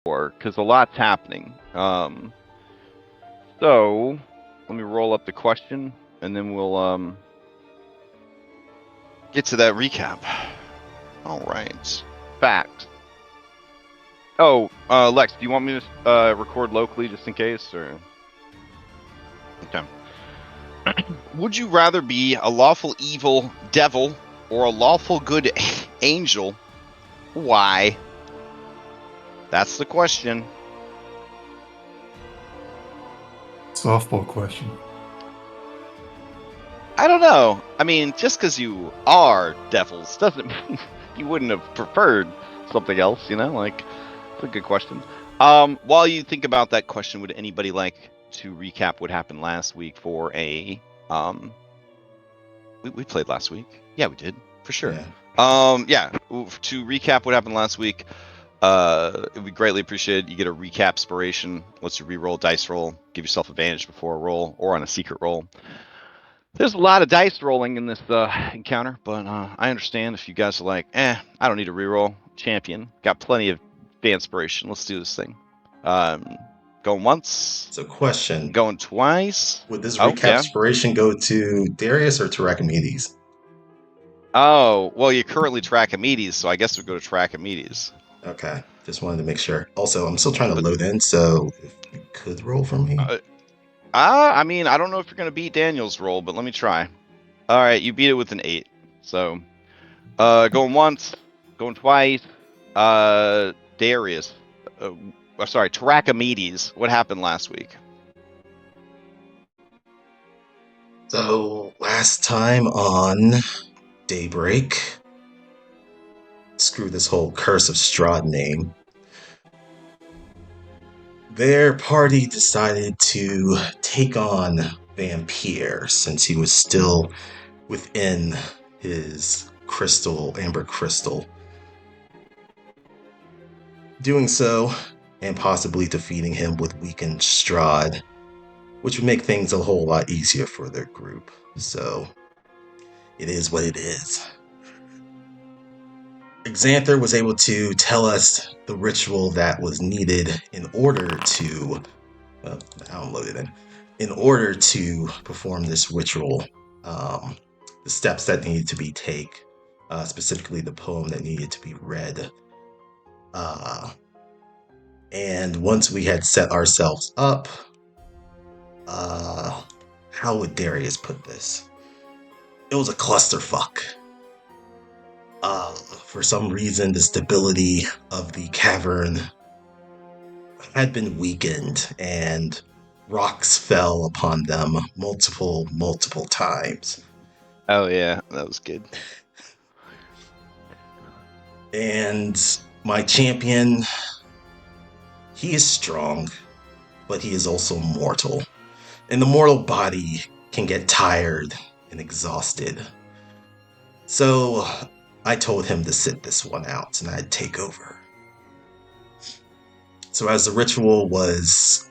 because a lot's happening. So let me roll up the question, and then we'll Get to that recap. All right. facts. Oh, Lex, do you want me to record locally just in case, or? Okay. Would you rather be a lawful evil devil or a lawful good angel? Why? That's the question. Softball question. I don't know. I mean, just because you are devils doesn't mean you wouldn't have preferred something else, you know? Like, it's a good question. While you think about that question, would anybody like to recap what happened last week for a we played last week? Yeah, we did, for sure. Yeah. To recap what happened last week, it would be greatly appreciated. You get a recap inspiration, lets you re-roll dice roll, give yourself advantage before a roll or on a secret roll. There's a lot of dice rolling in this encounter, but I understand if you guys are like, I don't need a reroll. Champion, got plenty of inspiration. Let's do this thing. Going once. So, question: Going twice. would this Oh, recap yeah. inspiration go to Darius or to Rakimedes? Oh, well, you're currently Trachomedes, so I guess we go to Trachomedes. Okay, just wanted to make sure. Also, I'm still trying to But- load in, so if you could roll for me. I mean, I don't know if you're gonna beat Daniel's roll, but let me try. All right, you beat it with an 8. So, going once, going twice. Darius. Sorry, Trachomedes. What happened last week? So, last time on Daybreak, screw this whole Curse of Strahd name, their party decided to take on Vampyr since he was still within his amber crystal. Doing so, and possibly defeating him with weakened Strahd, which would make things a whole lot easier for their group. So, it is what it is. Xanther was able to tell us the ritual that was needed in order to, well, I'll load it in. In order to perform this ritual, the steps that needed to be taken, specifically the poem that needed to be read. And once we had set ourselves up, how would Darius put this? It was a clusterfuck. For some reason, the stability of the cavern had been weakened, and rocks fell upon them multiple times. Oh yeah, that was good. And my champion, he is strong, but he is also mortal. And the mortal body can get tired and exhausted. So I told him to sit this one out and I'd take over. So as the ritual was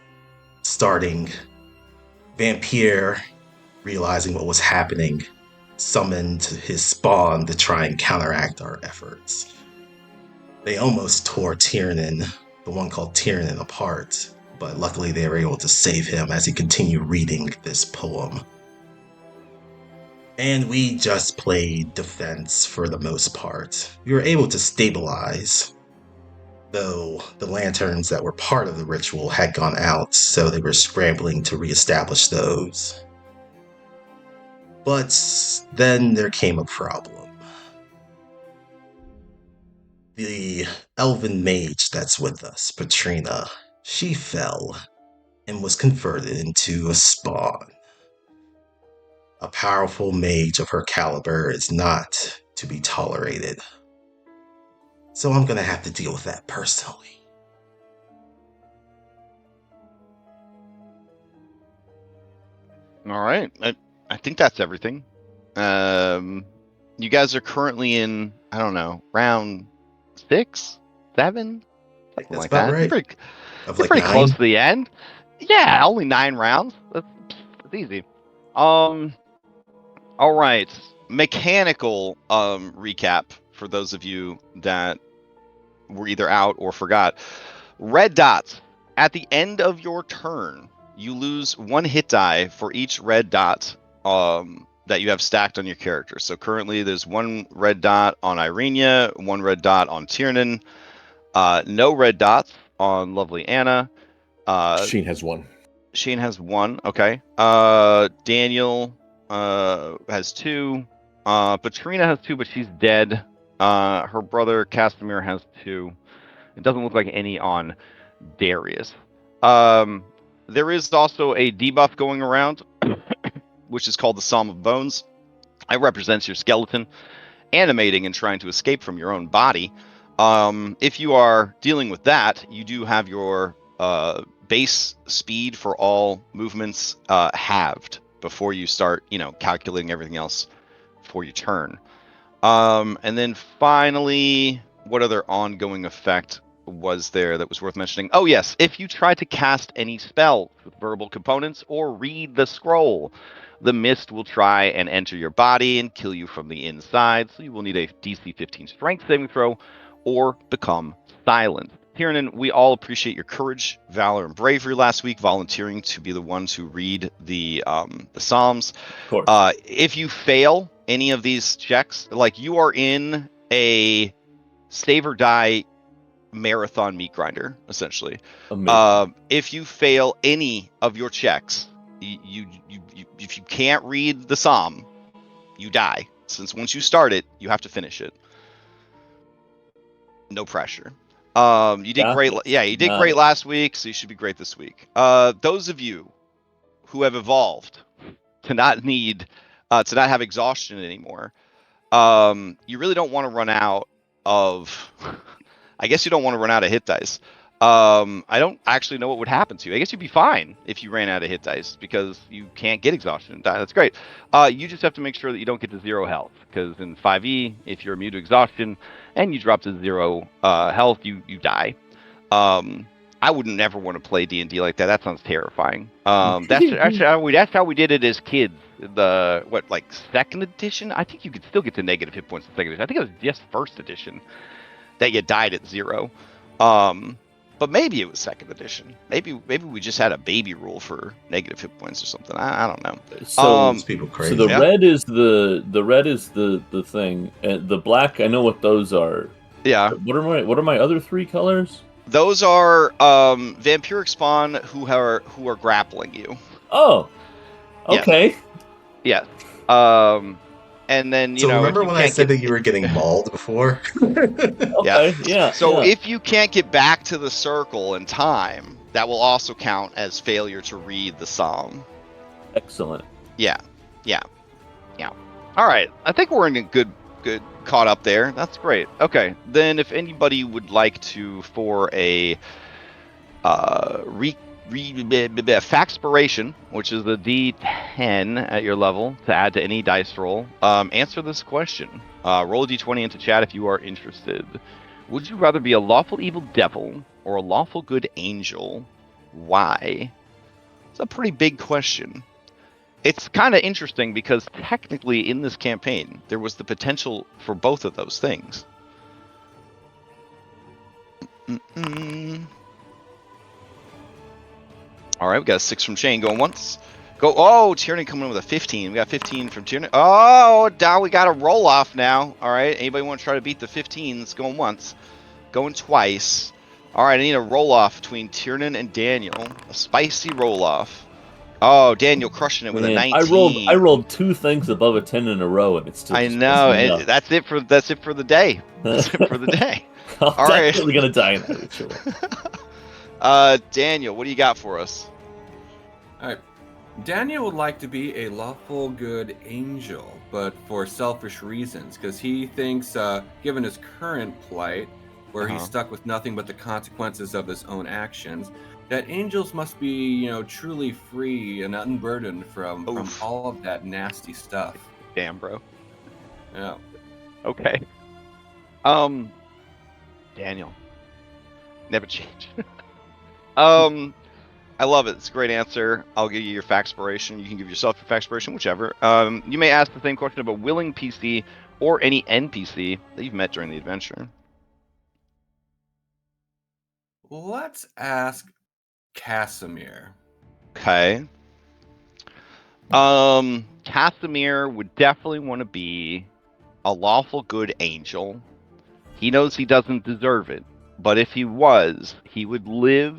starting, Vampyr, realizing what was happening, summoned his spawn to try and counteract our efforts. They almost tore Tiernan, the one called Tiernan, apart, but luckily they were able to save him as he continued reading this poem. And we just played defense for the most part. We were able to stabilize, though the lanterns that were part of the ritual had gone out, so they were scrambling to reestablish those. But then there came a problem. The elven mage that's with us, Patrina, she fell and was converted into a spawn. A powerful mage of her caliber is not to be tolerated. So I'm gonna have to deal with that personally. All right, I think that's everything. You guys are currently in, I don't know, round 6, 7, I think something that's like about that. right. You're Like pretty 9? close to the end. Yeah, only 9 rounds. That's easy. All right. Mechanical recap for those of you that were either out or forgot. Red dots. At the end of your turn, you lose 1 hit die for each red dot that you have stacked on your character. So currently there's 1 red dot on Irenia, 1 red dot on Tiernan, no red dots on lovely Anna. Sheen has 1. Shane has 1. Okay. Daniel has 2. Patrina has 2, but she's dead. Her brother Castamir has 2. It doesn't look like any on Darius. There is also a debuff going around, which is called the Psalm of Bones. It represents your skeleton animating and trying to escape from your own body. If you are dealing with that, you do have your base speed for all movements halved before you start, calculating everything else for your turn. And then finally, what other ongoing effect was there that was worth mentioning? Oh yes, if you try to cast any spell with verbal components or read the scroll, the mist will try and enter your body and kill you from the inside, so you will need a DC 15 strength saving throw or become silent. Tiernan, we all appreciate your courage, valor, and bravery last week, volunteering to be the ones who read the Psalms. Of course. If you fail any of these checks, like you are in a save or die marathon meat grinder, essentially. Amazing. If you fail any of your checks, you if you can't read the Psalm, you die. Since once you start it, you have to finish it. No pressure. You did great. Yeah, you did great last week, so you should be great this week. Those of you who have evolved to not have exhaustion anymore, you really don't want to run out of. I guess you don't want to run out of hit dice. I don't actually know what would happen to you. I guess you'd be fine if you ran out of hit dice because you can't get exhaustion. That's great. You just have to make sure that you don't get to 0 health, because in 5e, if you're immune to exhaustion and you drop to 0 health, you die. I wouldn't ever want to play D&D like that. That sounds terrifying. That's how we did it as kids. Like 2nd edition? I think you could still get to negative hit points in 2nd edition. I think it was just 1st edition that you died at 0. But maybe it was 2nd edition. Maybe we just had a baby rule for negative hit points or something. I don't know. So people crazy. So the red is the thing, and the black. I know what those are. Yeah. What are my other 3 colors? Those are vampiric spawn who are grappling you. Oh. Okay. Yes. And then so remember when I said that you were getting mauled before? Okay, yeah. So if you can't get back to the circle in time, that will also count as failure to read the psalm. Excellent. Yeah. All right, I think we're in a good caught up there. That's great. Okay, then if anybody would like to for a Factspiration, which is the D10 at your level to add to any dice roll, answer this question. Roll a D20 into chat if you are interested. Would you rather be a lawful evil devil or a lawful good angel? Why? It's a pretty big question. It's kind of interesting because technically in this campaign, there was the potential for both of those things. All right, we got a 6 from Shane going once. Tierney coming in with a 15. We got 15 from Tierney. Oh, now we got a roll off now. All right, anybody want to try to beat the 15s? Going once, going twice. All right, I need a roll off between Tiernan and Daniel. A spicy roll off. Oh, Daniel crushing it with a 19. I rolled 2 things above a 10 in a row, and it's still. I know, and that's it for the day. That's it for the day. I'm definitely gonna die in that ritual. Daniel, what do you got for us? All right. Daniel would like to be a lawful good angel, but for selfish reasons, because he thinks, given his current plight, where he's stuck with nothing but the consequences of his own actions, that angels must be, truly free and unburdened from all of that nasty stuff. Damn, bro. Yeah. Okay. Daniel. Never change. I love it. It's a great answer. I'll give you your Factspiration. You can give yourself your Factspiration, whichever. You may ask the same question of a willing PC or any NPC that you've met during the adventure. Let's ask Casimir. Okay. Casimir would definitely want to be a lawful good angel. He knows he doesn't deserve it, but if he was, he would live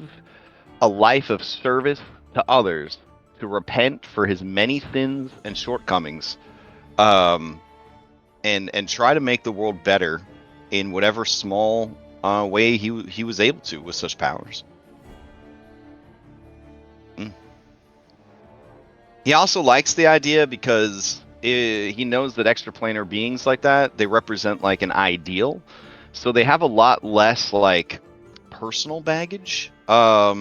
a life of service to others, to repent for his many sins and shortcomings, and try to make the world better in whatever small way he was able to with such powers. He also likes the idea because he knows that extraplanar beings like that, they represent like an ideal, so they have a lot less like personal baggage. I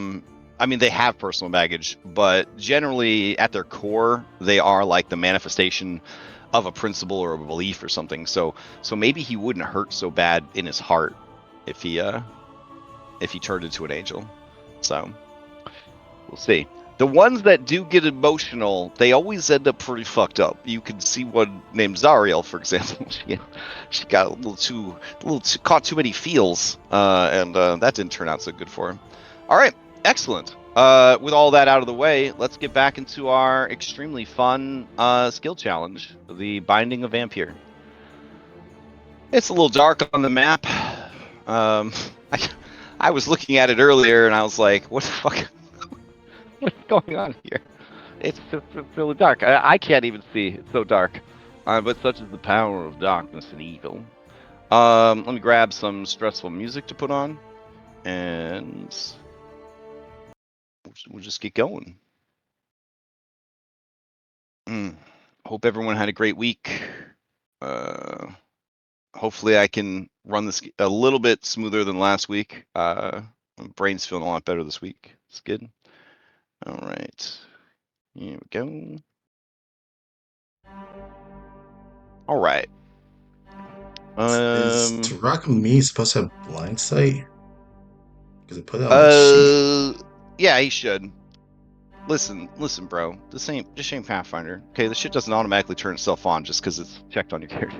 mean, they have personal baggage, but generally at their core, they are like the manifestation of a principle or a belief or something. So maybe he wouldn't hurt so bad in his heart if he turned into an angel. So we'll see. The ones that do get emotional, they always end up pretty fucked up. You can see one named Zariel, for example. She got a little too caught too many feels, and that didn't turn out so good for him. All right, excellent. With all that out of the way, let's get back into our extremely fun skill challenge, the Binding of Vampyr. It's a little dark on the map. I was looking at it earlier, and I was like, what the fuck? What's going on here? It's really dark. I can't even see. It's so dark. But such is the power of darkness and evil. Let me grab some stressful music to put on, and we'll just get going. Hope everyone had a great week. Hopefully I can run this a little bit smoother than last week. My brain's feeling a lot better this week. It's good. All right. Here we go. All right. Is Tarakami supposed to have blind sight? Because it put it on the sheet. Yeah, he should. Listen, bro. This ain't Pathfinder. Okay, this shit doesn't automatically turn itself on just because it's checked on your character.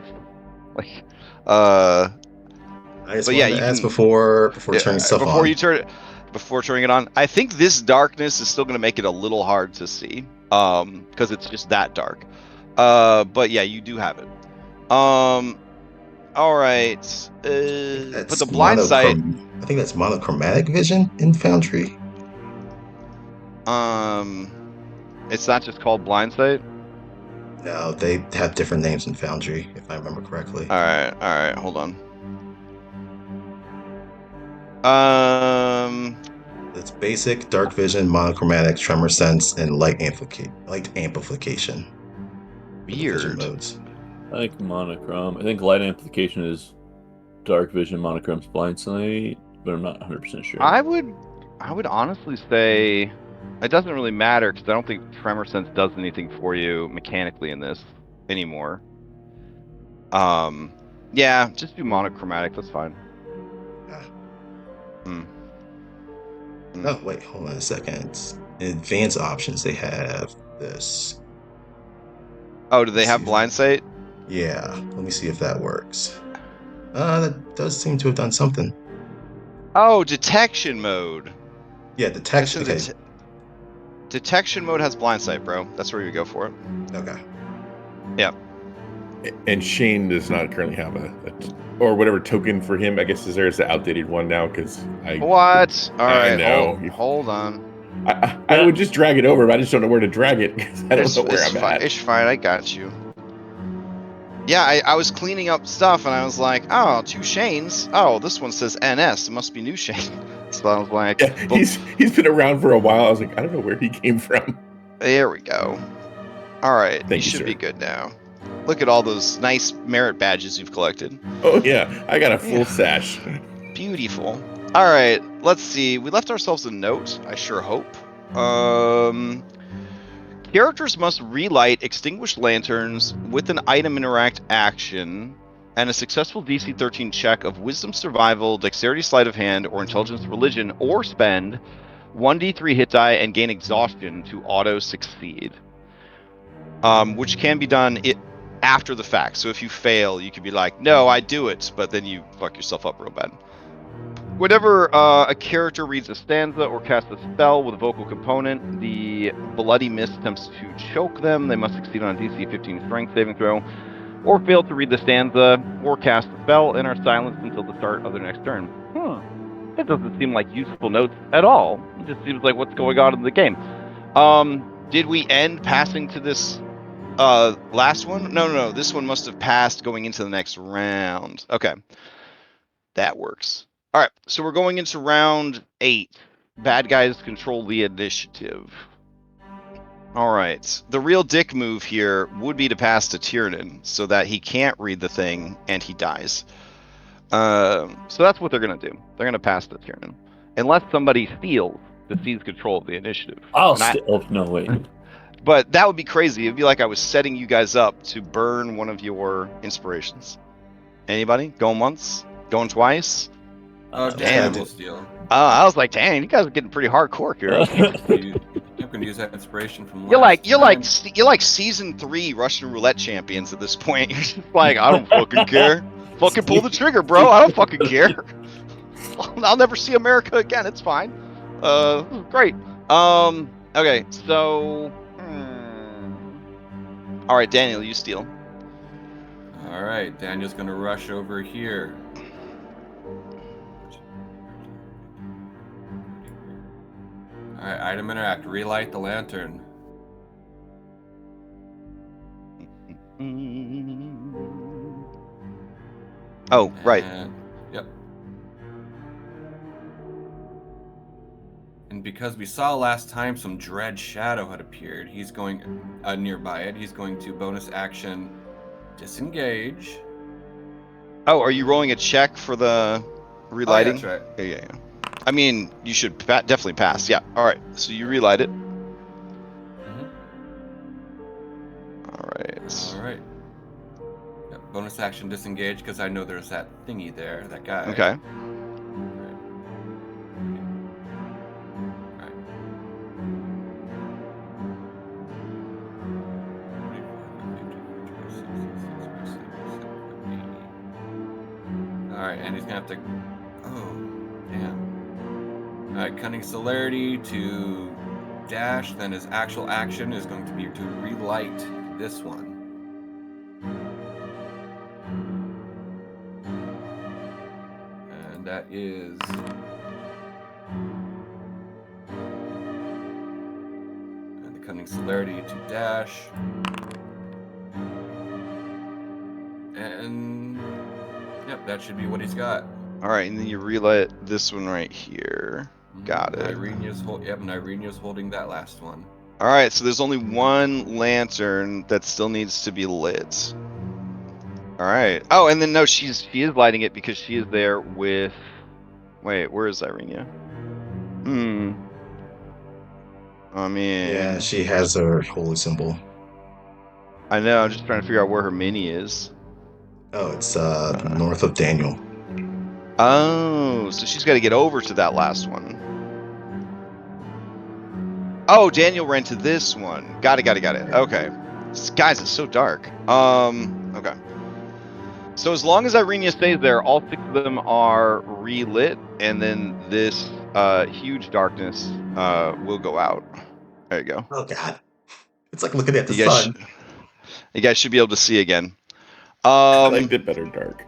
Like, I just wanted to ask before turning stuff on. Before turning it on. I think this darkness is still going to make it a little hard to see, because it's just that dark. But yeah, you do have it. All right. But the blind sight. I think that's monochromatic vision in Foundry. It's not just called blind sight. No, they have different names in Foundry, if I remember correctly. All right. Hold on. It's basic, dark vision, monochromatic, tremor sense, and light amplification. Weird. Modes. I think monochrome. I think light amplification is dark vision, monochrome's blind sight, but I'm not 100% sure. I would honestly say it doesn't really matter because I don't think tremor sense does anything for you mechanically in this anymore. Yeah, just do monochromatic. That's fine. Oh, wait, hold on a second. In advanced options, they have this. Oh, do they have blind sight? Yeah, let me see if that works. That does seem to have done something. Oh, detection mode. Yeah, detection. Okay. Detection mode has blind sight, bro. That's where you go for it. Okay. Yeah. And Shane does not currently have a or whatever token for him. I guess there's the outdated one now because I. What? All right. I know. Hold on. I would just drag it over, but I just don't know where to drag it because I don't know where I'm at. It's fine. I got you. Yeah, I was cleaning up stuff and I was like, oh, 2 Shanes. Oh, this one says NS. It must be new Shane. So I was like, yeah, he's been around for a while. I was like, I don't know where he came from. There we go. All right, Thank you you, should be good now. Look at all those nice merit badges you've collected. Oh yeah, I got a full sash. Beautiful. All right, let's see. We left ourselves a note. I sure hope. Characters must relight extinguished lanterns with an item interact action and a successful DC 13 check of Wisdom Survival, Dexterity Sleight of Hand, or Intelligence Religion, or spend 1d3 hit die and gain exhaustion to auto succeed. Which can be done after the fact. So if you fail, you could be like, no, I do it, but then you fuck yourself up real bad. Whenever a character reads a stanza or casts a spell with a vocal component, the Bloody Mist attempts to choke them. They must succeed on a DC 15 strength saving throw, or fail to read the stanza or cast a spell and are silenced until the start of their next turn. That doesn't seem like useful notes at all. It just seems like what's going on in the game. Did we end passing to this last one? No. This one must have passed going into the next round. Okay. That works. All right. So we're going into round 8. Bad guys control the initiative. All right. The real dick move here would be to pass to Tiernan so that he can't read the thing and he dies. So that's what they're going to do. They're going to pass to Tiernan. Unless somebody steals to seize control of the initiative. Oh, no, wait. But that would be crazy. It'd be like I was setting you guys up to burn one of your inspirations. Anybody? Going once? Going twice? Oh, damn. Daniel will steal. I was like, dang, you guys are getting pretty hardcore here. I'm gonna use that inspiration from. You're last like season 3 Russian roulette champions at this point. You're just like, I don't fucking care. Fucking pull the trigger, bro. I don't fucking care. I'll never see America again. It's fine. Great. Okay, so. All right, Daniel, you steal. All right, Daniel's gonna rush over here. All right, item interact. Relight the lantern. Oh, right. Yep. And because we saw last time some dread shadow had appeared, he's going nearby it. He's going to bonus action disengage. Oh, are you rolling a check for the relighting? Oh, yeah, that's right. Yeah. I mean, you should definitely pass. Yeah. All right. So you relight it. All right. All right. Yep, bonus action disengage because I know there's that thingy there, that guy. Okay. Alright, and he's gonna have to. Oh, damn. Alright, cunning celerity to dash, then his actual action is going to be to relight this one. And that is. And the cunning celerity to dash. And. Yep, that should be what he's got. All right, and then you relight this one right here. Got it. Irenia's holding that last one. All right, so there's only one lantern that still needs to be lit. All right. Oh, and then no, she is lighting it because she is there with. Wait, where is Irenia? I mean. Yeah, she has her holy symbol. I know. I'm just trying to figure out where her mini is. Oh, it's north of Daniel. Oh, so she's got to get over to that last one. Oh, Daniel ran to this one. Got it. Okay. Guys, it's so dark. Okay. So as long as Irenia stays there, all 6 of them are relit, and then this huge darkness will go out. There you go. Oh, God. It's like looking at the sun. You guys should be able to see again. I liked it better dark.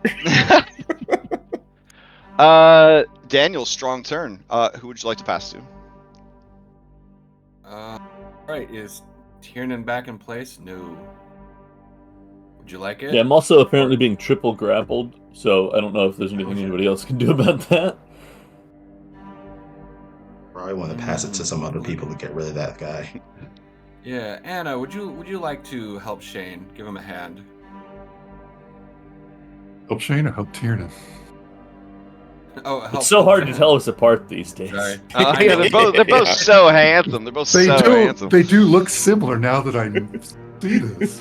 Daniel, strong turn. Who would you like to pass to? Right, is Tiernan back in place? No. Would you like it? Yeah, I'm also apparently being triple grappled, so I don't know if there's anything anybody else can do about that. Probably want to pass it to some other people to get rid of that guy. Yeah, Anna, would you like to help Shane? Give him a hand. Help Shane or help Tiernan? Oh, help, it's so hard to tell us apart these days. Sorry. Yeah, they're both so handsome. They're both handsome. They do look similar now that I see this.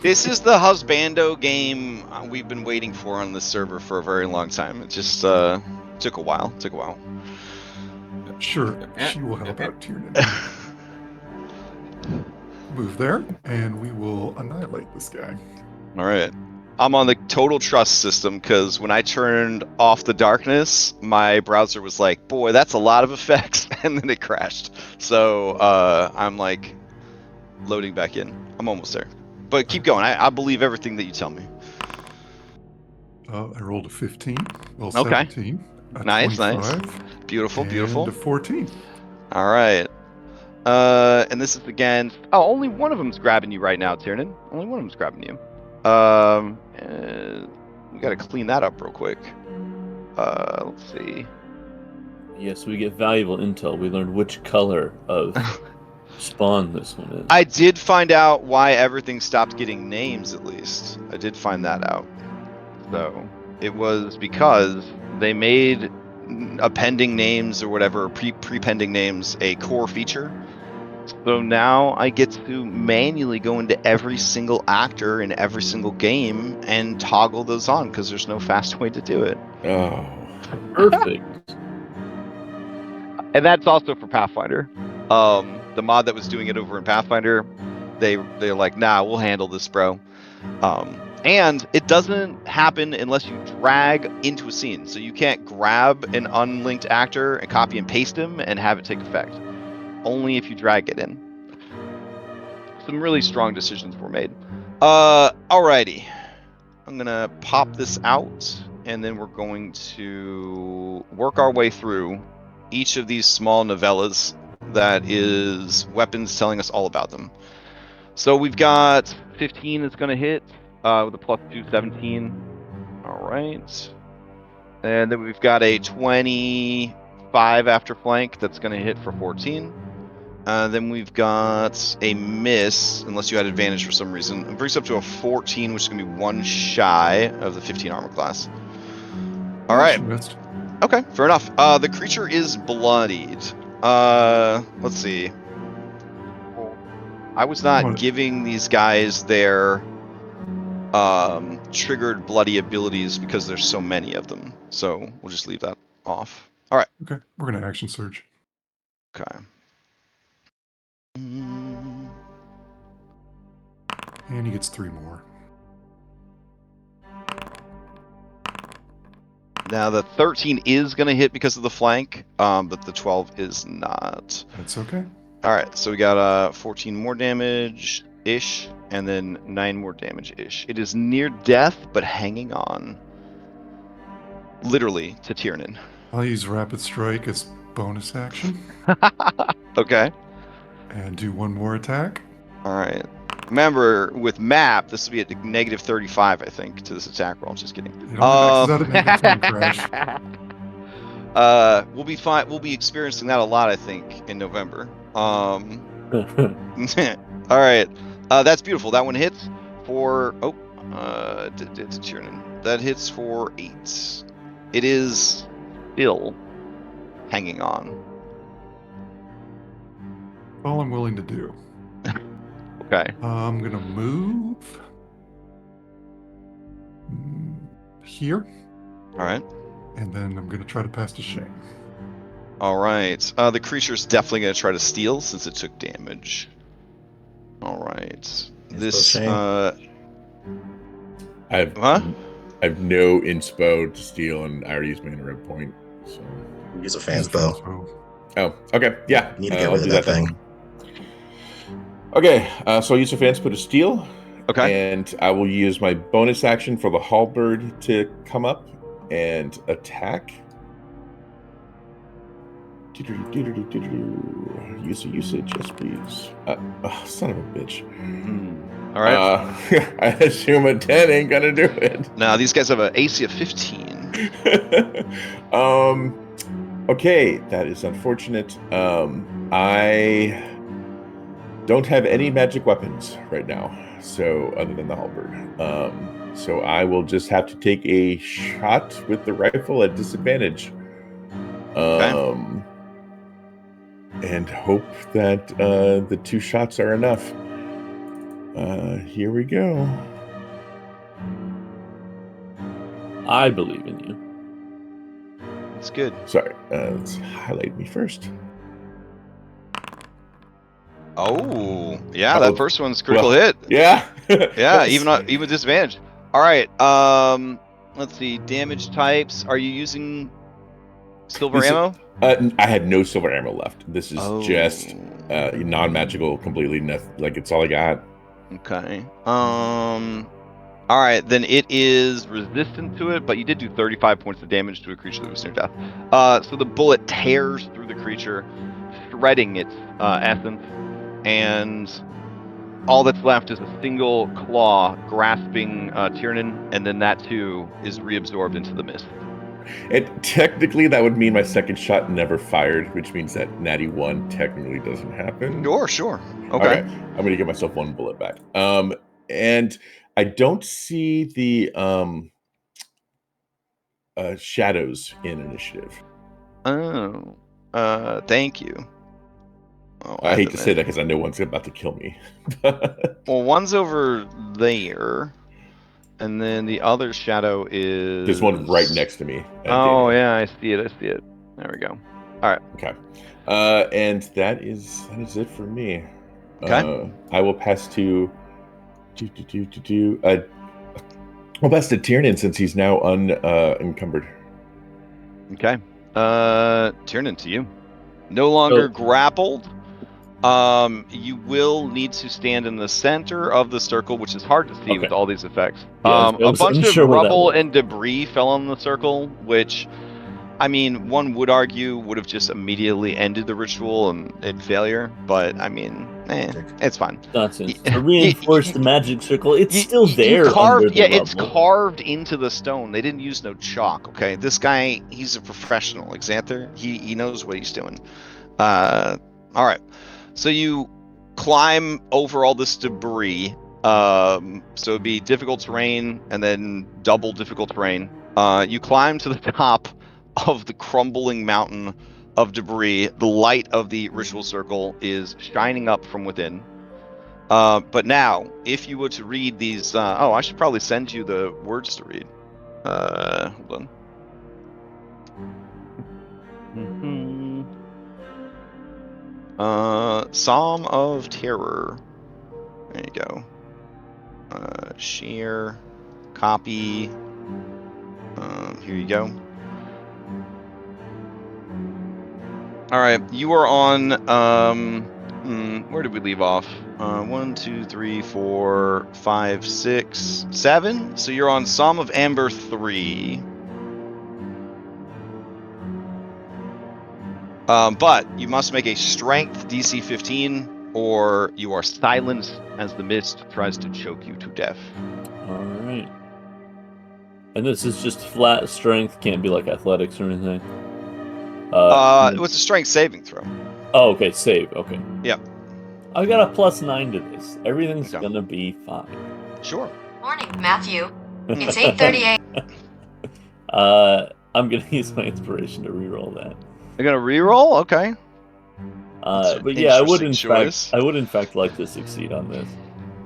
This is the husbando game we've been waiting for on this server for a very long time. It just took a while. Sure, she will help out Tiernan. Move there, and we will annihilate this guy. All right. I'm on the total trust system because when I turned off the darkness, my browser was like, "Boy, that's a lot of effects," and then it crashed. So I'm like loading back in. I'm almost there, but keep going. I believe everything that you tell me. I rolled a 15. Well, Okay. 17. A Nice, 25. nice. Beautiful, and beautiful. a 14. All right. And this is against. Oh, only one of them's grabbing you right now, Tiernan. Only one of them's grabbing you. And we got to clean that up real quick. Let's see. Yes, we get valuable intel. We learned which color of spawn this one is. I did find out why everything stopped getting names, at least. I did find that out. So it was because they made appending names or whatever, pre-pending names, a core feature. So now I get to manually go into every single actor in every single game and toggle those on because there's no fast way to do it. Oh. Perfect. And that's also for Pathfinder. The mod that was doing it over in Pathfinder, they're like, nah, we'll handle this, bro. And it doesn't happen unless you drag into a scene. So you can't grab an unlinked actor and copy and paste him and have it take effect. Only if you drag it in. Some really strong decisions were made. Alrighty. I'm gonna pop this out, and then we're going to work our way through each of these small novellas that is weapons telling us all about them. So we've got 15 is going to hit with a +2, 17. all right, and then we've got a 25 after flank that's going to hit for 14. Then we've got a miss, unless you had advantage for some reason. It brings up to a 14, which is going to be one shy of the 15 armor class. All right. She missed. Okay, fair enough. The creature is bloodied. Let's see. I was not giving these guys their triggered bloody abilities because there's so many of them. So we'll just leave that off. All right. Okay, we're going to action surge. Okay. And he gets 3 more. Now the 13 is going to hit because of the flank, but the 12 is not. That's okay. All right, so we got 14 more damage-ish, and then 9 more damage-ish. It is near death, but hanging on. Literally to Tiernan. I'll use Rapid Strike as bonus action. Okay. And do 1 more attack. All right. Remember, with map, this will be at negative 35, I think, to this attack roll. Just kidding. It only maxes out at negative 10 crash. We'll be fine. We'll be experiencing that a lot, I think, in November. All right. That's beautiful. That one hits for. Oh, it's Tiernan. That hits for 8. It is still hanging on. All I'm willing to do. Okay. I'm going to move here. All right. And then I'm going to try to pass to Shane. All right. The creature's definitely going to try to steal since it took damage. All right. This. I have no inspo to steal, and I already used my red point. So Use a fan's bow. Oh, okay. Yeah. You need to get rid of that thing. Okay, so I'll use a fan's bow to steal. Okay. And I will use my bonus action for the halberd to come up and attack. Usage, yes, please. Son of a bitch. All right. I assume a 10 ain't gonna do it. Now these guys have an AC of 15. Okay, that is unfortunate. I don't have any magic weapons right now, so other than the halberd. So I will just have to take a shot with the rifle at disadvantage. Okay. And hope that the 2 shots are enough. Here we go. I believe in you. That's good. Sorry, let's highlight me first. Oh, yeah, that first one's critical hit. Yeah. Yeah, even with disadvantage. All All right. Let's see. Damage types. Are you using silver ammo? I had no silver ammo left. This is just non-magical, completely nothing. Like, it's all I got. Okay. All right, then it is resistant to it, but you did do 35 points of damage to a creature that was near death. So the bullet tears through the creature, shredding its essence, and all that's left is a single claw grasping Tiernan, and then that too is reabsorbed into the mist. And technically, that would mean my second shot never fired, which means that natty 1 technically doesn't happen. Sure. Okay. I'm going to give myself 1 bullet back. And I don't see the shadows in initiative. Oh. Thank you. Oh, I hate to say that because I know one's about to kill me. Well, one's over there, and then the other shadow is... There's one right next to me. Oh, yeah, I see it. There we go. All right. Okay. And that is it for me. Okay. I will pass to... I'll pass to Tiernan since he's now unencumbered. Okay. Tiernan, to you. No longer grappled. You will need to stand in the center of the circle, which is hard to see with all these effects. Yeah, a bunch of rubble and debris fell on the circle, which, I mean, one would argue would have just immediately ended the ritual and failure, but I mean, it's fine. Nonsense. To reinforce the magic circle, it's still there. It's carved into the stone. They didn't use no chalk. Okay, this guy, he's a professional. Xanther, he knows what he's doing. All right. So you climb over all this debris. So it'd be difficult terrain and then double difficult terrain. You climb to the top of the crumbling mountain of debris. The light of the ritual circle is shining up from within. But now, if you were to read these... I should probably send you the words to read. Hold on. Psalm of Terror. There you go. Share, copy. Here you go. All right, you are on. Where did we leave off? 1, 2, 3, 4, 5, 6, 7. So you're on Psalm of Amber 3. But you must make a strength DC 15, or you are silenced as the mist tries to choke you to death. All right. And this is just flat strength, can't be like athletics or anything. It was a strength saving throw. Oh, okay, save. Okay. Yep. I got a +9 to this. Everything's gonna be fine. Sure. Morning, Matthew. It's 8:38. I'm gonna use my inspiration to reroll that. You're gonna reroll? Okay. But yeah, I would in fact like to succeed on this.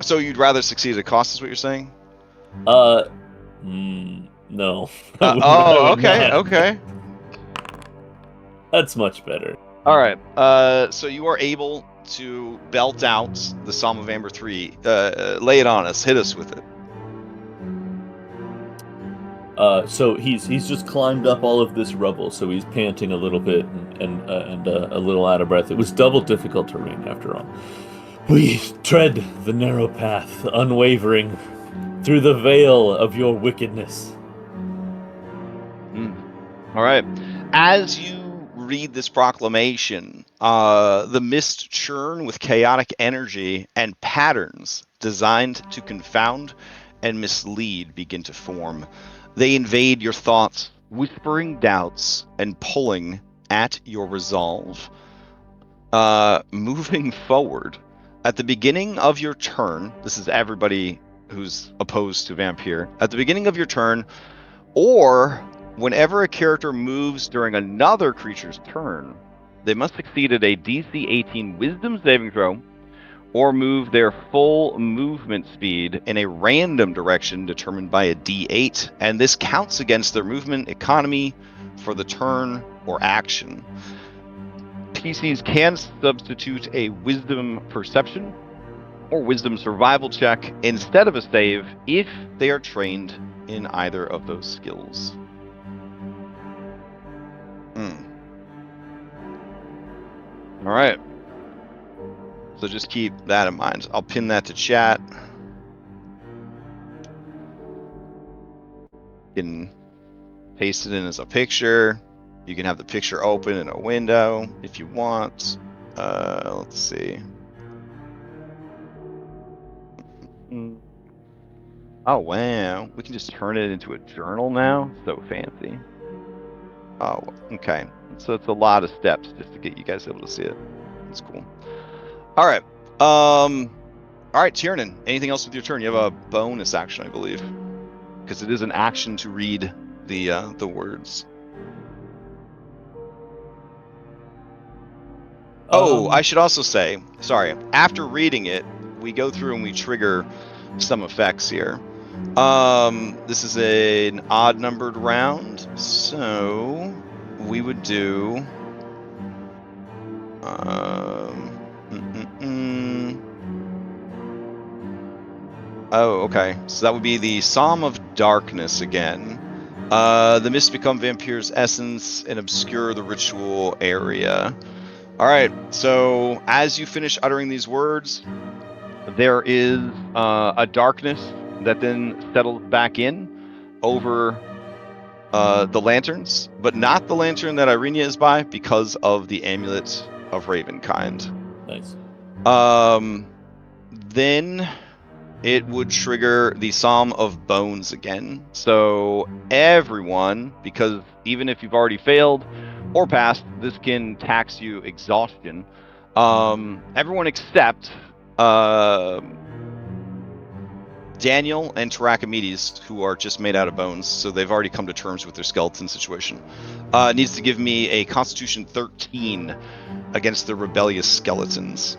So you'd rather succeed at cost, is what you're saying? No. Okay. That's much better. All right. So you are able to belt out the Psalm of Amber 3. Lay it on us. Hit us with it. So he's just climbed up all of this rubble, so he's panting a little bit and a little out of breath. It was double difficult terrain after all. We tread the narrow path, unwavering, through the veil of your wickedness. All right. As you read this proclamation, the mist churn with chaotic energy and patterns designed to confound and mislead begin to form. They invade your thoughts, whispering doubts and pulling at your resolve. Moving forward, at the beginning of your turn, this is everybody who's opposed to Vampyr, at the beginning of your turn, or whenever a character moves during another creature's turn, they must succeed at a DC 18 Wisdom saving throw, or move their full movement speed in a random direction determined by a D8, and this counts against their movement economy for the turn or action. PCs can substitute a Wisdom Perception or wisdom survival check instead of a save if they are trained in either of those skills. All right. So just keep that in mind. I'll pin that to chat. You can paste it in as a picture. You can have the picture open in a window if you want. Let's see. Oh, wow. We can just turn it into a journal now. So fancy. Oh, okay. So it's a lot of steps just to get you guys able to see it. That's cool. All right. All right, Tiernan. Anything else with your turn? You have a bonus action, I believe, because it is an action to read the words. Oh, I should also say, sorry. After reading it, we go through and we trigger some effects here. This is an odd numbered round, so we would do. Oh, okay. So that would be the Psalm of Darkness again. The mist become Vampyr's essence and obscure the ritual area. All right. So as you finish uttering these words, there is a darkness that then settles back in over the lanterns, but not the lantern that Irenia is by because of the amulet of Ravenkind. Nice. Then it would trigger the Psalm of Bones again. So everyone, because even if you've already failed or passed, this can tax you exhaustion. Everyone except Daniel and Tarachamedes, who are just made out of bones, so they've already come to terms with their skeleton situation, needs to give me a Constitution 13 against the rebellious skeletons.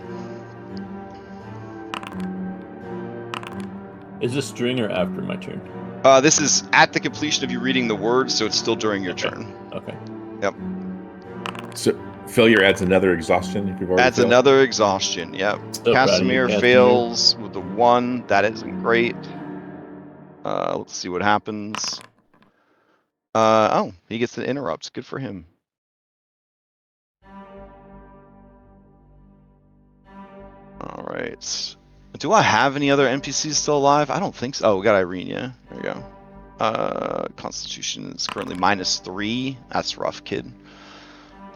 Is this during or after my turn? This is at the completion of you reading the words, so it's still during your turn. Okay. Yep. So failure adds another exhaustion if you've already Adds failed? another exhaustion, yep. So proud of you, Casimir Casimir. fails with the 1. That isn't great. Let's see what happens. Oh, he gets an interrupt. Good for him. All right. Do I have any other NPCs still alive? I don't think so. Oh, we got Irenia. There we go. Constitution is currently -3. That's rough, kid.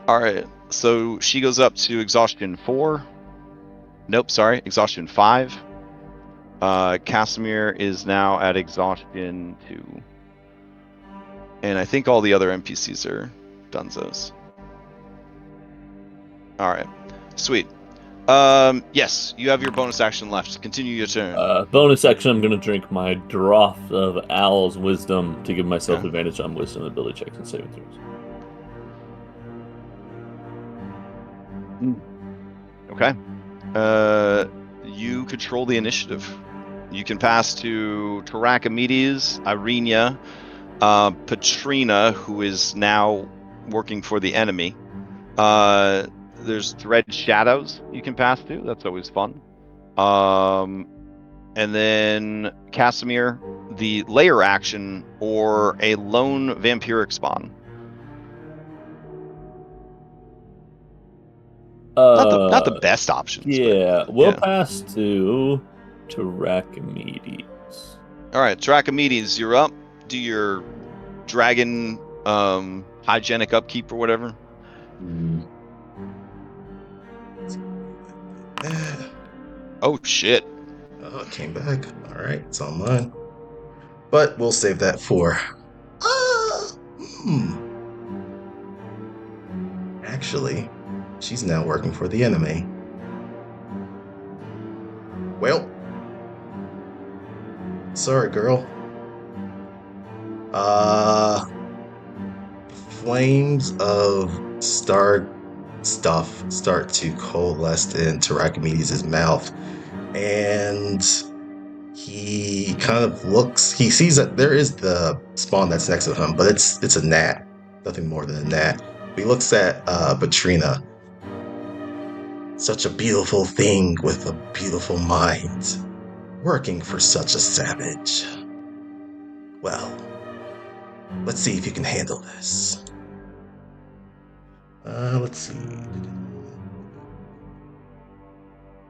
All right. So she goes up to exhaustion 4. Nope, sorry. Exhaustion 5. Casimir is now at exhaustion 2. And I think all the other NPCs are dunzos. All right. Sweet. Yes, you have your bonus action left. Continue your turn. Bonus action, I'm going to drink my Droth of Owl's Wisdom to give myself Okay. advantage on Wisdom ability checks and saving throws. Okay. You control the initiative. You can pass to Tarachamedes, Irenia, Petrina, who is now working for the enemy. There's Dread Shadows you can pass to. That's always fun. And then Casimir, the layer action, or a lone vampiric spawn. Not the best options. Yeah, but, we'll yeah. pass to Tarachamedes. All right, Tarachamedes, you're up. Do your dragon hygienic upkeep or whatever. Oh shit. Oh, it came back. All right, it's on mine. But we'll save that for. Actually, she's now working for the enemy. Well, sorry, girl. Flames of starred stuff start to coalesce in Tarachamedes' mouth, and he kind of looks. He sees that there is the spawn that's next to him, but it's a gnat, nothing more than a gnat. He looks at Petrina, Such a beautiful thing with a beautiful mind. Working for such a savage. Well, let's see if you can handle this. Let's see.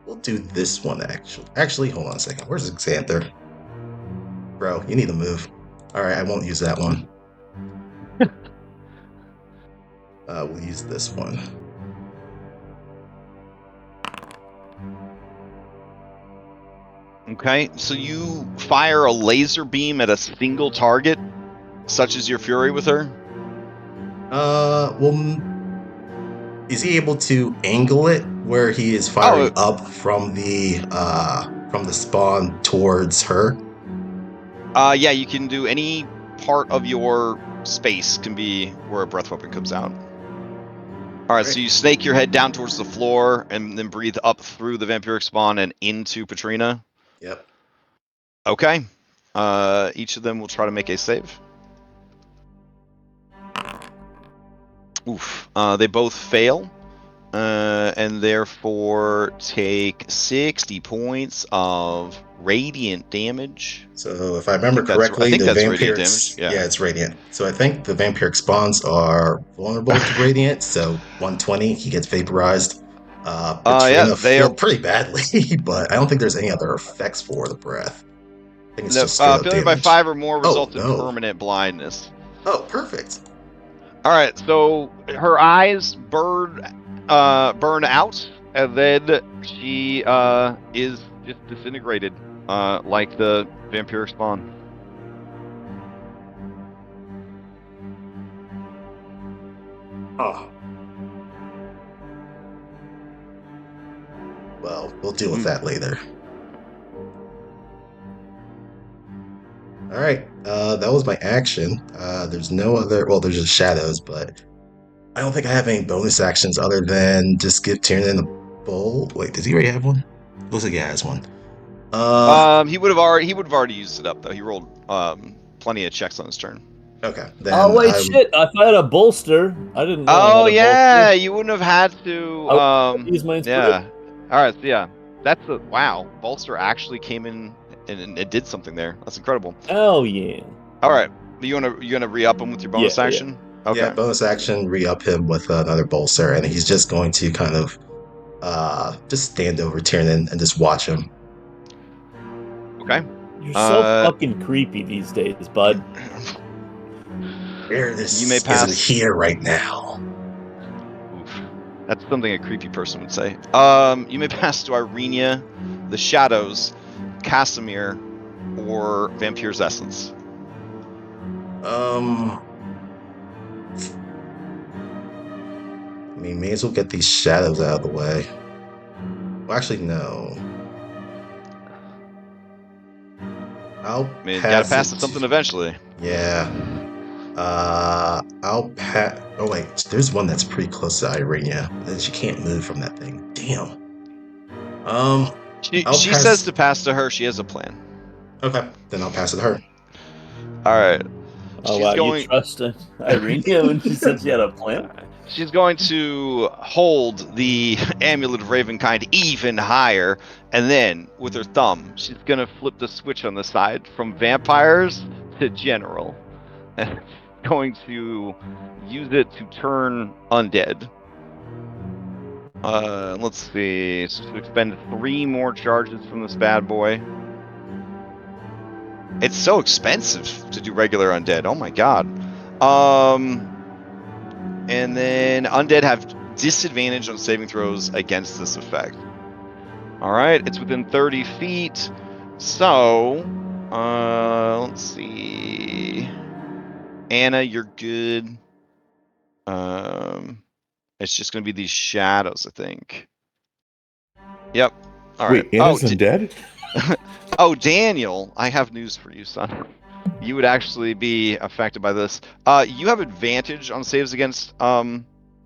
We'll do this one, actually. Actually, hold on a second. Where's Xanther? Bro, you need to move. Alright, I won't use that one. We'll use this one. Okay, so you fire a laser beam at a single target, such as your fury with her? Well, is he able to angle it where he is firing up from the spawn towards her? Yeah, you can do any part of your space can be where a breath weapon comes out. All right, so you snake your head down towards the floor and then breathe up through the vampiric spawn and into Patrina. Yep. Okay. Each of them will try to make a save. Oof. They both fail. And therefore take 60 points of radiant damage. So if I remember correctly, I think the that's radiant vampirics, damage. Yeah, it's radiant. So I think the vampiric spawns are vulnerable to radiant. So 120, he gets vaporized. Patrina they are failed pretty badly, but I don't think there's any other effects for the breath. I think it's just straight up failure damage. by 5 or more results in no. permanent blindness. Oh, perfect. All right, so her eyes burn out, and then she is just disintegrated, like the vampiric spawn. Oh. Well, we'll deal with that later. Alright, that was my action. There's no other... Well, there's just shadows, but... I don't think I have any bonus actions other than just give Tiernan a bowl. Wait, does he already have one? Looks like he has one. He would have already used it up, though. He rolled plenty of checks on his turn. Okay. Then oh wait, shit! If I had a bolster, I didn't know. Oh I had a yeah, bolster. you wouldn't have had to. Use my Yeah. All right. So yeah, that's a wow. Bolster actually came in and it did something there. That's incredible. Oh yeah. All right. You gonna re-up him with your bonus action? Yeah. Okay. Yeah, bonus action, re-up him with another bolster, and he's just going to kind of just stand over Tiernan and just watch him. Okay. You're so fucking creepy these days, bud. This you may pass. isn't here right now. Oof. That's something a creepy person would say. You may pass to Irenia, the Shadows, Casimir, or Vampyr's Essence. I mean, may as well get these shadows out of the way. Well, actually, no. Gotta pass to something eventually. Yeah. I'll pass. Oh wait, there's one that's pretty close to Irenia. Then she can't move from that thing. Damn. She says to pass to her. She has a plan. Okay, then I'll pass it to her. All right. Oh wow, you trust Irenia when she said she had a plan? She's going to hold the Amulet of Ravenkind even higher, and then, with her thumb, she's going to flip the switch on the side from vampires to general. And going to use it to turn undead. Let's see. So to expend 3 more charges from this bad boy. It's so expensive to do regular undead. Oh my god. And then undead have disadvantage on saving throws against this effect. Alright, it's within 30 feet. So, let's see. Anna, you're good. It's just going to be these shadows, I think. Yep. Alright. Wait, Anna's undead? Oh, Daniel, I have news for you, son. You would actually be affected by this. You have advantage on saves against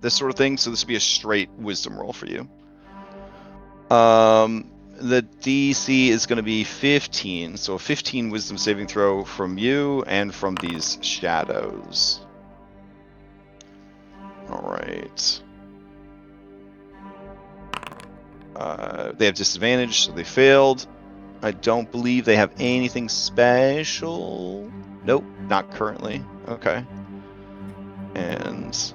this sort of thing, so this would be a straight wisdom roll for you. The DC is going to be 15, so a 15 wisdom saving throw from you and from these shadows. All right. They have disadvantage, so they failed. I don't believe they have anything special. Nope, not currently. Okay. And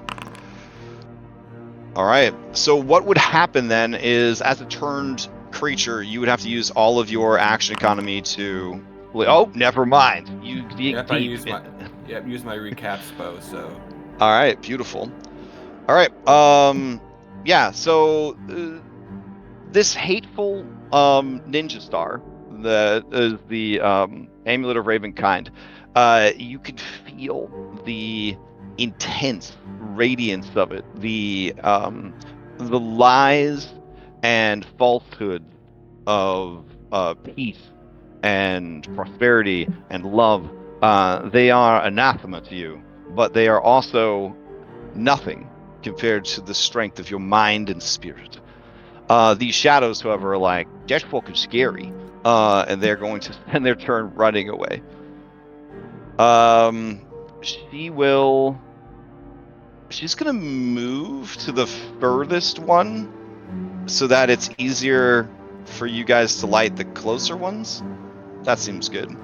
all right. So what would happen then is, as a turned creature, you would have to use all of your action economy to. Oh, never mind. You dig Yep, deep. I use my recap spo. So All right, beautiful. All right. Yeah. So this hateful ninja star that is the amulet of Ravenkind. You could feel the intense radiance of it, the lies and falsehoods of peace and prosperity and love. They are anathema to you, but they are also nothing compared to the strength of your mind and spirit. These shadows, however, are like, that fucking scary. And they're going to spend their turn running away. She's gonna move to the furthest one so that it's easier for you guys to light the closer ones. That seems good.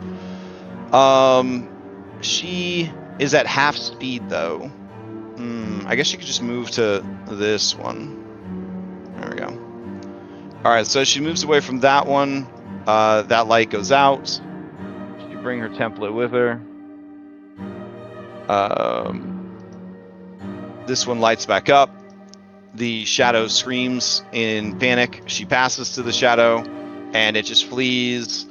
She is at half speed though. I guess she could just move to this one. There we go. All right, so she moves away from that one. That light goes out. She bring her template with her. This one lights back up. The shadow screams in panic. She passes to the shadow, and it just flees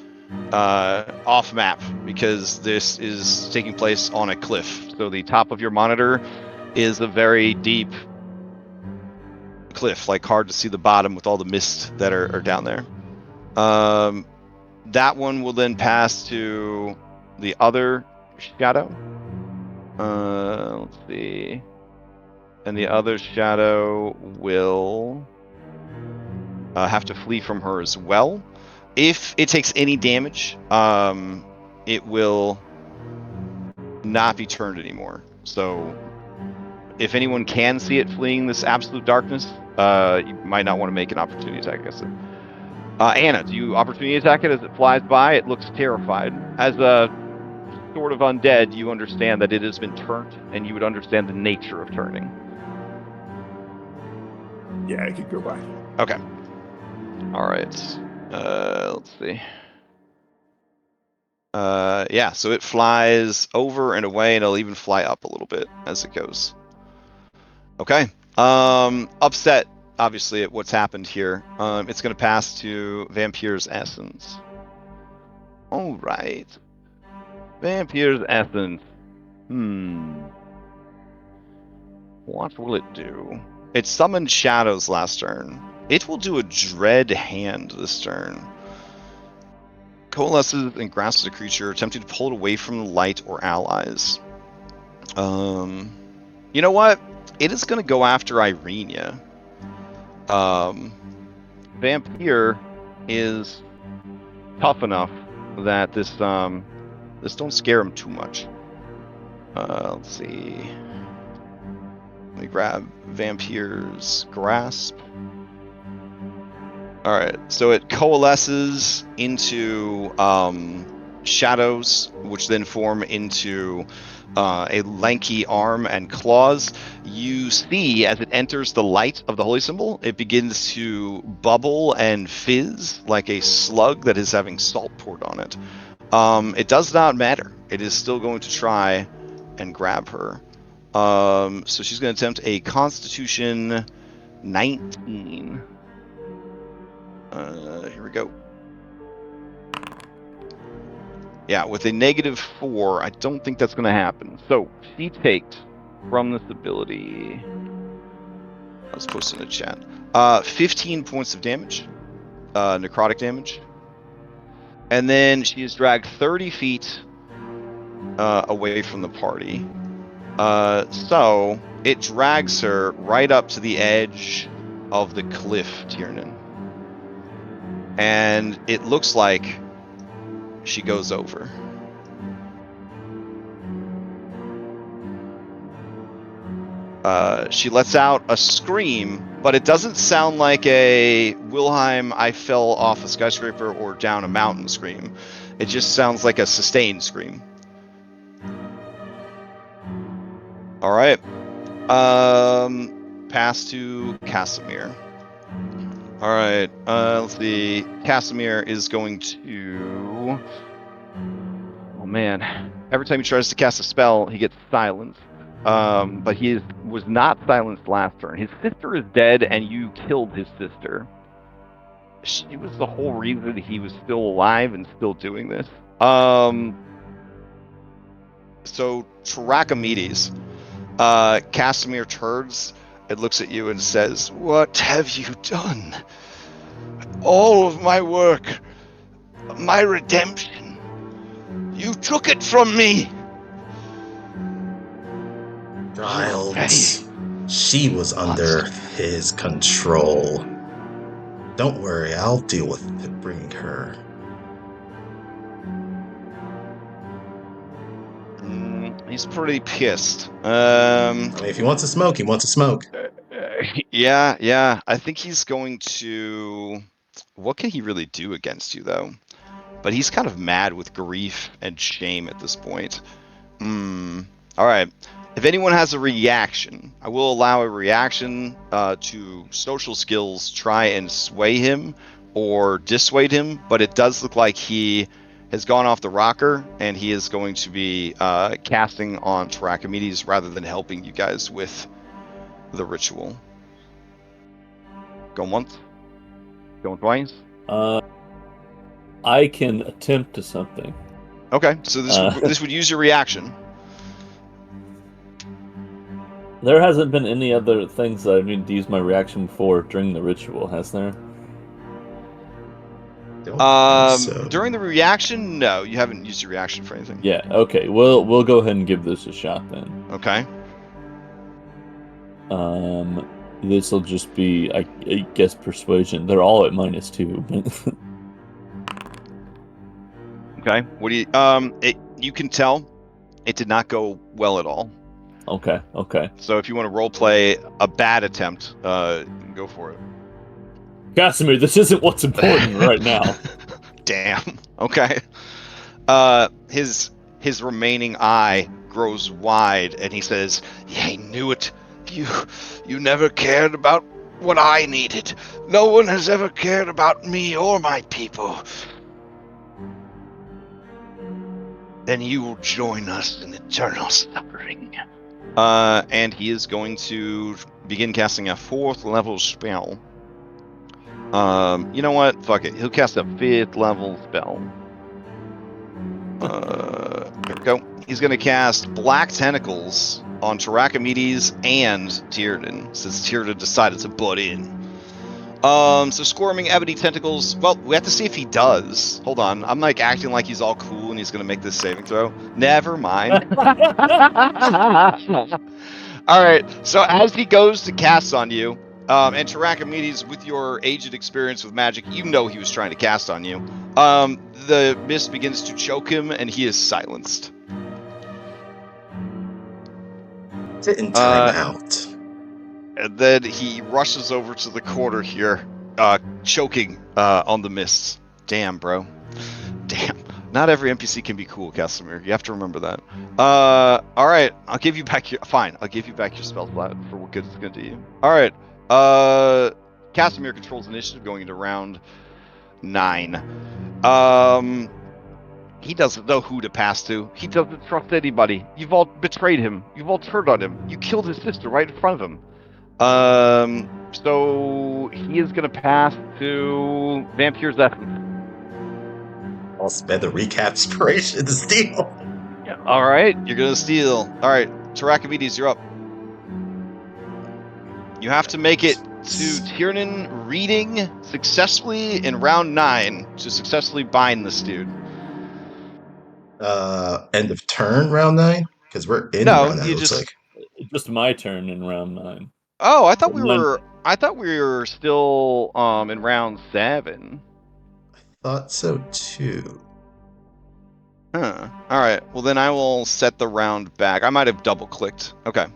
off map because this is taking place on a cliff. So the top of your monitor is a very deep cliff, like hard to see the bottom with all the mist that are down there. That one will then pass to the other shadow. Let's see. And the other shadow will have to flee from her as well. If it takes any damage, it will not be turned anymore. So if anyone can see it fleeing this absolute darkness, you might not want to make an opportunity attack against it. Anna, do you opportunity attack it as it flies by? It looks terrified. As a sort of undead, you understand that it has been turned, and you would understand the nature of turning. Yeah, I could go by. Okay. All right. Let's see. Yeah, so it flies over and away, and it'll even fly up a little bit as it goes. Okay. Upset, obviously, at what's happened here. It's going to pass to Vampyr's Essence. All right. Vampyr's Essence. What will it do? It summoned shadows last turn. It will do a dread hand this turn. Coalesces and grasps a creature, attempting to pull it away from the light or allies. You know what? It is going to go after Irenia. Vampyr is tough enough that this don't scare him too much. Let's see. Let me grab Vampyr's Grasp. All right, so it coalesces into shadows, which then form into a lanky arm and claws. You see, as it enters the light of the holy symbol, it begins to bubble and fizz like a slug that is having salt poured on it. It does not matter. It is still going to try and grab her. So she's going to attempt a Constitution 19. Here we go. Yeah, with a -4, I don't think that's going to happen. So she takes from this ability. Let's post it in the chat. 15 points of damage, necrotic damage, and then she is dragged 30 feet away from the party. So it drags her right up to the edge of the cliff, Tiernan. And it looks like she goes over. She lets out a scream, but it doesn't sound like a Wilhelm I fell off a skyscraper or down a mountain scream. It just sounds like a sustained scream. All right. Pass to Casimir. All right. Let's see. Casimir is going to. Oh man! Every time he tries to cast a spell, he gets silenced. But he was not silenced last turn. His sister is dead, and you killed his sister. She was the whole reason he was still alive and still doing this. So Trachomedes, Casimir turns and looks at you and says, "What have you done? All of my work, my redemption. You took it from me." Child, Hey, she was under his control. Don't worry, I'll deal with bringing her. He's pretty pissed. I mean, if he wants to smoke, he wants to smoke. Yeah. I think he's going to. What can he really do against you, though? But he's kind of mad with grief and shame at this point. All right. If anyone has a reaction, I will allow a reaction to social skills try and sway him or dissuade him, but it does look like he has gone off the rocker and he is going to be casting on Trachomedes rather than helping you guys with the ritual. Going once? Going twice? I can attempt to something. Okay, so this would use your reaction. There hasn't been any other things that I need to use my reaction for during the ritual, has there? During the reaction, no, you haven't used your reaction for anything. Yeah, okay. We'll go ahead and give this a shot then. Okay. This will just be, I guess, persuasion. They're all at -2. Okay. What do you? You can tell it did not go well at all. Okay. So if you want to role play a bad attempt, go for it. Casimir, this isn't what's important right now. Damn. Okay. His remaining eye grows wide, and he says, "Yeah, I knew it. You never cared about what I needed. No one has ever cared about me or my people. Then you will join us in eternal suffering." And he is going to begin casting a 4th level spell. You know what? Fuck it. He'll cast a 5th level spell. Here we go. He's going to cast Black Tentacles on Trachomedes and Tyrden, since Tyrden decided to butt in. So Squirming Ebony Tentacles, well, we have to see if he does. Hold on. I'm like acting like he's all cool and he's going to make this saving throw. Never mind. All right. So as he goes to cast on you, and Trachomedes, with your aged experience with magic, you know he was trying to cast on you. The mist begins to choke him and he is silenced. Didn't time out. And then he rushes over to the corner here, choking on the mists. Damn, bro. Damn. Not every NPC can be cool, Casimir. You have to remember that. All right. I'll give you back your... Fine. I'll give you back your spell slot for what good it's going to do you. All right. Casimir controls initiative going into round 9. He doesn't know who to pass to. He doesn't trust anybody. You've all betrayed him. You've all turned on him. You killed his sister right in front of him. So he is going to pass to Vampyr's Essence. I'll spend the recap inspiration to steal. Yeah. All right, you're going to steal. All right, Trachomedes, you're up. You have to make it to Tiernan reading successfully in round 9 to successfully bind this dude. End of turn, round 9? Because we're in round 9, looks like. Just my turn in round 9. Oh, I thought we were still in round 7. Thought so too. Huh. All right. Well, then I will set the round back. I might have double clicked. Okay.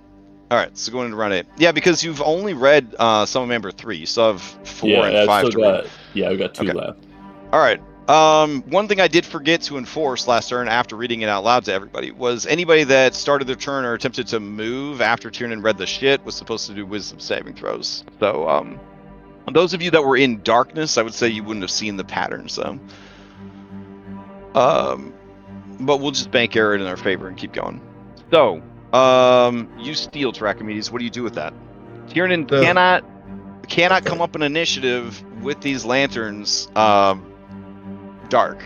All right, so going into round 8. Yeah, because you've only read Summon Member 3. You still have 4 and 5 to read. Yeah, we got 2 Okay. left. All right. One thing I did forget to enforce last turn after reading it out loud to everybody was anybody that started their turn or attempted to move after Tiernan read the shit was supposed to do wisdom saving throws. So, those of you that were in darkness, I would say you wouldn't have seen the pattern, so. But we'll just bank error in our favor and keep going. So, you steal Trachomedes. What do you do with that? Tiernan cannot come up an initiative with these lanterns dark.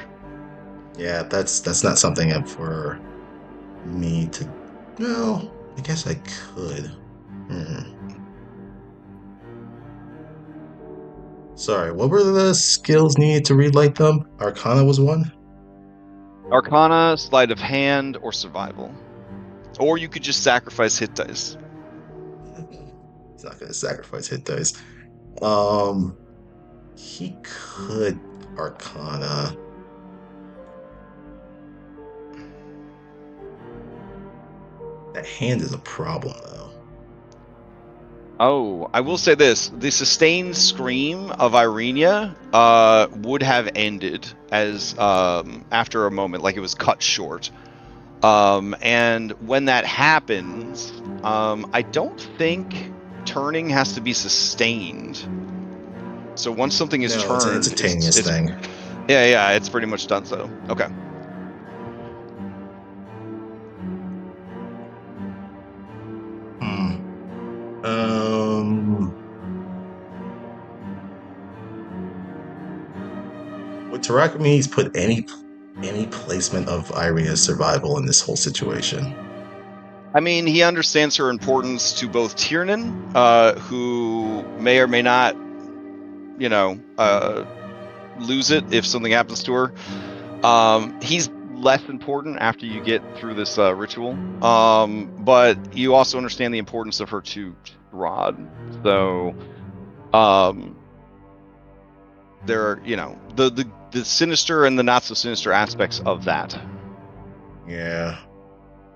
Yeah, that's not something for me to. Well, I guess I could. Sorry, what were the skills needed to read like them? Arcana was one? Arcana, sleight of hand, or survival. Or you could just sacrifice hit dice. He's not gonna sacrifice hit dice. He could Arcana. That hand is a problem, though. Oh, I will say this. The sustained scream of Irenia would have ended as after a moment, like it was cut short. And when that happens, I don't think turning has to be sustained. So once something is turned... it's a instantaneous thing. Yeah, it's pretty much done so. Okay. Would Tarakimedes put any placement of Irenia's survival in this whole situation? I mean, he understands her importance to both Tiernan, who may or may not, lose it if something happens to her. He's less important after you get through this ritual, but you also understand the importance of her to Strahd. So, there are, the sinister and the not so sinister aspects of that. Yeah.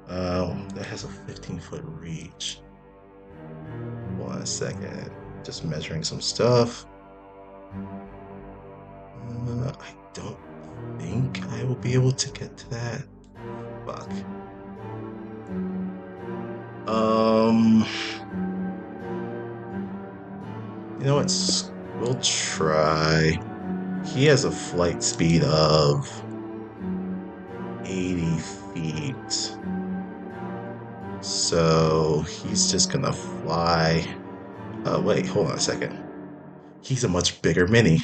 That has a 15-foot reach. Hold on a second. Just measuring some stuff. I don't think I will be able to get to that. Fuck. You know what? We'll try. He has a flight speed of 80 feet. So he's just gonna fly. Oh, wait, hold on a second. He's a much bigger mini.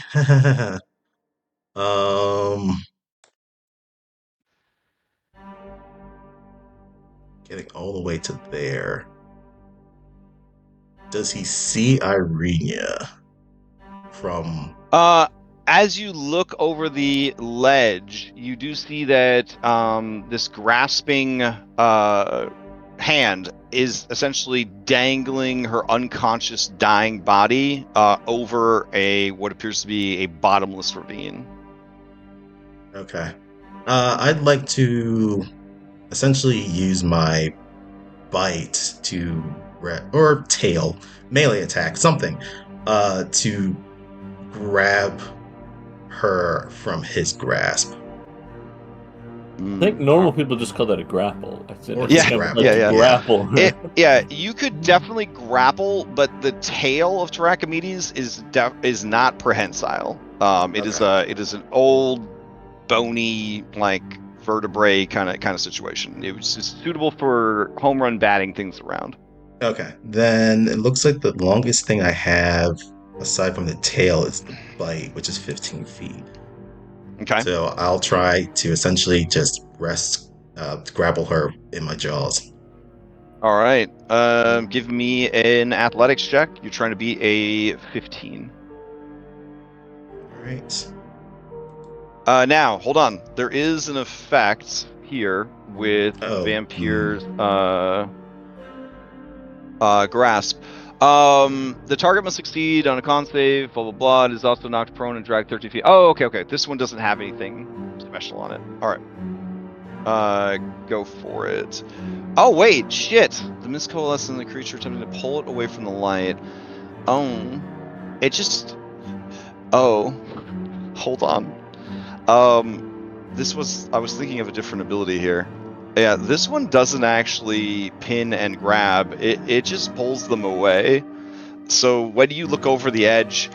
Getting all the way to there. Does he see Irenia from... As you look over the ledge, you do see that this grasping hand is essentially dangling her unconscious, dying body over what appears to be a bottomless ravine. Okay. I'd like to essentially use my bite or tail, melee attack, something, to grab her from his grasp. I think normal people just call that a grapple. Grapple. You could definitely grapple, but the tail of Tarakimedes is not prehensile. It is an old, bony, vertebrae kind of situation. It was just suitable for home run batting things around. Okay, then it looks like the longest thing I have aside from the tail is the bite, which is 15 feet. Okay. So I'll try to essentially just grapple her in my jaws. All right. Give me an athletics check. You're trying to beat a 15. All right. Now, hold on. There is an effect here with Vampyr's grasp. The target must succeed on a con save, blah, blah, blah. It is also knocked prone and dragged 30 feet. Oh, okay. This one doesn't have anything special on it. All right. Go for it. Oh wait, shit! The mist coalesces in the creature, attempting to pull it away from the light. Oh, it just. Oh, hold on. This was. I was thinking of a different ability here. Yeah, this one doesn't actually pin and grab. It just pulls them away. So when you look over the edge,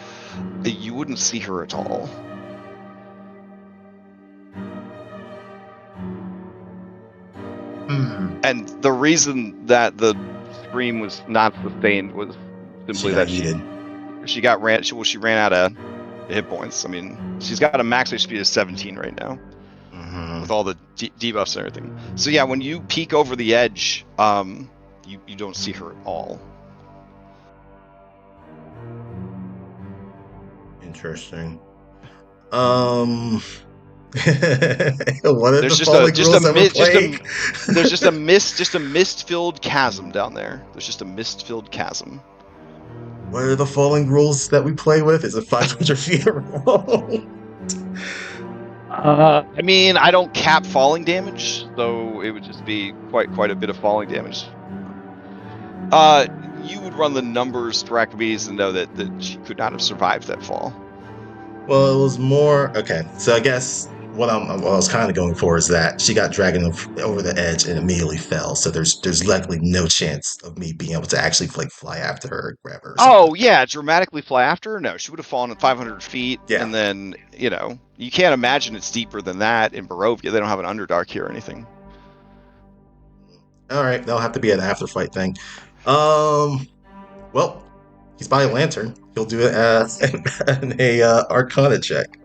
you wouldn't see her at all. And the reason that the scream was not sustained was simply that she ran out of hit points. I mean, she's got a max HP of 17 right now with all the debuffs and everything. So yeah, when you peek over the edge, you don't see her at all. Interesting. What are There's the falling rules that we're playing? There's just a mist-filled chasm down there. There's just a mist-filled chasm. What are the falling rules that we play with? Is it 500 feet around? I mean, I don't cap falling damage, so it would just be quite a bit of falling damage. You would run the numbers to Archimedes and know that she could not have survived that fall. Well, it was more okay. So I guess what I was kind of going for is that she got dragged over the edge and immediately fell. So there's likely no chance of me being able to actually fly after her, or grab her. Oh yeah, dramatically fly after her? No, she would have fallen at 500 feet. Yeah. And then you can't imagine it's deeper than that in Barovia. They don't have an Underdark here or anything. All right, that'll have to be an after fight thing. Well, he's by a lantern. He'll do it as an Arcana check.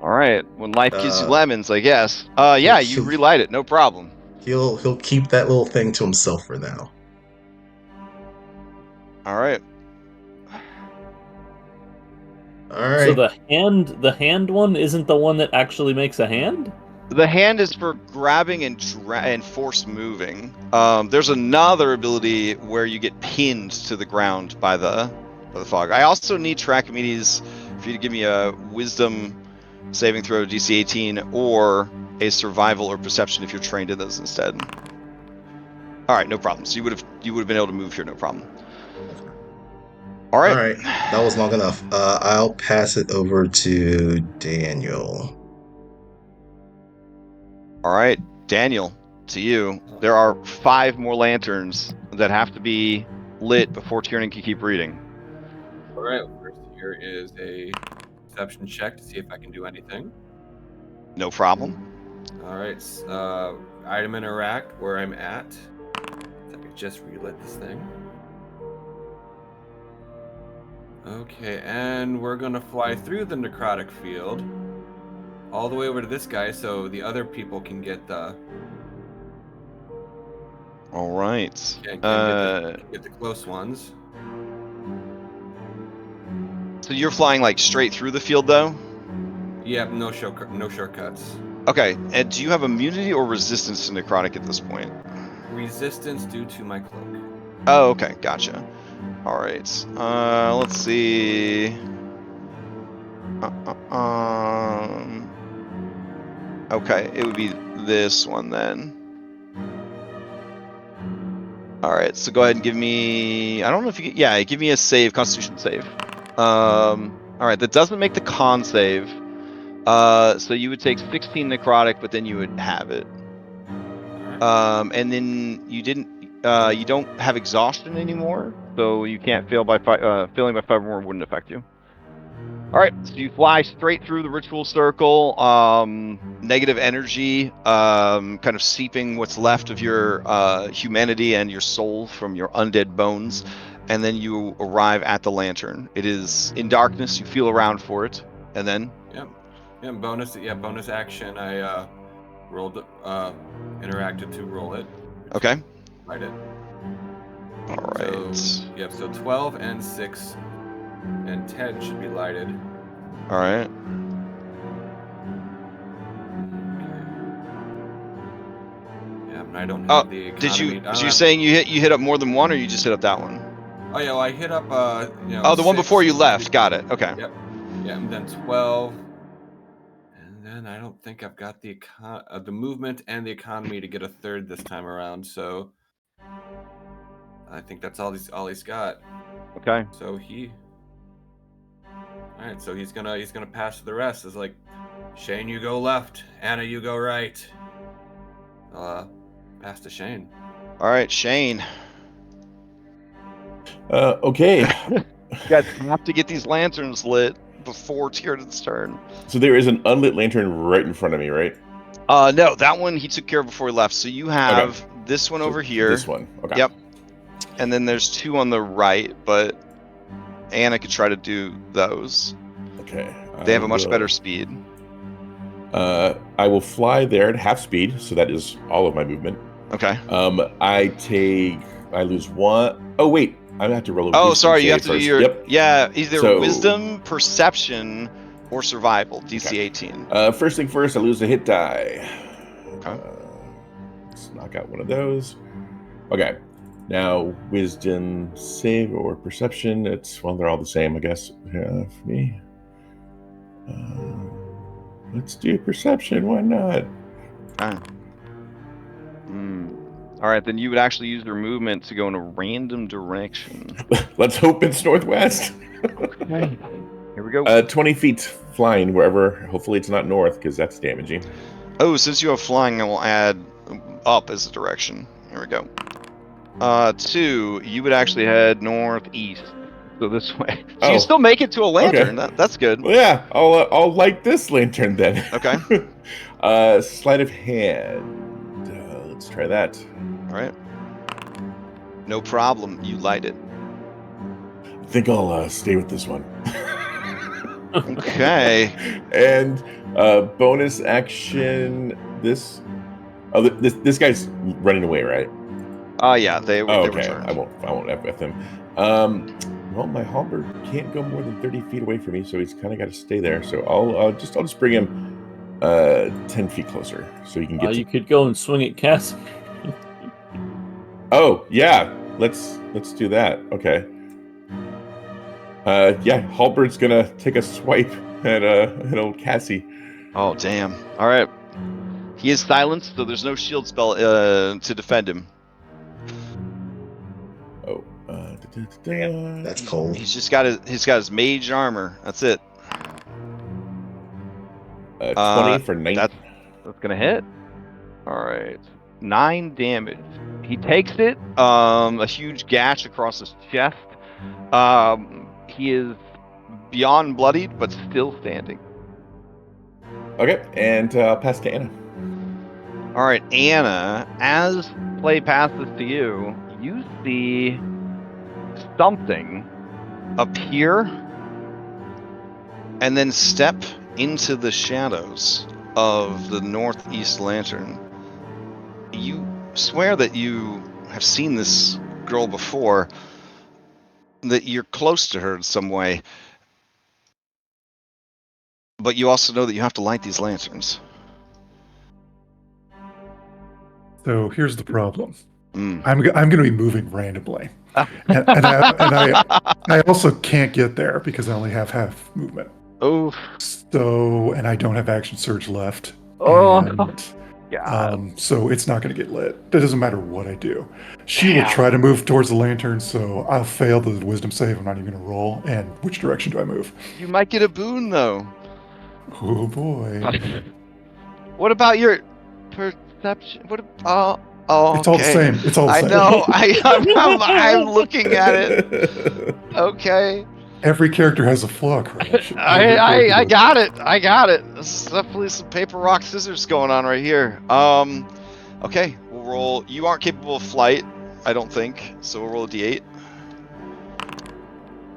All right, when life gives you lemons, I guess. Yeah, you relight it, no problem. He'll keep that little thing to himself for now. All right. All right. So the hand one isn't the one that actually makes a hand? The hand is for grabbing and force moving. There's another ability where you get pinned to the ground by the fog. I also need Archimedes for you to give me a Wisdom saving throw DC 18 or a Survival or Perception if you're trained in those instead. All right, no problem. So you would have been able to move here, no problem. All right. All right, that was long enough. I'll pass it over to Daniel. All right, Daniel, to you. There are 5 more lanterns that have to be lit before Tiernan can keep reading. All right, first here is a perception check to see if I can do anything. No problem. All right, item in a rack where I'm at. I could just relit this thing. Okay, and we're gonna fly through the necrotic field all the way over to this guy so the other people can get the... All right. Get the close ones. So you're flying like straight through the field though? Yep, no shortcuts. Okay, and do you have immunity or resistance to necrotic at this point? Resistance due to my cloak. Oh, okay, gotcha. All right. Let's see. Okay, it would be this one then. All right, so go ahead and give me. I don't know if you. Yeah, give me a save, Constitution save. All right, that doesn't make the con save. So you would take 16 necrotic, but then you would have it. And then you didn't. You don't have exhaustion anymore, so you can't fail by failing by 5 or more wouldn't affect you. All right, so you fly straight through the ritual circle. Negative energy, kind of seeping what's left of your humanity and your soul from your undead bones, and then you arrive at the lantern. It is in darkness. You feel around for it, and then. Yeah. Bonus action. I rolled, interacted to roll it. Okay. Light it. All right. So 12 and 6 and 10 should be lighted. All right. Yeah, and I don't have the economy. Did you saying you hit up more than one, or you just hit up that one? Oh yeah, well, I hit up the one before you left. Got it. Okay. Yep. Yeah, and then 12. And then I don't think I've got the movement and the economy to get a third this time around. So I think that's all he's got. Okay. So all right. So he's gonna pass to the rest. It's like, Shane, you go left. Anna, you go right. Pass to Shane. All right, Shane. Okay. You guys have to get these lanterns lit before Tierden's turn. So there is an unlit lantern right in front of me, right? No, that one he took care of before he left. So you have this one over here. This one. Okay. Yep. And then there's 2 on the right, but Anna could try to do those. Okay. They have a much better speed. I will fly there at half speed, so that is all of my movement. Okay. I lose 1. Oh wait, I have to roll a Oh, wisdom sorry, you save have to first. do your Yep. Yeah, either So- wisdom, perception, or survival. DC 18. First thing first, I lose a hit die. Okay. Let's knock out one of those. Okay. Now, wisdom save or perception. They're all the same, I guess. For me. Let's do perception. Why not? All right, then you would actually use your movement to go in a random direction. Let's hope it's northwest. Okay. Here we go. 20 feet flying wherever. Hopefully it's not north, because that's damaging. Oh, since you have flying, I will add up as a direction. Here we go. 2, you would actually head northeast. So this way. So you still make it to a lantern. Okay. That's good. Well, yeah, I'll light this lantern then. Okay. Sleight of hand. Let's try that. All right. No problem. You light it. I think I'll stay with this one. Okay. And bonus action. This guy's running away, right? Yeah, they Oh, okay. returned. I won't F with him. Well, my halberd can't go more than 30 feet away from me, so he's kind of got to stay there. So I'll just bring him 10 feet closer, so he can get. You could go and swing at Cass. Oh yeah, let's do that. Okay. Yeah, halberd's gonna take a swipe at old Cassie. Oh, damn. All right. He is silenced, so there's no shield spell to defend him. Oh, That's cold. He's just got his mage armor. That's it. 20 for 9. That's gonna hit. All right, 9 damage. He takes it. A huge gash across his chest. He is beyond bloodied, but still standing. Okay, and pass to Anna. All right, Anna. As play passes to you, you see something Appear and then step into the shadows of the northeast lantern. You swear that you have seen this girl before, that you're close to her in some way, but you also know that you have to light these lanterns. So here's the problem. Mm. I'm going to be moving randomly, and I also can't get there because I only have half movement. Oh. So, and I don't have action surge left. Oh. And, God. so it's not going to get lit. It doesn't matter what I do. She will try to move towards the lantern, so I'll fail the wisdom save. I'm not even going to roll. And which direction do I move? You might get a boon, though. Oh boy! What about your perception? What? Oh, It's all the okay. same. It's all the I same. know. I'm looking at it. Okay. Every character has a flaw, Crash. I got it. I got it. This is definitely some paper, rock, scissors going on right here. Okay, we'll roll. You aren't capable of flight, I don't think. So we'll roll a d8.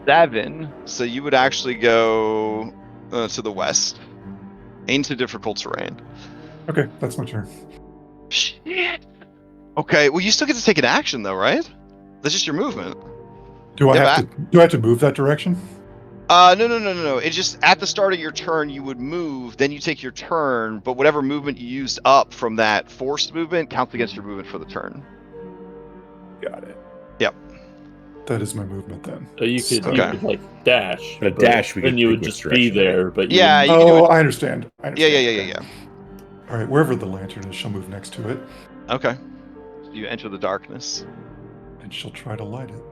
7. So you would actually go to the west, into difficult terrain. Okay, that's my turn. Shit. Okay. Well, you still get to take an action, though, right? That's just your movement. Do I Yeah, have to move that direction? No. It's just at the start of your turn, you would move, then you take your turn, but whatever movement you used up from that forced movement counts against your movement for the turn. Got it. Yep. That is my movement then. You could Okay. like dash. But a dash, we then could you pick would which just be direction, right? there. But Yeah, you you can do Oh, it. I understand. Yeah. Okay. All right, wherever the lantern is, she'll move next to it, Okay. So you enter the darkness. and she'll try to light it.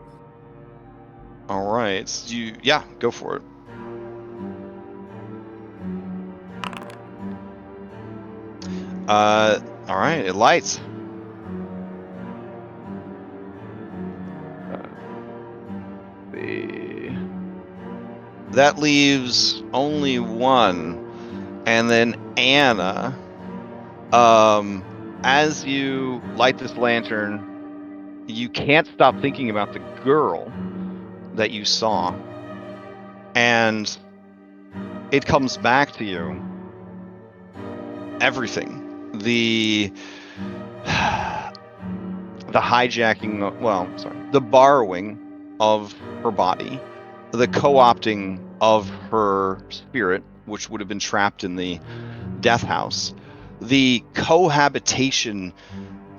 All right. So go for it. All right. It lights. That leaves only one, and then Anna. As you light this lantern, you can't stop thinking about the girl that you saw, and it comes back to you. Everything. The hijacking, the borrowing of her body, the co-opting of her spirit, which would have been trapped in the death house, the cohabitation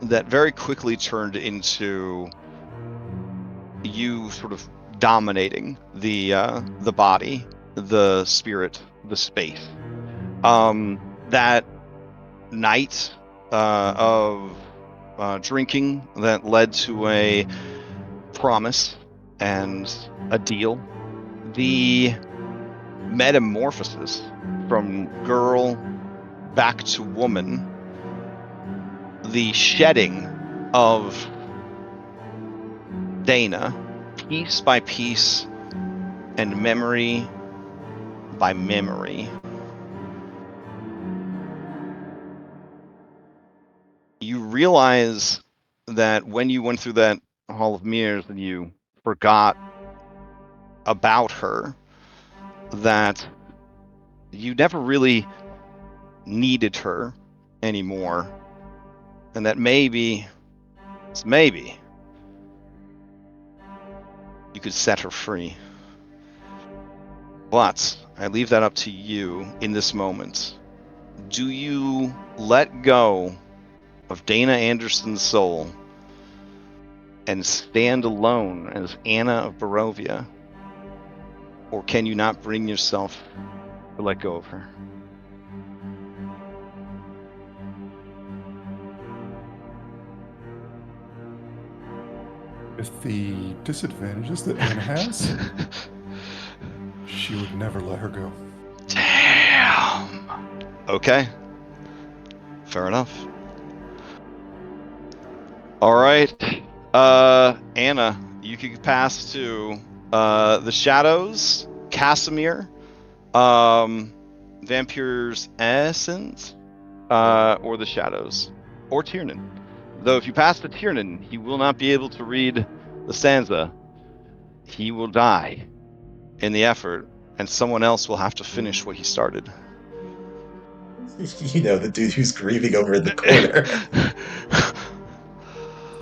that very quickly turned into you sort of dominating the body, the spirit, the space. That night of drinking that led to a promise and a deal. The metamorphosis from girl back to woman. The shedding of Dana, piece by piece and memory by memory. You realize that when you went through that Hall of Mirrors and you forgot about her, that you never really needed her anymore, and that maybe you could set her free. But I leave that up to you in this moment. Do you let go of Dana Anderson's soul and stand alone as Anna of Barovia? Or can you not bring yourself to let go of her? With the disadvantages that Anna has, she would never let her go. Damn. Okay. Fair enough. All right. Anna, you can pass to the Shadows, Casimir, Vampyr's Essence, or the Shadows, or Tiernan. Though if you pass to Tiernan, he will not be able to read the stanza. He will die in the effort, and someone else will have to finish what he started. You know, the dude who's grieving over in the corner.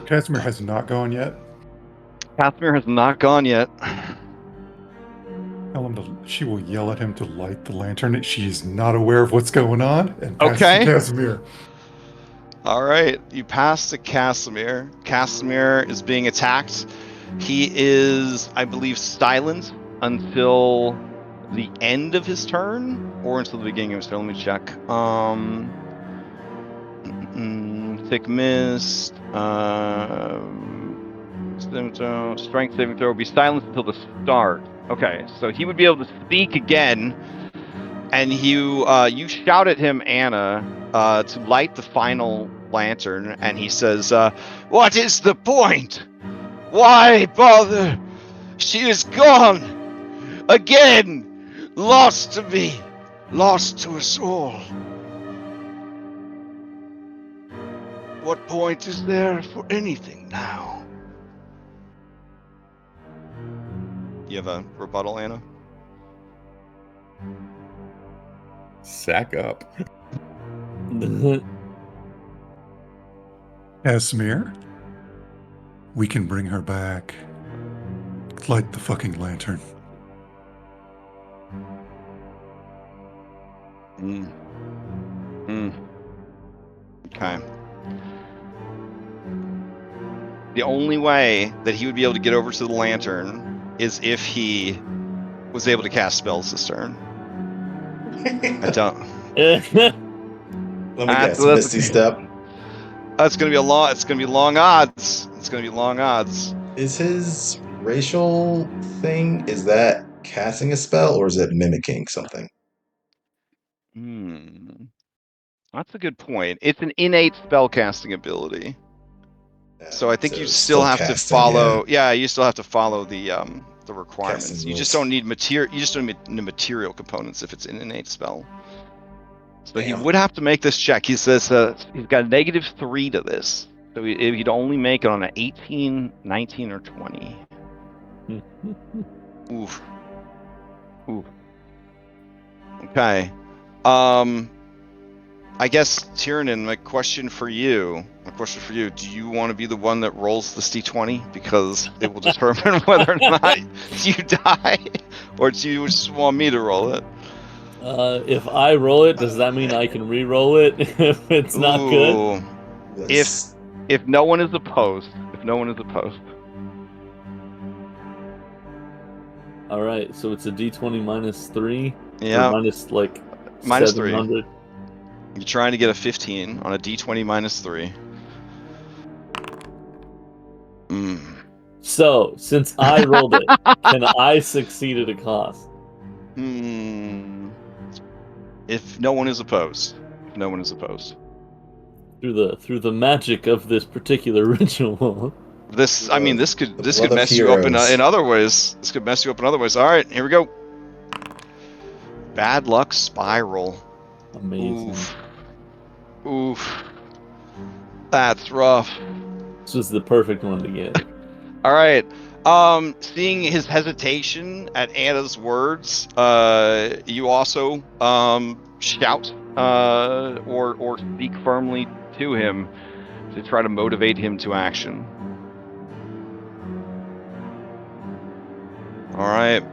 Casimir has not gone yet. Casimir has not gone yet. Tell him she will yell at him to light the lantern. She is not aware of what's going on, and pass Okay. to Casimir. All right, you pass to Casimir. Casimir is being attacked. He is, I believe, silent until the end of his turn, or until the beginning of his turn. Let me check. Thick Mist. Strength saving throw will be silenced until the start. Okay, so he would be able to speak again, and you shout at him, Anna, to light the final lantern, and he says, "What is the point? Why bother? She is gone again, lost to me, lost to us all. What point is there for anything now?" You have a rebuttal, Anna? Sack up. Casimir, we can bring her back. Light the fucking lantern. Okay. The only way that he would be able to get over to the lantern is if he was able to cast spells this turn. I don't. Let me guess. so that's- Misty Step. It's gonna be a long. It's gonna be long odds. It's gonna be long odds. Is his racial thing, is that casting a spell or is it mimicking something? That's a good point. It's an innate spellcasting ability. So I think you still have to casting, follow. Yeah, you still have to follow the requirements. Casting You just rules. don't need material. You just don't need the material components if it's an innate spell. So he Damn. would have to make this check. He says he's got -3 to this. So he'd only make it on an 18, 19, or 20. Oof. Oof. Okay. I guess Tiernan, my question for you. Do you want to be the one that rolls this d20 because it will determine whether or not you die, or do you just want me to roll it? If I roll it, does that mean I can re-roll it if it's not good? Ooh. Let's- If no one is opposed. All right, so it's a d20 -3. Yeah. Or minus like Minus 700. You're trying to get a 15 on a d20 -3. So, since I rolled it, can I succeed at a cost? If no one is opposed. Through the magic of this particular ritual. This could blood of mess you up in heroes. other ways. This could mess you up in other ways. All right, here we go. Bad luck spiral. Amazing. Oof. That's rough. This was the perfect one to get. All right. Seeing his hesitation at Anna's words, you also shout or speak firmly to him to try to motivate him to action. All right.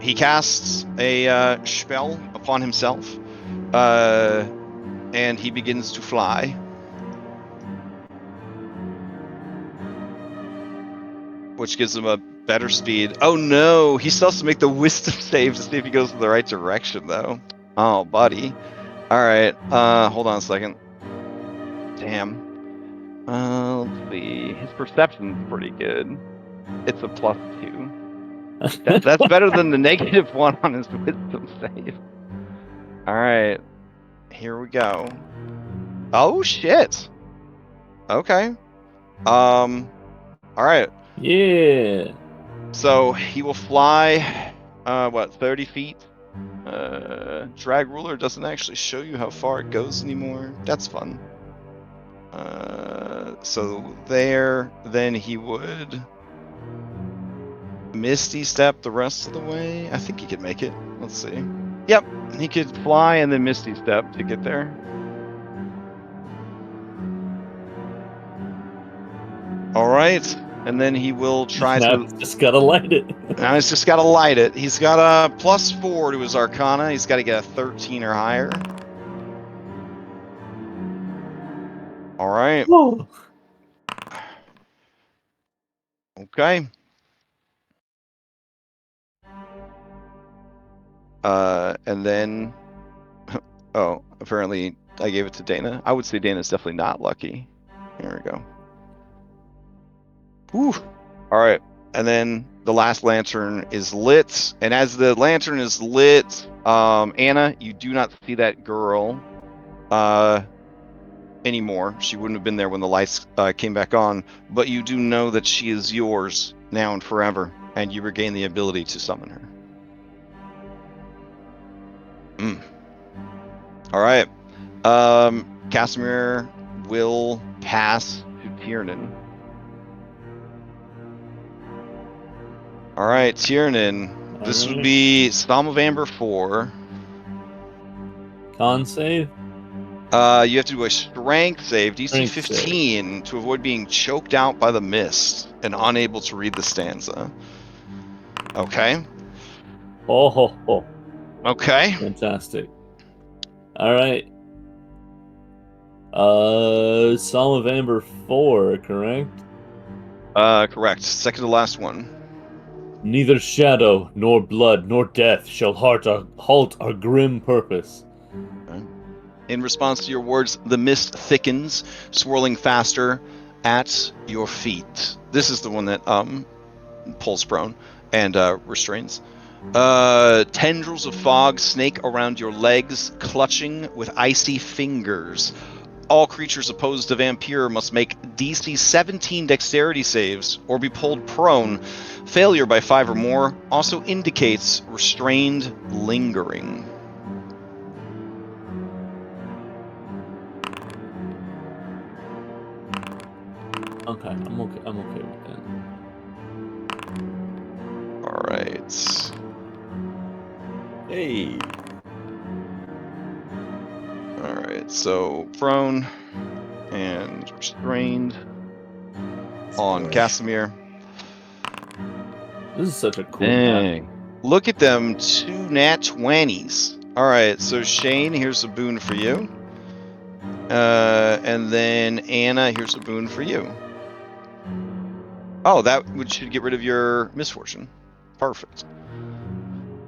He casts a spell upon himself, and he begins to fly. Which gives him a better speed. Oh no, he still has to make the wisdom save to see if he goes in the right direction, though. Oh, buddy. Alright, hold on a second. Damn. Let's see. His perception's pretty good. It's a +2. That's better than the -1 on his wisdom save. Alright. Here we go. Oh, shit. Okay. Alright. Yeah. So he will fly, 30 feet? Drag ruler doesn't actually show you how far it goes anymore. That's fun. So there, then he would Misty Step the rest of the way. I think he could make it. Let's see. Yep, he could fly and then Misty Step to get there. All right. And then he will try now to... he's just gotta light it. Now he's just got to light it. He's got a +4 to his Arcana. He's got to get a 13 or higher. All right. Whoa. Okay. And then... Oh, apparently I gave it to Dana. I would say Dana's definitely not lucky. Here we go. Whew. All right. And then the last lantern is lit. And as the lantern is lit, Anna, you do not see that girl anymore. She wouldn't have been there when the lights came back on. But you do know that she is yours now and forever. And you regain the ability to summon her. All right. Casimir will pass to Tiernan. All right, Tiernan. This would be Psalm of Amber 4. Con save? You have to do a strength save, DC Strength 15, to avoid being choked out by the mist and unable to read the stanza. Okay. Oh, ho, ho. Okay. Fantastic. All right. Psalm of Amber 4, correct? Correct. Second to last one. Neither shadow, nor blood, nor death shall halt our grim purpose. In response to your words, the mist thickens, swirling faster at your feet. This is the one that pulls prone and restrains. Tendrils of fog snake around your legs, clutching with icy fingers. All creatures opposed to Vampyr must make DC 17 dexterity saves or be pulled prone. Failure by 5 or more also indicates restrained lingering. Okay, I'm okay with that. All right. Hey. All right. So prone and restrained on Boy. Casimir. This is such a cool map. Dang. Look at them, 2 nat 20s. All right. So Shane, here's a boon for you. And then Anna, here's a boon for you. Oh, that should get rid of your misfortune. Perfect.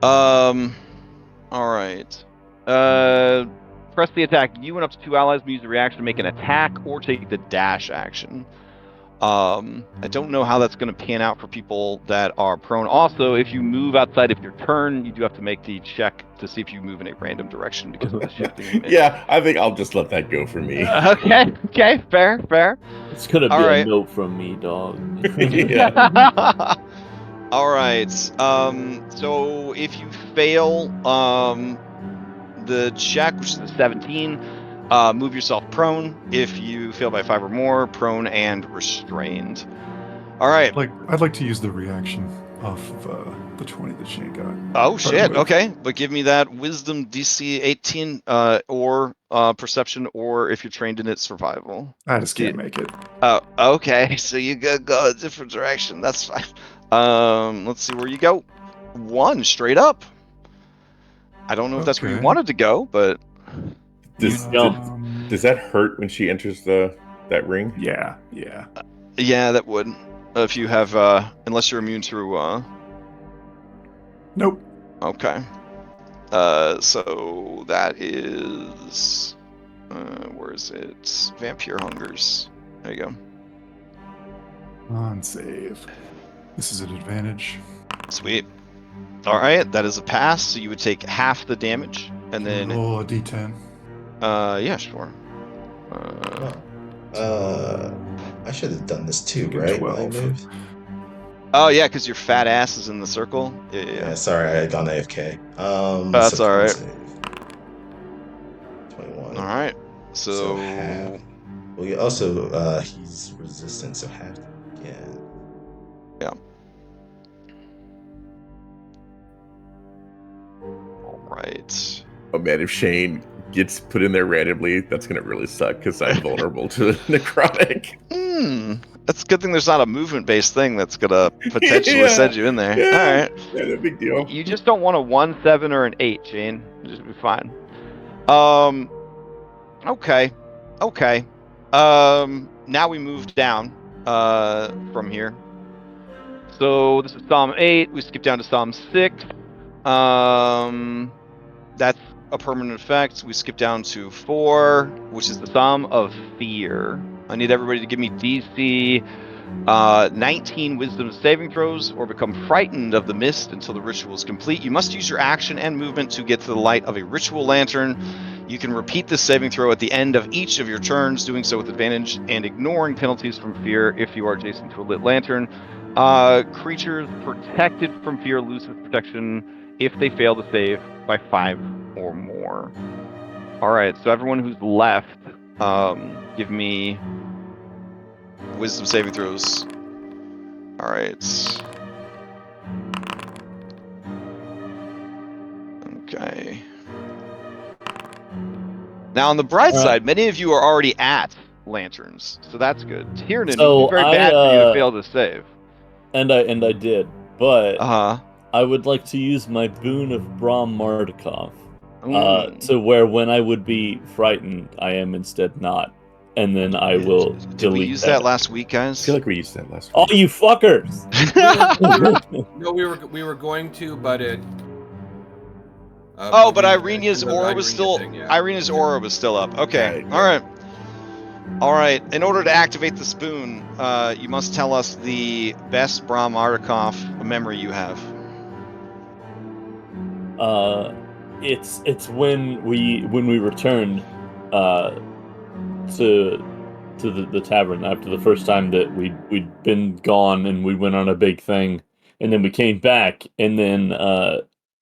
All right. Press the attack. You and up to 2 allies may use the reaction to make an attack or take the dash action. I don't know how that's going to pan out for people that are prone. Also, if you move outside of your turn, you do have to make the check to see if you move in a random direction because of the shifting. Yeah, I think I'll just let that go for me. Okay, fair. It's gonna be All right. a note from me, dog. Yeah. All right. So if you fail the check, which is a 17, move yourself prone. If you fail by 5 or more, prone and restrained. All right. I'd like to use the reaction off of the 20 that Shane got. Oh Try to shit. move. Okay, but give me that wisdom DC 18 or perception, or if you're trained in it, survival. I just can't make it. Oh, okay. So you go a different direction. That's fine. Let's see where you go. 1 straight up. I don't know if that's where you Okay. wanted to go, but Does that hurt when she enters that ring? Yeah. yeah, that would. If you have, unless you're immune through. Nope. Okay. So that is. Where is it? Vampyr hungers. There you go. On save. This is an advantage. Sweet. All right, that is a pass. So you would take half the damage, and then roll a d10. yeah, sure. I should have done this too, Taking right? 12. When I moved? Oh yeah, because your fat ass is in the circle. Yeah, Yeah. sorry, I had gone AFK. That's so all right. save. 21. All right. So half. Well, you also he's resistant, so half again. yeah. All right. Oh man, if Shane gets put in there randomly, that's gonna really suck because I'm vulnerable to necrotic. That's a good thing there's not a movement-based thing that's gonna potentially Yeah. send you in there. Yeah. All right. Yeah, no big deal. You just don't want a 1, 7, or an 8, Shane. Just be fine. Okay. Now we move down from here. So this is Psalm 8. We skip down to Psalm 6. That's a permanent effect. We skip down to 4, which is the Psalm of Fear. I need everybody to give me DC 19 Wisdom saving throws or become frightened of the mist until the ritual is complete. You must use your action and movement to get to the light of a ritual lantern. You can repeat this saving throw at the end of each of your turns, doing so with advantage and ignoring penalties from fear if you are adjacent to a lit lantern. Creatures protected from fear lose this protection if they fail to save by 5 or more. All right, so everyone who's left, give me wisdom saving throws. All right. Okay. Now, on the bright side, many of you are already at lanterns, so that's good. Tiernan, So it's very bad for you to fail to save. And I did, but Uh-huh. I would like to use my boon of Bram Mardukov Mm. to where when I would be frightened, I am instead not. and then I will Did delete we use that last week, I guys? feel like we used that last Oh, week. you fuckers! No, we were going to, but it. Oh, but we- Irenia's the aura was Irenia still thing, yeah. Irenia's aura was still up. Okay. Right, All right. All right. In order to activate the spoon, you must tell us the best Bram Artikov memory you have. It's when we returned to the tavern after the first time that we'd been gone, and we went on a big thing, and then we came back, and then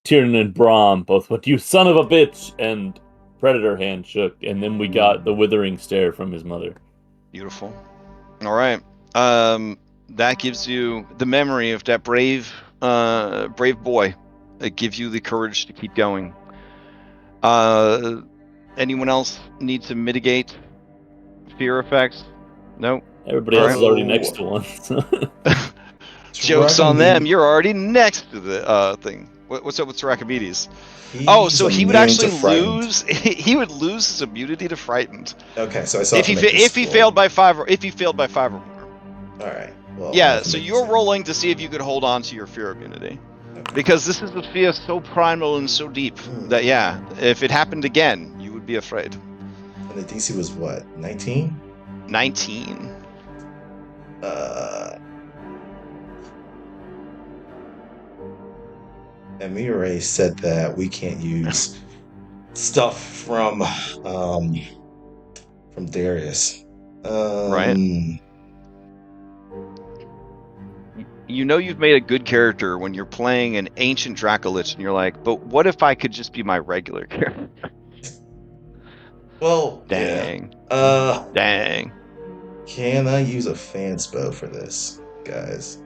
Tiernan and Brahm both went, "You son of a bitch!" and Predator hand shook, and then we got the withering stare from his mother. Beautiful. All right. That gives you the memory of that brave boy. It gives you the courage to keep going. Anyone else need to mitigate fear effects? No. Everybody All else right. is already next to one. Joke's on Rakamedes- them. You're already next to the thing. What's up with Rakamedes? He's Oh, so he would immune actually to frightened. lose. He would lose his immunity to frightened Okay, so I still have if to make this he roll. failed by 5 or more. All right. Well, I Yeah. have to So make you're this- rolling to see if you could hold on to your fear immunity, Okay. because this is the fear so primal and so deep that if it happened again, you would be afraid. And the DC was what? 19. 19. And Mirai said that we can't use stuff from Darius. Right. You know you've made a good character when you're playing an ancient Dracolich and you're like, but what if I could just be my regular character? Well, Dang. yeah. Dang. Can I use a fanspo for this, guys?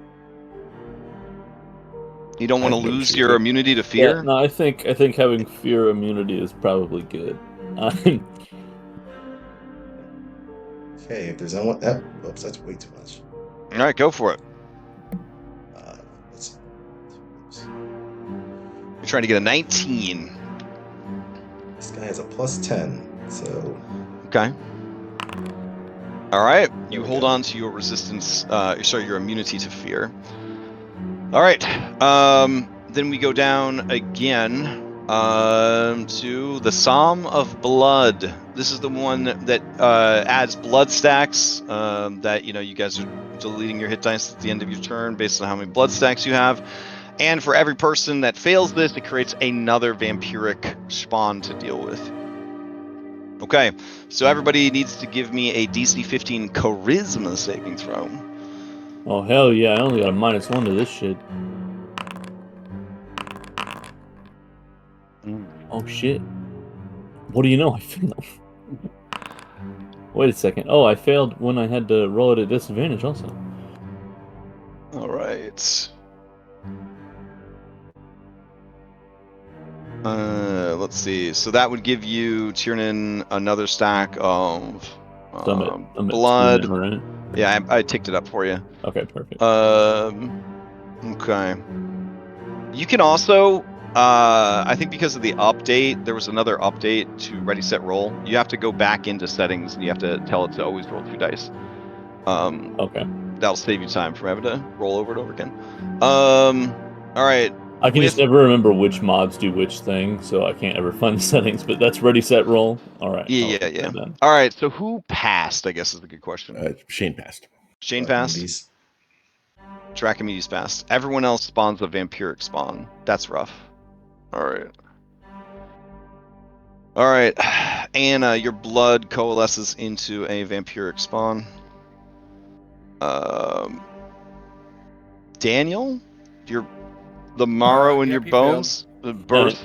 You don't want to I don't lose shoot your it. immunity to Yeah, fear? no, I think having fear immunity is probably good. Okay, if there's anyone that oops, that's way too much. All right, go for it. Let's You're trying to get a 19. This guy has a +10, so Okay. All right. There You we hold go. on to your resistance, your immunity to fear. All right. Then we go down again to the Psalm of Blood. This is the one that adds blood stacks that, you guys are deleting your hit dice at the end of your turn based on how many blood stacks you have. And for every person that fails this, it creates another vampiric spawn to deal with. Okay, so everybody needs to give me a DC 15 charisma saving throw. Oh hell yeah! I only got a -1 to this shit. Oh shit! What do you know? I failed. Wait a second. Oh, I failed when I had to roll it at disadvantage also. All right. Let's see. So that would give you, Tiernan, another stack of So I'm at blood. 2 now, right? Yeah, I ticked it up for you. Okay, perfect. Okay. You can also, I think because of the update, there was another update to Ready Set Roll. You have to go back into settings and you have to tell it to always roll 2 dice. Okay. That'll save you time from having to roll over and over again. All right. I can just never remember which mods do which thing, so I can't ever find the settings. But that's ready, set, roll. All right. Yeah. All right. So who passed? I guess is the good question. Shane passed. Shane passed. Dracomedes passed. Everyone else spawns a vampiric spawn. That's rough. All right. Anna, your blood coalesces into a vampiric spawn. Daniel, the marrow in your bones birth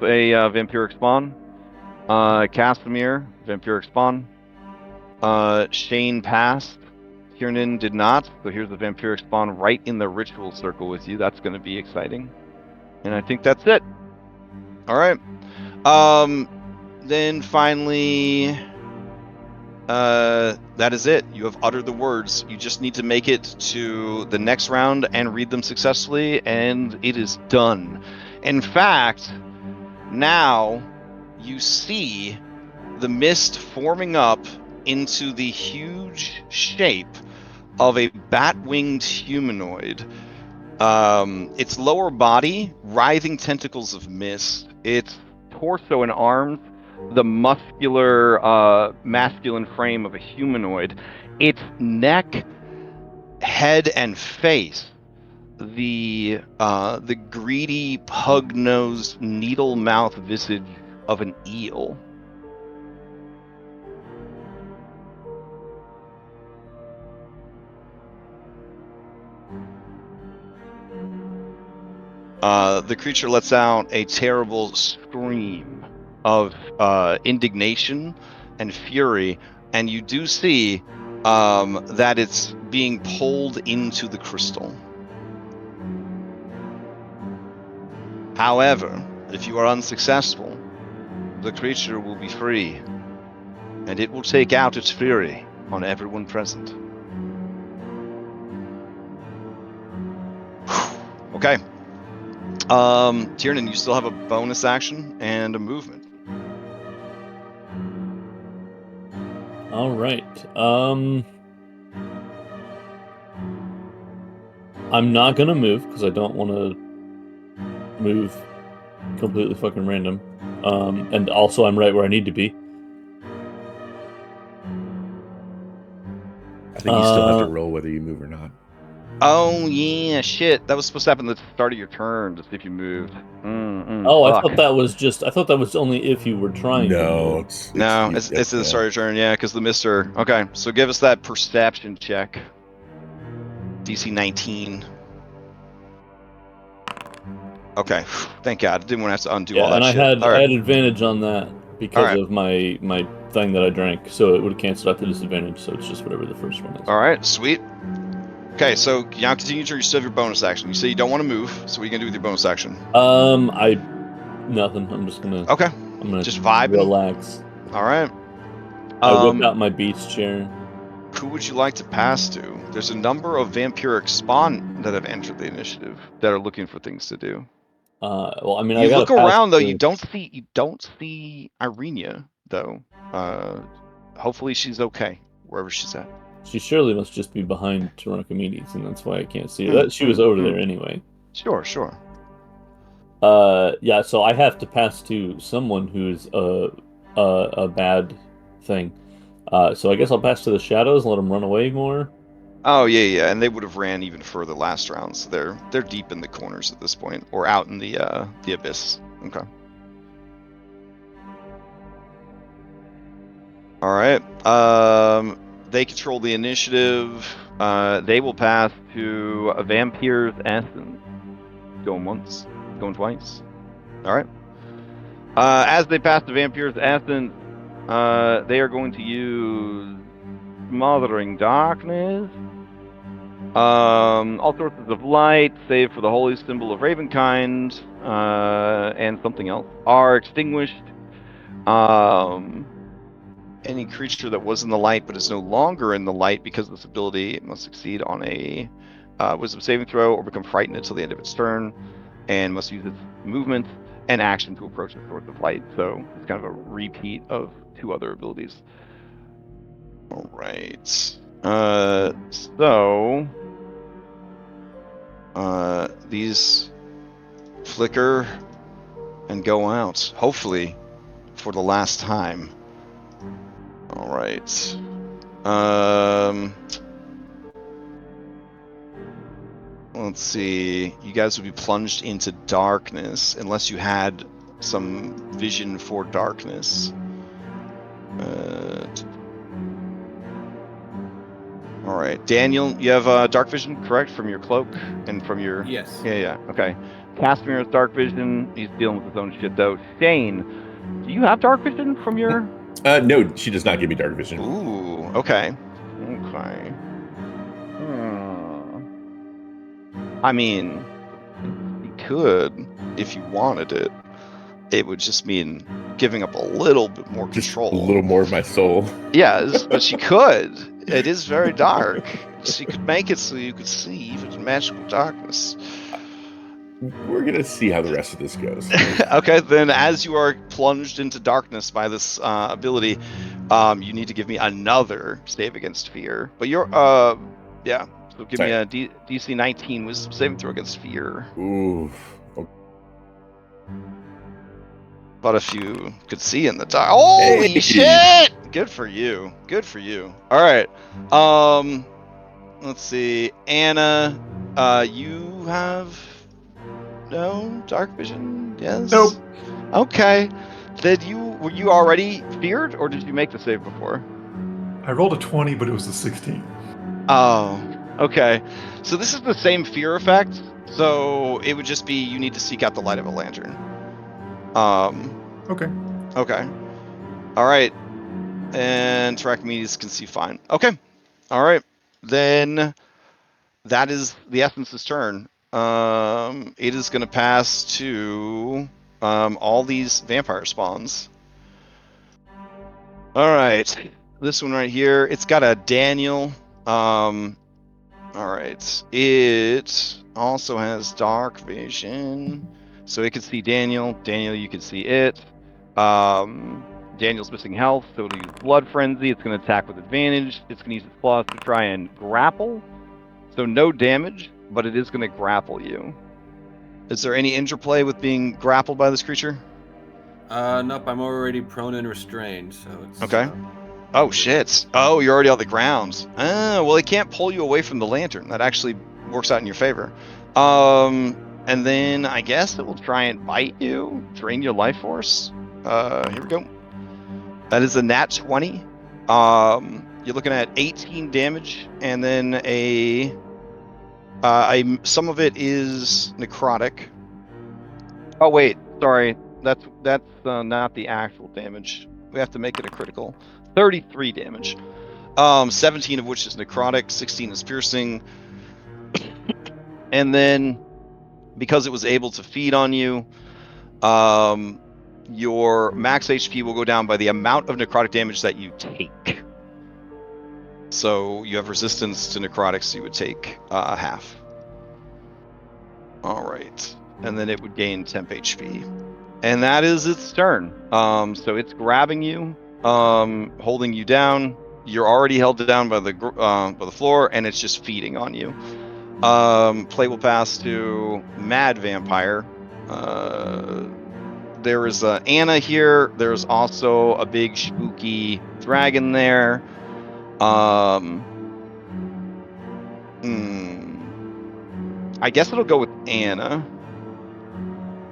a vampiric spawn. Casimir, vampiric spawn. Shane passed. Kiernan did not, so here's the vampiric spawn right in the ritual circle with you. That's going to be exciting. And I think that's it. All right. Then finally, that is it. You have uttered the words. You just need to make it to the next round and read them successfully, and it is done. In fact, now you see the mist forming up into the huge shape of a bat-winged humanoid. Its lower body, writhing tentacles of mist. Its torso and arms, the muscular, masculine frame of a humanoid. Its neck, head, and face, the greedy, pug-nosed, needle-mouthed visage of an eel. The creature lets out a terrible scream of indignation and fury, and you do see that it's being pulled into the crystal. However, if you are unsuccessful, the creature will be free, and it will take out its fury on everyone present. Okay. Tiernan, you still have a bonus action and a movement. All right. I'm not gonna move because I don't want to move completely fucking random. And also I'm right where I need to be. I think you still have to roll whether you move or not. Oh yeah, shit. That was supposed to happen at the start of your turn to see if you moved. I thought that was just. I thought that was only if you were trying. No, to it's at the start of your turn. Yeah, because the Mister. Okay, so give us that perception check. DC 19. Okay, thank God. I didn't want to have to undo all that shit. And I had advantage on that because of my thing that I drank, so it would have canceled out the disadvantage. So it's just whatever the first one is. All right, sweet. Okay, so now continue to. You still have your bonus action. You say you don't want to move, so what are you gonna do with your bonus action? Nothing. I'm just gonna. Okay. I'm gonna just vibe. Relax. All right. I whip out my beast chair. Who would you like to pass to? There's a number of vampiric spawn that have entered the initiative that are looking for things to do. Well, I mean, you look around though. You don't see Irenia though. Hopefully she's okay wherever she's at. She surely must just be behind Taranakamides, and that's why I can't see her. She was over there anyway. Sure. Yeah. So I have to pass to someone who's a bad thing. So I guess I'll pass to the shadows and let them run away more. Oh yeah, and they would have ran even further last round, so they're deep in the corners at this point, or out in the abyss. Okay. All right. They control the initiative. They will pass to a Vampyr's essence. Going once, going twice. All right. As they pass the Vampyr's essence, they are going to use Smothering Darkness. All sources of light, save for the holy symbol of Ravenkind, and something else, are extinguished. Any creature that was in the light but is no longer in the light because of this ability must succeed on a wisdom saving throw or become frightened until the end of its turn, and must use its movement and action to approach the source of light. So it's kind of a repeat of two other abilities. All right. So these flicker and go out, hopefully for the last time. All right. Let's see. You guys would be plunged into darkness unless you had some vision for darkness. All right, Daniel, you have dark vision, correct, from your cloak and from your. Yes. Yeah. Okay. Casimir has dark vision. He's dealing with his own shit though. Shane, do you have dark vision from your? No, she does not give me dark vision. Ooh, okay. I mean, you could if you wanted it. It would just mean giving up a little bit more control. Just a little more of my soul. Yes, but she could. It is very dark. She could make it so you could see even magical darkness. We're going to see how the rest of this goes. Okay, then as you are plunged into darkness by this ability, You need to give me another save against fear. But you're, yeah. So give me a DC 19 wisdom saving throw against fear. Ooh. But if you could see in the dark, holy shit! Good for you. Good for you. All right. Let's see, Anna. You have no dark vision. Yes. Nope. Okay. Were you already feared, or did you make the save before? I rolled a 20, but it was a 16. Oh. Okay. So this is the same fear effect. So it would just be you need to seek out the light of a lantern. Okay. Okay. All right. And Terracomedes can see fine. Okay. All right. Then that is the Essence's turn. It is going to pass to all these vampire spawns. All right. This one right here. It's got a Daniel. All right. It also has dark vision. So it can see Daniel. Daniel, you can see it. Daniel's missing health, so it'll use Blood Frenzy. It's going to attack with advantage. It's going to use its claws to try and grapple. So no damage, but it is going to grapple you. Is there any interplay with being grappled by this creature? Nope, I'm already prone and restrained, so it's... Okay. Oh, shit. Oh, you're already on the ground. Well, it can't pull you away from the lantern. That actually works out in your favor. And then I guess it will try and bite you, drain your life force. Here we go. That is a nat 20. You're looking at 18 damage, and then some of it is necrotic. Oh wait, sorry. That's not the actual damage. We have to make it a critical. 33 damage. 17 of which is necrotic, 16 is piercing. And then because it was able to feed on you, your max HP will go down by the amount of necrotic damage that you take. So you have resistance to necrotics, so you would take half. All right. And then it would gain temp HP. And that is its turn. So it's grabbing you, holding you down. You're already held down by the floor, and it's just feeding on you. Play will pass to Mad Vampire. There is Anna here. There's also a big spooky dragon there. I guess it'll go with Anna.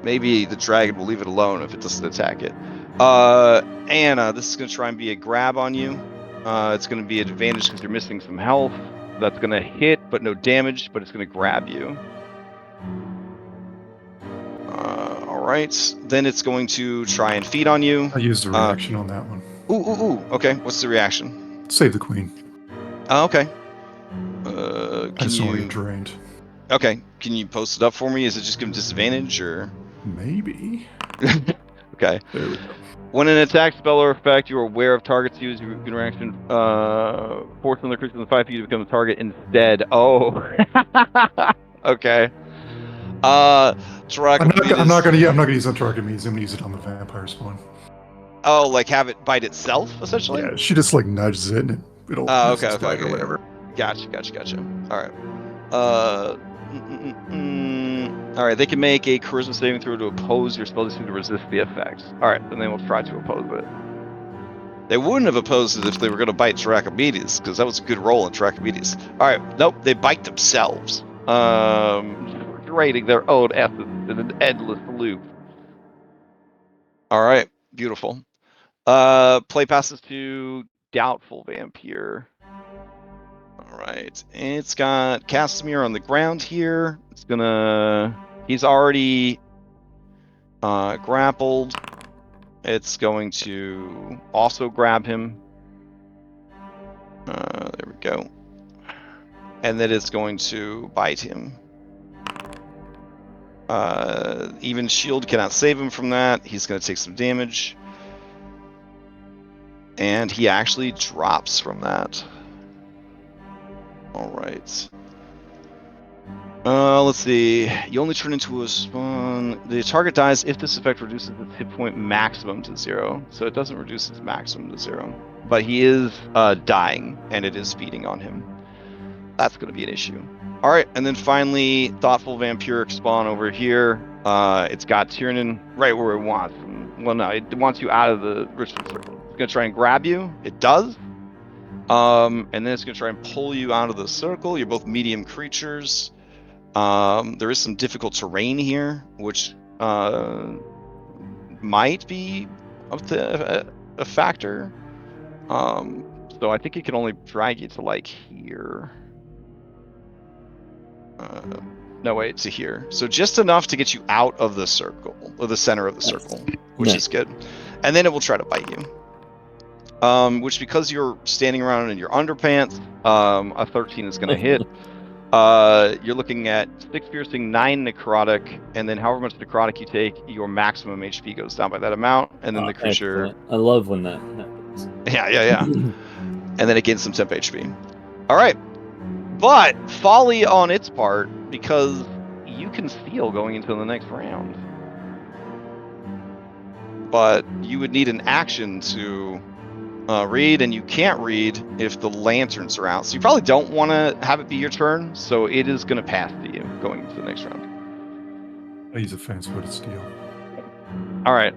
Maybe the dragon will leave it alone if it doesn't attack it. Anna, this is going to try and be a grab on you. It's going to be an advantage because you're missing some health. That's going to hit, but no damage, but it's going to grab you. All right. Then it's going to try and feed on you. I used a reaction on that one. Ooh. Okay. What's the reaction? Save the queen. Oh, okay. I just don't want to get drained. Okay. Can you post it up for me? Is it just give disadvantage or? Maybe. Okay. There we go. When an attack, spell, or effect, you are aware of targets used, your interaction force another creature in the 5 feet to become a target instead. Oh. Okay. I'm not gonna use it on Terracomedes. I'm gonna use it on the vampire spawn. Oh, like have it bite itself, essentially? Yeah, she just like nudges it and it'll okay, or whatever. Gotcha. All right. All right, they can make a charisma saving throw to oppose your spell to resist the effects. All right, then they will try to oppose it. They wouldn't have opposed it if they were going to bite Terracomedes, because that was a good roll in Terracomedes. All right, nope, they bite themselves. Draining their own essence in an endless loop. All right, beautiful. Play passes to Doubtful Vampyr. All right, it's got Casimir on the ground here. He's already grappled. It's going to also grab him. There we go. And then it's going to bite him. Even shield cannot save him from that. He's going to take some damage. And he actually drops from that. All right. Let's see. You only turn into a spawn. The target dies if this effect reduces its hit point maximum to 0. So it doesn't reduce its maximum to 0. But he is dying, and it is feeding on him. That's going to be an issue. All right, and then finally, Thoughtful Vampiric spawn over here. It's got Tiernan right where it wants. Well, no, it wants you out of the ritual circle. It's going to try and grab you. It does. And then it's going to try and pull you out of the circle. You're both medium creatures. There is some difficult terrain here, which might be a factor. So I think it can only drag you to like here. No, wait, to here. So just enough to get you out of the circle, or the center of the circle, which is good. And then it will try to bite you. Which, because you're standing around in your underpants, a 13 is going to hit. You're looking at 6 piercing, 9 necrotic, and then however much necrotic you take, your maximum HP goes down by that amount, and then the creature... Excellent. I love when that happens. Yeah. And then it gains some temp HP. Alright. But, folly on its part, because you can steal going into the next round. But you would need an action to read, and you can't read if the lanterns are out. So you probably don't want to have it be your turn, so it is going to pass to you going into the next round. I use a fancy-footed steal. Alright.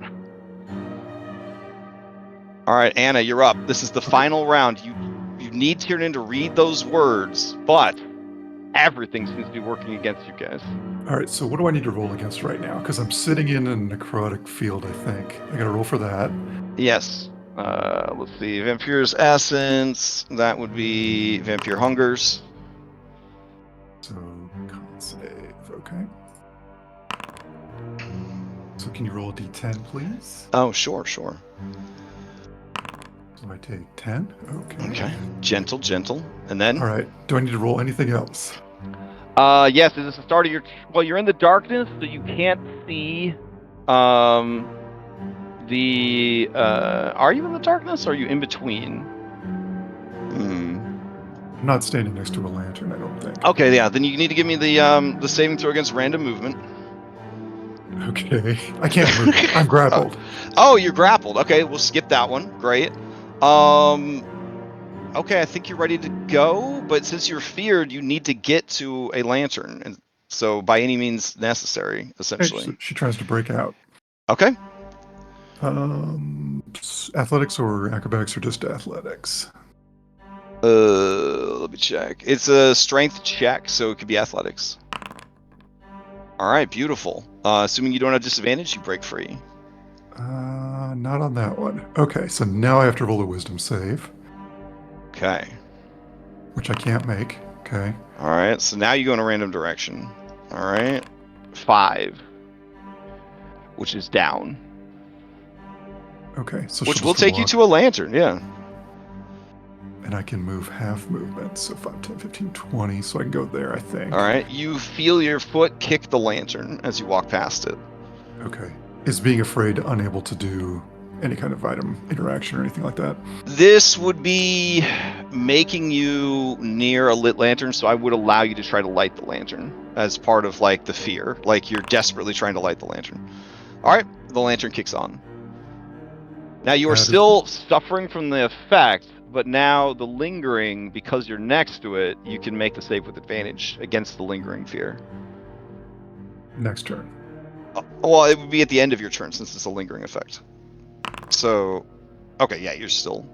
Alright, Anna, you're up. This is the final round. You need Tiernan to read those words, but everything seems to be working against you guys. All right, so what do I need to roll against right now? Because I'm sitting in a necrotic field, I think. I got to roll for that. Yes. Let's see. Vampyr's Essence. That would be Vampyr Hungers. So, con save. Okay. So can you roll a d10, please? Oh, sure. So I take 10. Okay. Gentle. And then? All right. Do I need to roll anything else? Yes, this is the start of your... Well, you're in the darkness, so you can't see... Are you in the darkness, or are you in between? I'm not standing next to a lantern, I don't think. Okay, yeah. Then you need to give me the saving throw against random movement. Okay. I can't move. I'm grappled. Oh, you're grappled. Okay, we'll skip that one. Great. Okay, I think you're ready to go, but since you're feared, you need to get to a lantern, and so by any means necessary, essentially. Okay, so she tries to break out. Okay. Athletics or acrobatics, or just athletics? Let me check. It's a strength check, so it could be athletics. All right, beautiful. Assuming you don't have disadvantage, you break free. Not on that one. Okay, so now I have to roll a wisdom save. Okay. Which I can't make. Okay. All right, so now you go in a random direction. All right. 5. Which is down. Okay, so which will take you to a lantern, yeah. And I can move half movement, so 5, 10, 15, 20, so I can go there, I think. All right, you feel your foot kick the lantern as you walk past it. Okay. Is being afraid unable to do any kind of item interaction or anything like that? This would be making you near a lit lantern, so I would allow you to try to light the lantern as part of, like, the fear. Like, you're desperately trying to light the lantern. All right, the lantern kicks on. Now, you are still suffering from the effect, but now the lingering, because you're next to it, you can make the save with advantage against the lingering fear. Next turn. Well, it would be at the end of your turn, since it's a lingering effect. So, okay, yeah, you're still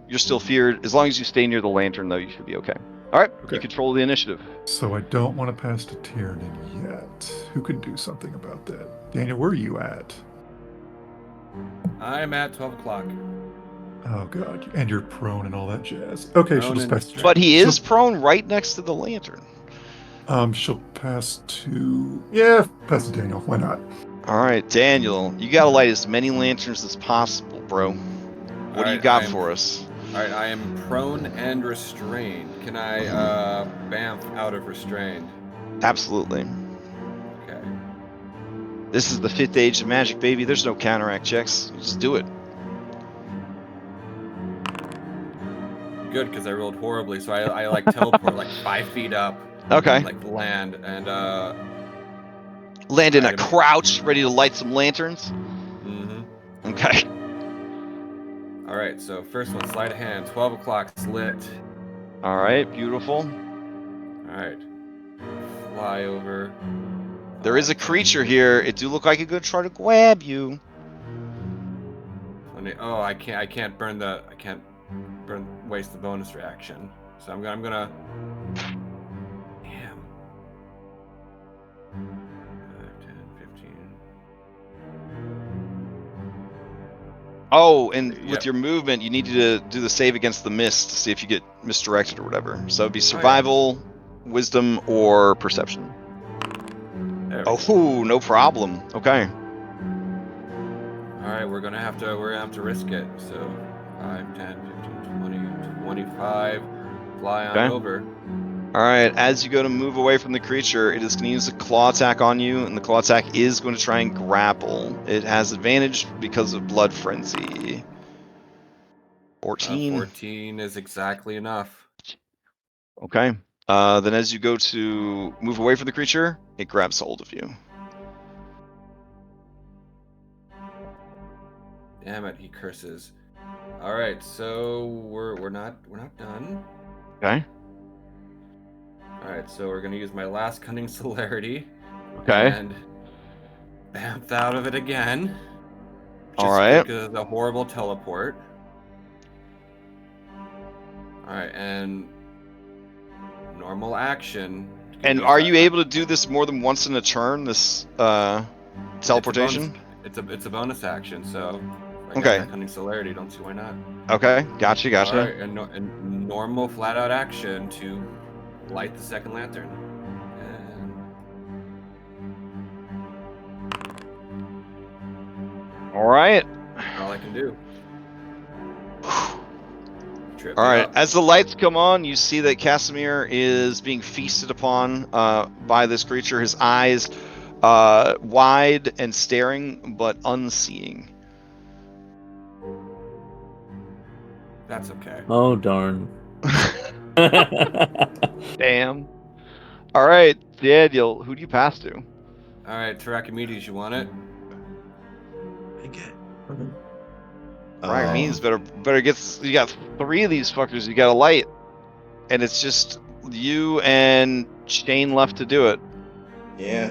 feared. As long as you stay near the lantern, though, you should be okay. All right, okay. You control the initiative. So I don't want to pass to Tiernan yet. Who can do something about that? Daniel, where are you at? I'm at 12 o'clock. Oh, God. And you're prone and all that jazz. Okay, she'll just pass. But he is prone right next to the lantern. She'll pass to... Yeah, pass to Daniel. Why not? All right, Daniel, you got to light as many lanterns as possible, bro. What do you got for us? All right, I am prone and restrained. Can I bamf out of restrained? Absolutely. Okay. This is the 5th age of magic, baby. There's no counteract checks. You just do it. Good, because I rolled horribly, so I like teleport like 5 feet up. Okay. like land and Land in a try to- crouch, ready to light some lanterns. Mhm. Okay. All right, so first one, sleight of hand, 12 o'clock's lit. All right, beautiful. All right, fly over. There is a 10, creature here. It do look like it's gonna try to grab you. 20. Oh, I can't waste the bonus reaction. So I'm gonna. Damn. 5, 10, 15. Oh, and with Yep. your movement, you need to do the save against the mist to see if you get misdirected or whatever. So it'd be Oh, yeah. survival, wisdom, or perception. There we go. Oh, no problem. Okay. All right, we're gonna have to risk it. So 5, 10, 15, 20, 25. Fly on Okay. over. All right. As you go to move away from the creature, it is going to use a claw attack on you, and the claw attack is going to try and grapple. It has advantage because of blood frenzy. 14. 14 is exactly enough. Okay. Then as you go to move away from the creature, it grabs hold of you. Damn it, he curses. All right, so we're not done. Okay. All right, so we're gonna use my last cunning celerity. Okay. And bamf out of it again. All right. Because of the horrible teleport. All right, and normal action. And are you able to do this more than once in a turn? This teleportation? It's a bonus action, so if I Okay. got that cunning celerity, don't see why not. Okay. Gotcha. All right, and normal flat out action to light the second lantern. And... All right. all I can do. All right. As the lights come on, you see that Casimir is being feasted upon by this creature. His eyes wide and staring, but unseeing. That's okay. Oh, darn. Damn. All right, Daniel, who do you pass to? All right, Tarakimedes, you want it? I get. Means better get. You got 3 of these fuckers. You got a light, and it's just you and Shane left to do it. Yeah.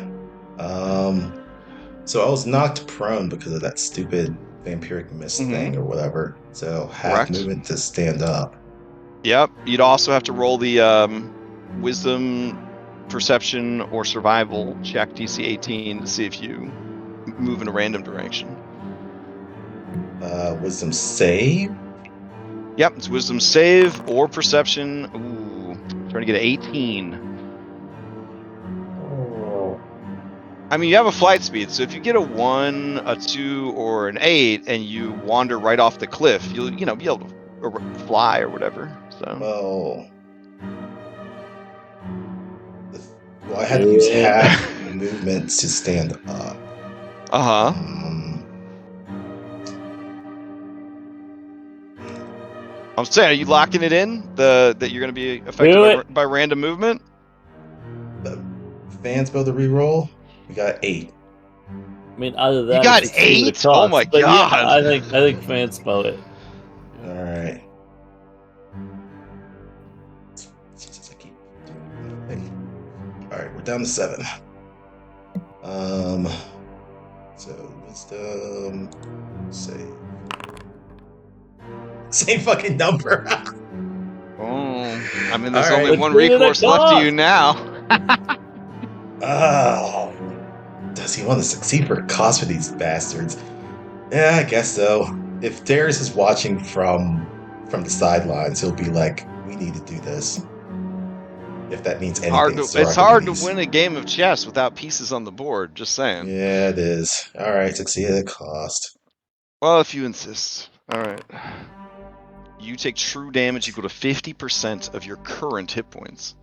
So I was knocked prone because of that stupid vampiric mist thing or whatever. So half Correct. movement to stand up. Yep. You'd also have to roll the wisdom, perception, or survival check DC 18 to see if you move in a random direction. Wisdom save. Yep, it's wisdom save or perception. Ooh, trying to get an 18. Oh. I mean, you have a flight speed, so if you get a 1, a 2, or an 8, and you wander right off the cliff, you'll be able to fly or whatever. So. Well, I had to use half movement to stand up. I'm saying, are you locking it in? That you're going to be affected by random movement? Fans build a reroll. We got 8. I mean, either that. You got 8? Oh my god! Yeah, I think fans spell it. All right. Jesus, I keep doing. All right, we're down to 7. So wisdom save. Same fucking number. I mean, there's only one recourse left to you now. Oh, does he want to succeed for a cost for these bastards? Yeah, I guess so. If Darius is watching from the sidelines, he'll be like, "We need to do this." If that means anything. It's hard to win a game of chess without pieces on the board. Just saying. Yeah, it is. All right, succeed at a cost. Well, if you insist. All right. You take true damage equal to 50% of your current hit points.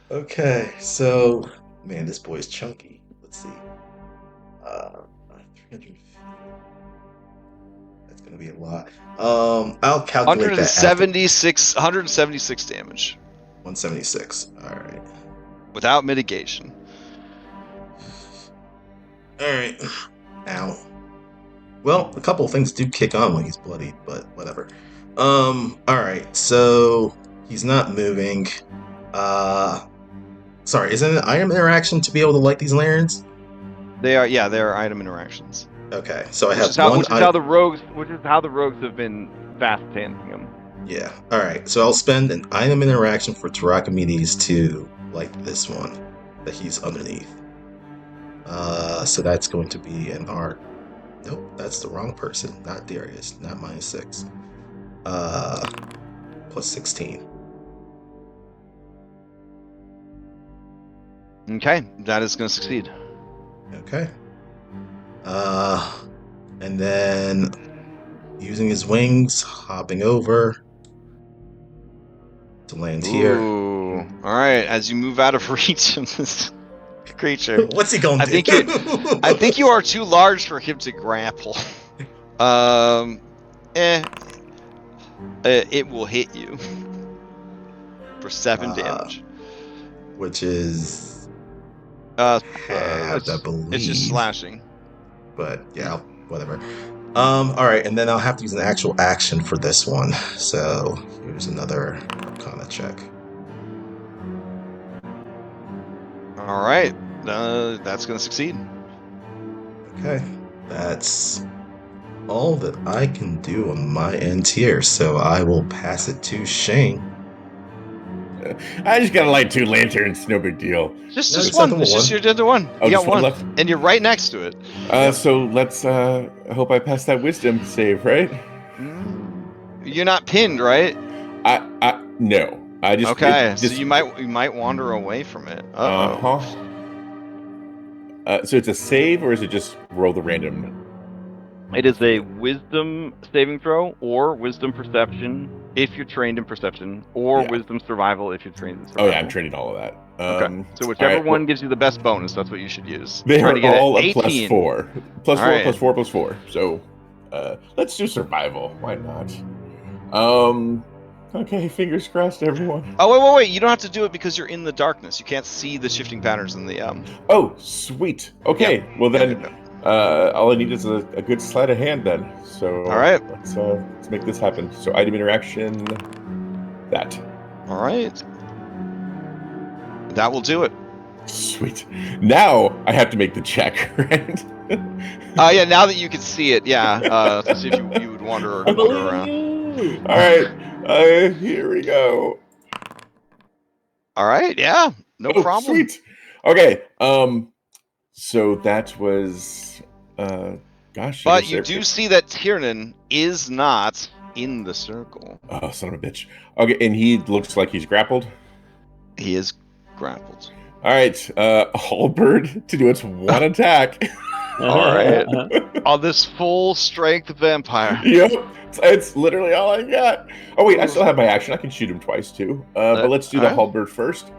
Okay, so man, this boy's chunky. Let's see. 350. That's gonna be a lot. I'll calculate 176 damage. 176. All right. without mitigation. Alright. Ow. Well, a couple of things do kick on when he's bloodied, but whatever. Alright, so he's not moving. Sorry, isn't it an item interaction to be able to light these lanterns? They are item interactions. Okay, so I Which have is how, one. which is how the rogues have been fast handling them. Yeah. Alright, so I'll spend an item interaction for Tarakimedes to light this one that he's underneath. So that's going to be an art. Nope, that's the wrong person. Not Darius. Not -6. Plus 16. Okay, that is going to succeed. Okay. And then using his wings, hopping over to land here. Ooh. All right, as you move out of reach of this creature, What's he gonna do? I think you are too large for him to grapple. It will hit you for 7 damage. Which is halved, I believe. It's just slashing. But yeah, whatever. Alright, and then I'll have to use an actual action for this one. So here's another Arcana check. Alright, that's going to succeed. Okay, that's all that I can do on my end here, so I will pass it to Shane. I just gotta light 2 lanterns, no big deal. Just it's one. not the It's just one. you're down to one. Oh, You got just one one, left? and you're right next to it. So let's I hope I pass that wisdom save, right? You're not pinned, right? No. I just Okay, so you might wander away from it. Uh-oh. So it's a save, or is it just roll the random? It is a wisdom saving throw or wisdom perception if you're trained in perception, or Yeah. wisdom survival if you're trained in survival. Oh yeah, I'm training all of that. Okay. So whichever alright, one gives you the best bonus, that's what you should use. They Try are to get all an a plus 18. 4. Plus 4, Alright. plus 4, plus 4. So let's do survival. Why not? Okay, fingers crossed, everyone. Oh, wait. You don't have to do it because you're in the darkness. You can't see the shifting patterns in the... Oh, sweet. Okay, Yeah. well then, Yeah. all I need is a good sleight of hand then. So All right. let's make this happen. So item interaction, that. All right. That will do it. Sweet. Now I have to make the check, right? Yeah, now that you can see it, yeah. To see if you would wander around. All right, here we go. All right, yeah. No problem. Sweet. Okay, so that was, gosh. But you do see that Tiernan is not in the circle. Oh, son of a bitch. Okay, and he looks like he's grappled. He is grappled. All right, halberd to do its one attack. All right. On this full strength vampire. Yep, it's literally all I got. Oh wait, I still have my action. I can shoot him twice too. But let's do the halberd first.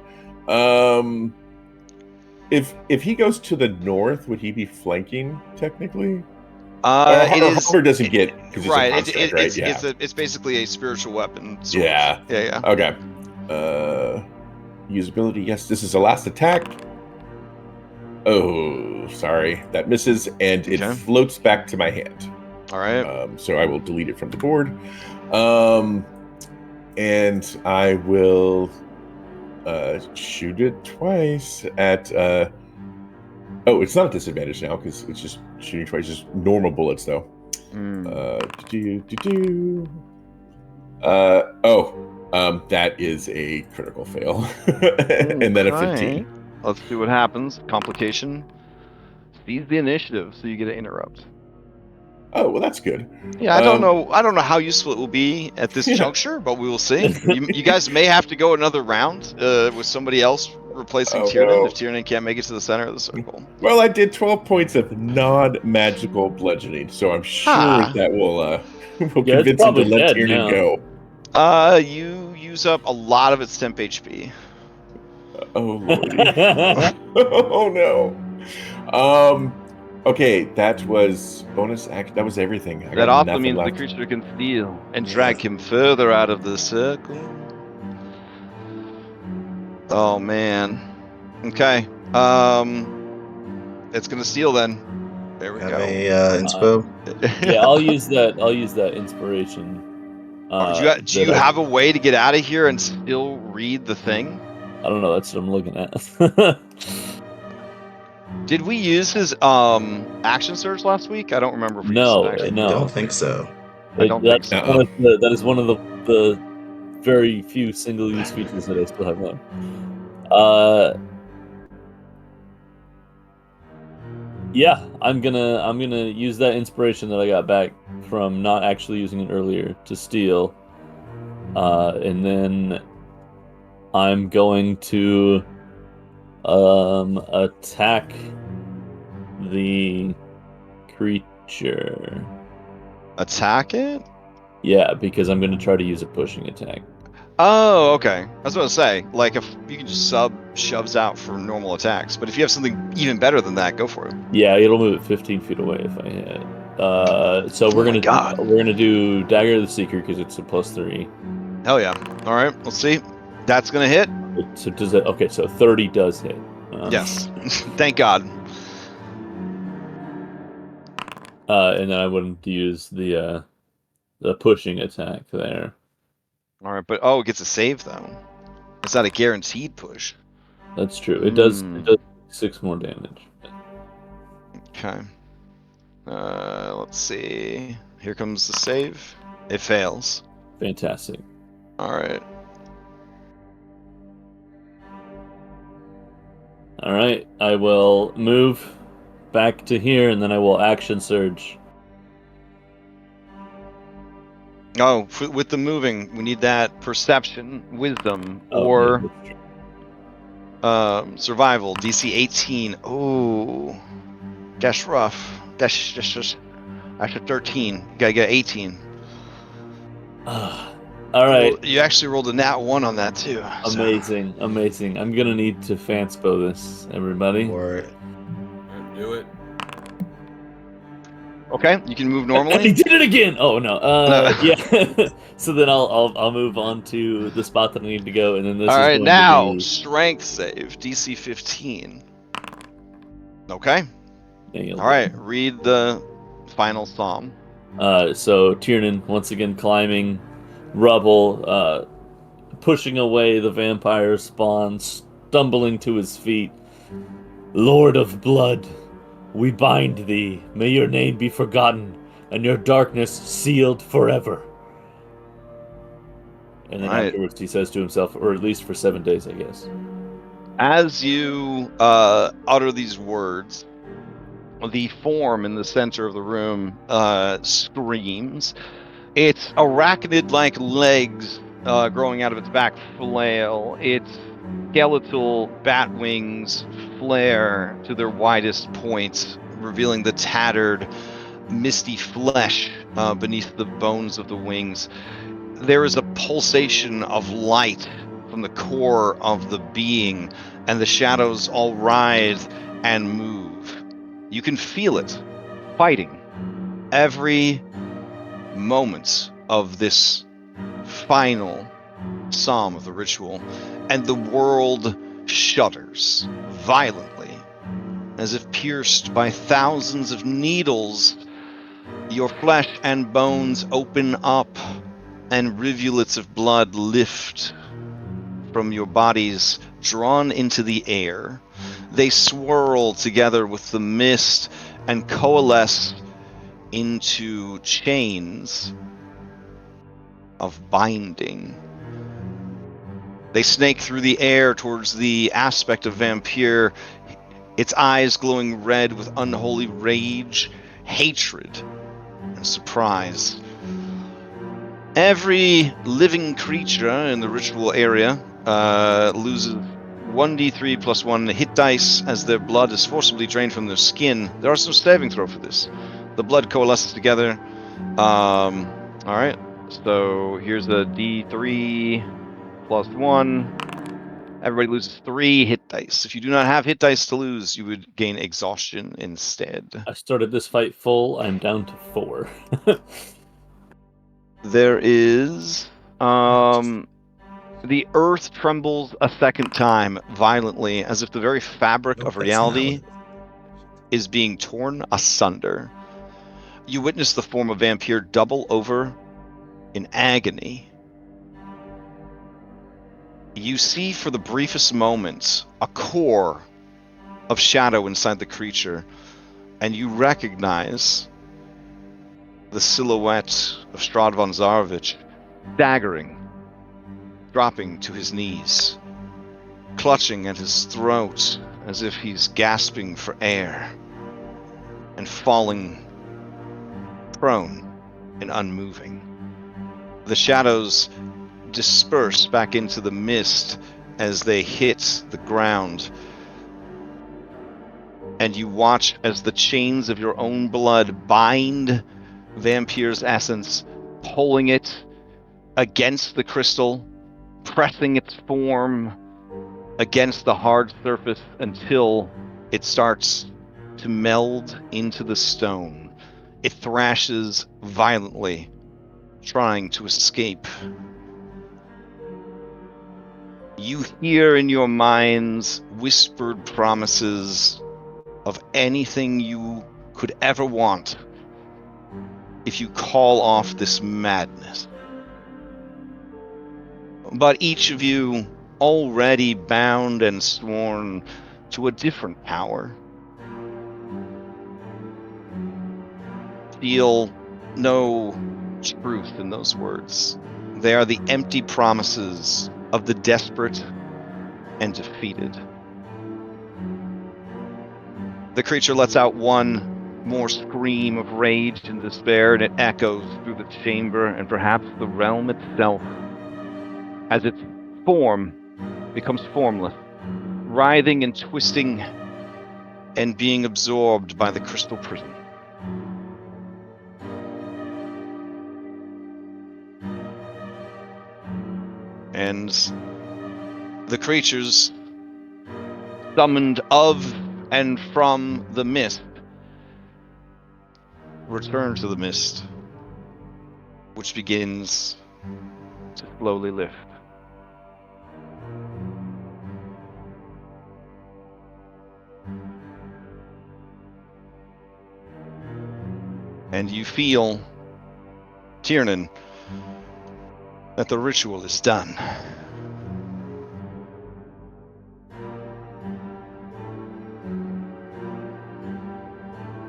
If he goes to the north, would he be flanking technically? Halberd doesn't get right. Right. It's basically a spiritual weapon. Sort of. Yeah. Okay. Usability. Yes, this is the last attack. Oh, sorry, that misses, and it floats back to my hand. All right. So I will delete it from the board, and I will shoot it twice at. Oh, it's not a disadvantage now because it's just shooting twice. Just normal bullets though. That is a critical fail, and then a 15. Let's see what happens. Complication. Seize the initiative, so you get to interrupt. Oh, well, that's good. Yeah, I don't know how useful it will be at this juncture, but we will see. You guys may have to go another round with somebody else replacing Tiernan if Tiernan can't make it to the center of the circle. Well, I did 12 points of non-magical bludgeoning, so I'm sure that will convince him to let Tiernan go. You use up a lot of its temp HP. Oh, Lordy. Oh, no. Okay, that was bonus action. That was everything. That also means the creature can steal and drag him further out of the circle. Oh, man. Okay. It's gonna steal then. There we Have go. a inspo. Yeah, I'll use that. I'll use that inspiration. Do you have a way to get out of here and still read the thing? I don't know. That's what I'm looking at. Did we use his action surge last week? I don't remember if we used his No, action. I no. don't think so. I don't think so. That is one of the very few single-use features that I still have on. Yeah, I'm gonna use that inspiration that I got back from not actually using it earlier to steal, and then I'm going to attack the creature. Attack it? Yeah, because I'm gonna try to use a pushing attack. Oh, okay. I was going to say, like, if you can just sub shoves out for normal attacks, but if you have something even better than that, go for it. Yeah, it'll move it 15 feet away if I hit. So we're gonna do Dagger of the Seeker because it's a +3. Hell yeah! All right, let's see. That's gonna hit. So does it? Okay, so 30 does hit. Yes, thank God. And then I wouldn't use the pushing attack there. All right, but it gets a save though. It's not a guaranteed push. That's true. It does 6 more damage. Okay. Let's see. Here comes the save. It fails. Fantastic. All right. All right. I will move back to here, and then I will action surge. Oh, with the moving, we need that perception, wisdom, Oh, or yeah, survival. DC 18. Oh, that's rough. That's 13. You gotta get 18. All right. You actually rolled a nat 1 on that too. Amazing, amazing. I'm gonna need to fanspo this, everybody. Or Do it. Okay, you can move And normally. he did it again. Oh no. No. Yeah. So then I'll move on to the spot that I need to go, and then this. All is right, going now to be... strength save, DC 15. Okay. Nailed All right, it. read the final psalm. So Tiernan once again climbing rubble, pushing away the vampire spawn, stumbling to his feet. Lord of blood, we bind thee. May your name be forgotten, and your darkness sealed forever. And then afterwards he says to himself, or at least for 7 days, I guess. As you utter these words, the form in the center of the room screams. Its arachnid-like legs growing out of its back flail. Its skeletal bat wings flare to their widest points, revealing the tattered, misty flesh beneath the bones of the wings. There is a pulsation of light from the core of the being, and the shadows all writhe and move. You can feel it fighting every moment of this final psalm of the ritual, and the world shudders violently as if pierced by thousands of needles. Your flesh and bones open up, and rivulets of blood lift from your bodies, drawn into the air. They swirl together with the mist and coalesce into chains of binding. They snake through the air towards the aspect of Vampyr, its eyes glowing red with unholy rage, hatred, and surprise. Every living creature in the ritual area loses 1d3 plus 1 hit dice as their blood is forcibly drained from their skin. There are some saving throw for this. The blood coalesces together. All right, so here's a d3 plus 1. Everybody loses 3 hit dice. If you do not have hit dice to lose, you would gain exhaustion instead. I started this fight full. I'm down to 4. There is The earth trembles a second time violently, as if the very fabric Nope, of that's not reality what- is being torn asunder. You witness the form of Vampyr double over in agony. You see for the briefest moment a core of shadow inside the creature, and you recognize the silhouette of Strahd von Zarovich staggering, dropping to his knees, clutching at his throat as if he's gasping for air, and falling prone and unmoving. The shadows disperse back into the mist as they hit the ground, and you watch as the chains of your own blood bind Vampyr's essence, pulling it against the crystal, pressing its form against the hard surface until it starts to meld into the stone. It thrashes violently, trying to escape. You hear in your minds whispered promises of anything you could ever want if you call off this madness. But each of you already bound and sworn to a different power. Feel no truth in those words. They are the empty promises of the desperate and defeated. The creature lets out one more scream of rage and despair, and it echoes through the chamber and perhaps the realm itself as its form becomes formless, writhing and twisting and being absorbed by the crystal prison. And the creatures summoned of and from the mist return to the mist, which begins to slowly lift. And you feel, Tiernan, that the ritual is done.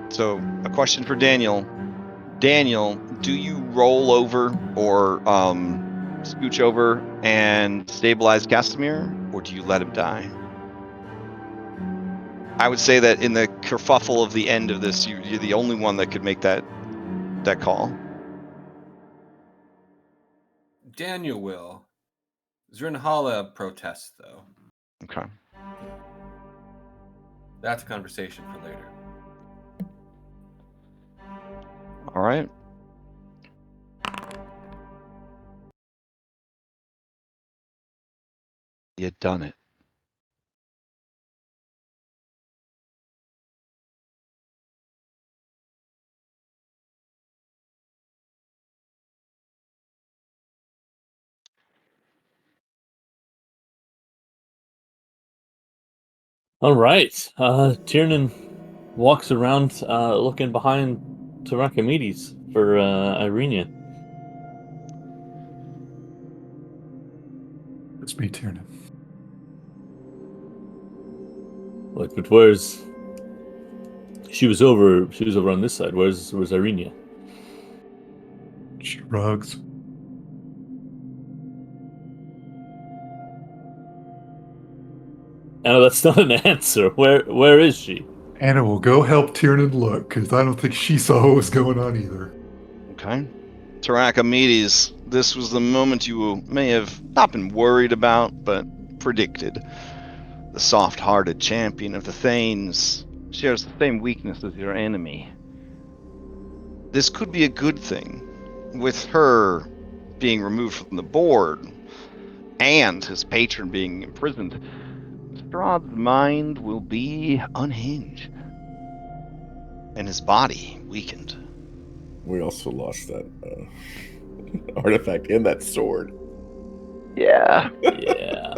So, a question for Daniel. Daniel, do you roll over or scooch over and stabilize Castamir, or do you let him die? I would say that in the kerfuffle of the end of this, you're the only one that could make that call. Daniel will. Zrnhala protests, though. Okay. That's a conversation for later. All right. You done it. All right. Tiernan walks around looking behind Archimedes for Irenia. It's me, Tiernan. Like, but where's she was over on this side. Where's Irenia? Shrugs. Anna, that's not an answer. Where is she? Anna will go help Tiernan look, because I don't think she saw what was going on either. Okay. Archimedes, this was the moment you may have not been worried about, but predicted. The soft-hearted champion of the Thanes shares the same weakness as your enemy. This could be a good thing, with her being removed from the board, and his patron being imprisoned. Strahd's mind will be unhinged, and his body weakened. We also lost that artifact and that sword. Yeah. Yeah.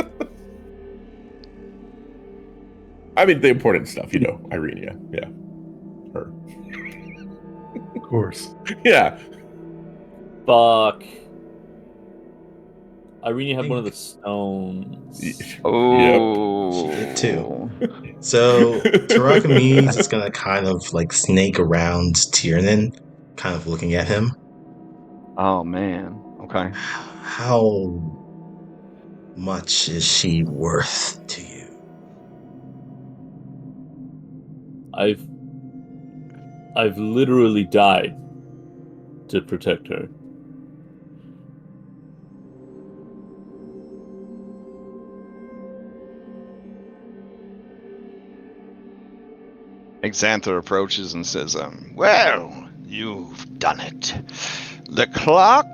I mean, the important stuff, Irenia. Yeah. Her. Of course. Yeah. Fuck. Irene had one of the stones. Oh. She did too. So Tarakami's is gonna kind of like snake around Tiernan, kind of looking at him. Oh man. Okay. How much is she worth to you? I've literally died to protect her. Xanther approaches and says, well, you've done it. The clock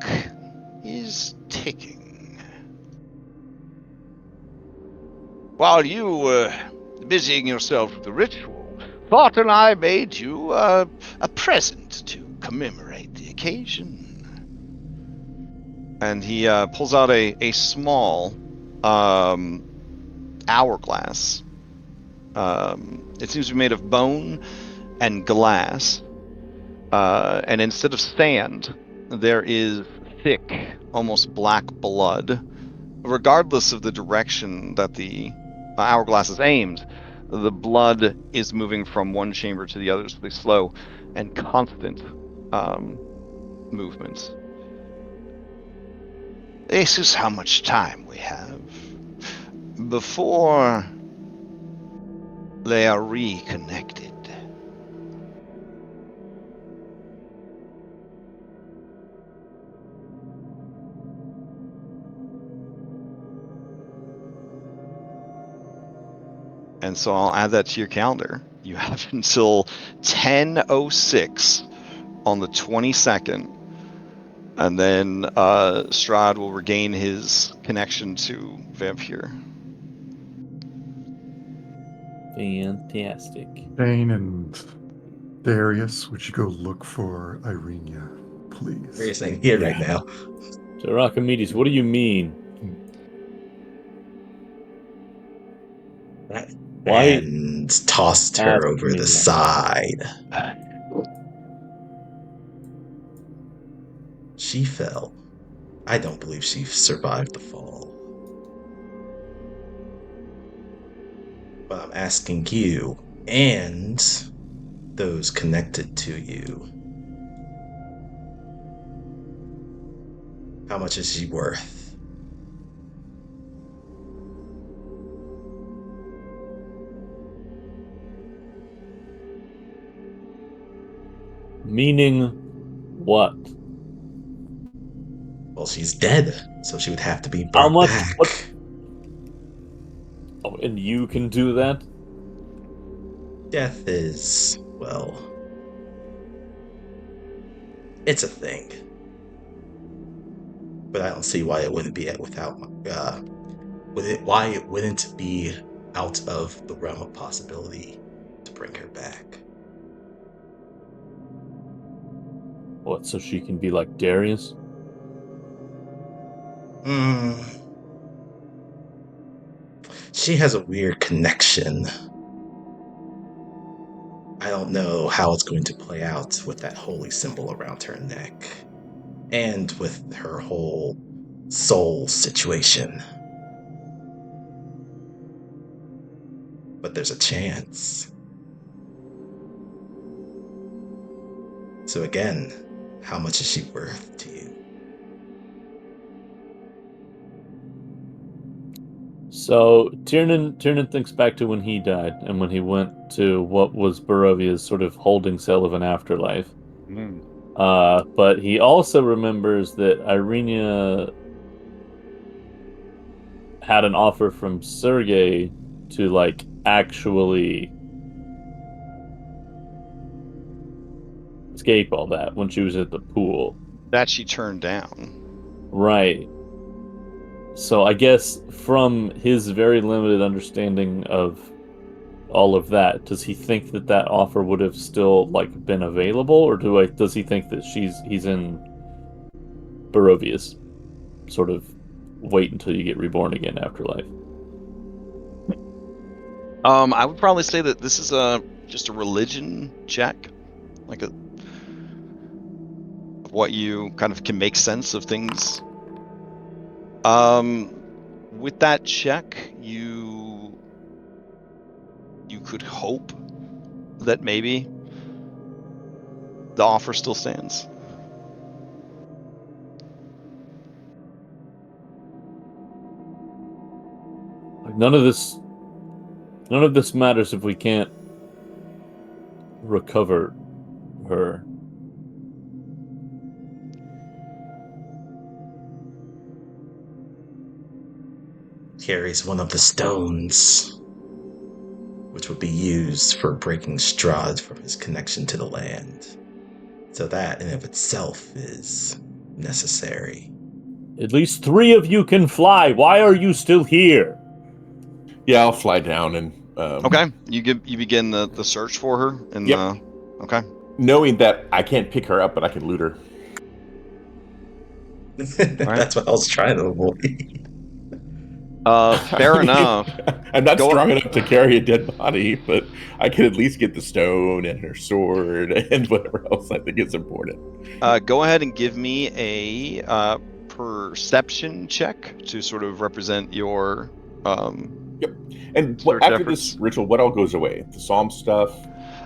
is ticking. While you were busying yourself with the ritual, Thought and I made you a present to commemorate the occasion. And he pulls out a small hourglass. It seems to be made of bone and glass. And instead of sand, there is thick, almost black blood. Regardless of the direction that the hourglass is aimed, the blood is moving from one chamber to the other with slow and constant movements. This is how much time we have before they are reconnected. And so I'll add that to your calendar. You have until 10:06 on the 22nd. And then Strahd will regain his connection to Vampyr. Fantastic. Dane and Darius, would you go look for Irenia, please? We're saying here right now. Archimedes, what do you mean? Why? And tossed her over the side. She fell. I don't believe she survived the fall. But I'm asking you and those connected to you, how much is she worth? Meaning what? Well, she's dead, so she would have to be How brought much? back. What? Oh, and you can do that? Death is, well, it's a thing. But I don't see why it wouldn't be why it wouldn't be out of the realm of possibility to bring her back. What, so she can be like Darius? She has a weird connection. I don't know how it's going to play out with that holy symbol around her neck. And with her whole soul situation. But there's a chance. So again, how much is she worth to you? So Tiernan thinks back to when he died and when he went to what was Barovia's sort of holding cell of an afterlife. But he also remembers that Irenia had an offer from Sergei to like actually escape all that when she was at the pool. That she turned down. Right. So I guess from his very limited understanding of all of that, does he think that that offer would have still like been available, or does he think that he's in Barovia's sort of wait until you get reborn again after life? I would probably say that this is just a religion check, like what you kind of can make sense of things. With that check, you could hope that maybe the offer still stands. Like, none of this matters if we can't recover her. Carries one of the stones, which would be used for breaking Strahd from his connection to the land. So that in of itself is necessary. At least 3 of you can fly. Why are you still here? Yeah, I'll fly down and. Okay, you begin the search for her, and Yep. Okay. Knowing that I can't pick her up, but I can loot her. That's what I was trying to avoid. Fair enough. I'm not Go strong enough to carry a dead body, but I can at least get the stone and her sword and whatever else I think is important. Go ahead and give me a perception check to sort of represent your Yep. And search after efforts. this ritual, what all goes away? The psalm stuff.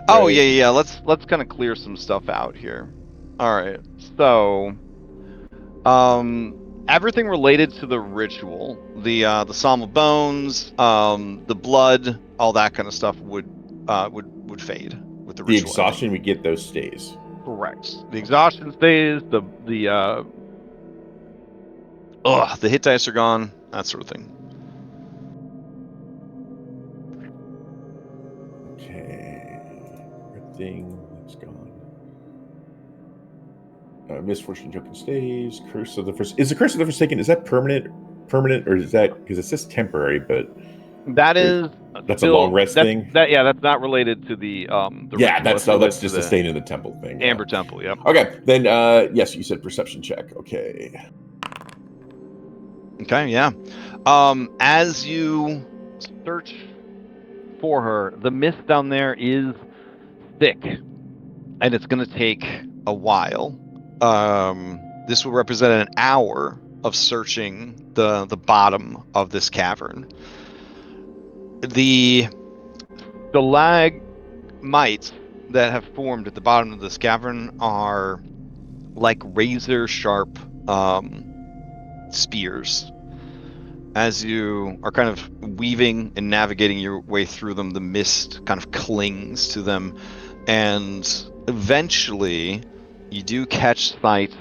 Oh right? yeah. Let's kind of clear some stuff out here. All right. So, everything related to the ritual, the Psalm of Bones, the blood, all that kind of stuff would fade with the The ritual exhaustion ending. we get, those stays. Correct. The exhaustion stays. The hit dice are gone. That sort of thing. Okay. Everything that's gone. Misfortune token stays. Curse of the first. Is the curse of the Forsaken? Is that permanent, or is that because it says temporary? But That is that's still, a long rest thing. That's not related to the Yeah, ritual. that's related just to a staying in the temple thing. Amber Temple. Yep. Okay, then yes, you said perception check. Okay. Okay, yeah. As you Search for her. The mist down there is thick, and it's going to take a while. This will represent an hour of searching the bottom of this cavern. The stalagmites that have formed at the bottom of this cavern are like razor sharp spears. As you are kind of weaving and navigating your way through them, the mist kind of clings to them, and eventually you do catch sight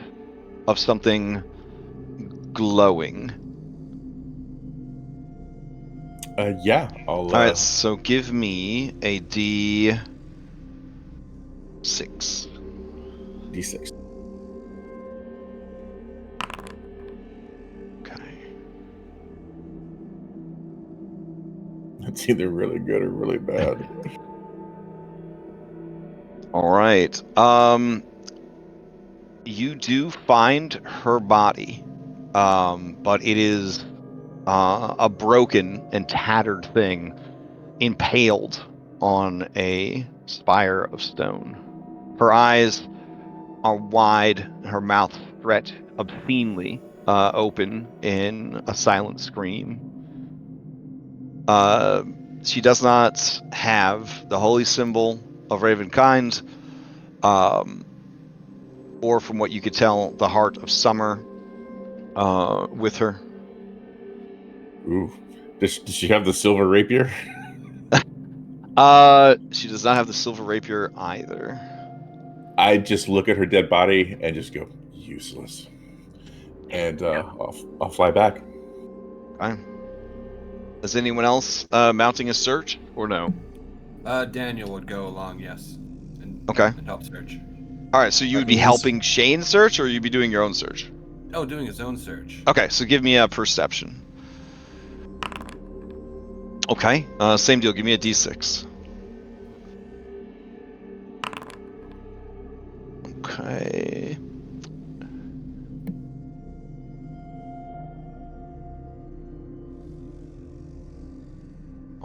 of something glowing. Yeah, I'll. All right, so give me a D6. D6. Okay. It's either really good or really bad. All right. You do find her body, but it is a broken and tattered thing impaled on a spire of stone. Her eyes are wide, her mouth stretched obscenely open in a silent scream. She does not have the holy symbol of Ravenkind, or from what you could tell, the heart of summer with her. Ooh. Does she have the silver rapier? She does not have the silver rapier either. I just look at her dead body and just go, useless. And I'll fly back. Okay. Is anyone else mounting a search or no? Daniel would go along, yes. Okay. And help search. All right, so you would be helping Shane search, or you'd be doing your own search? Oh, doing his own search. Okay, so give me a perception. Okay, same deal. Give me a D6. Okay.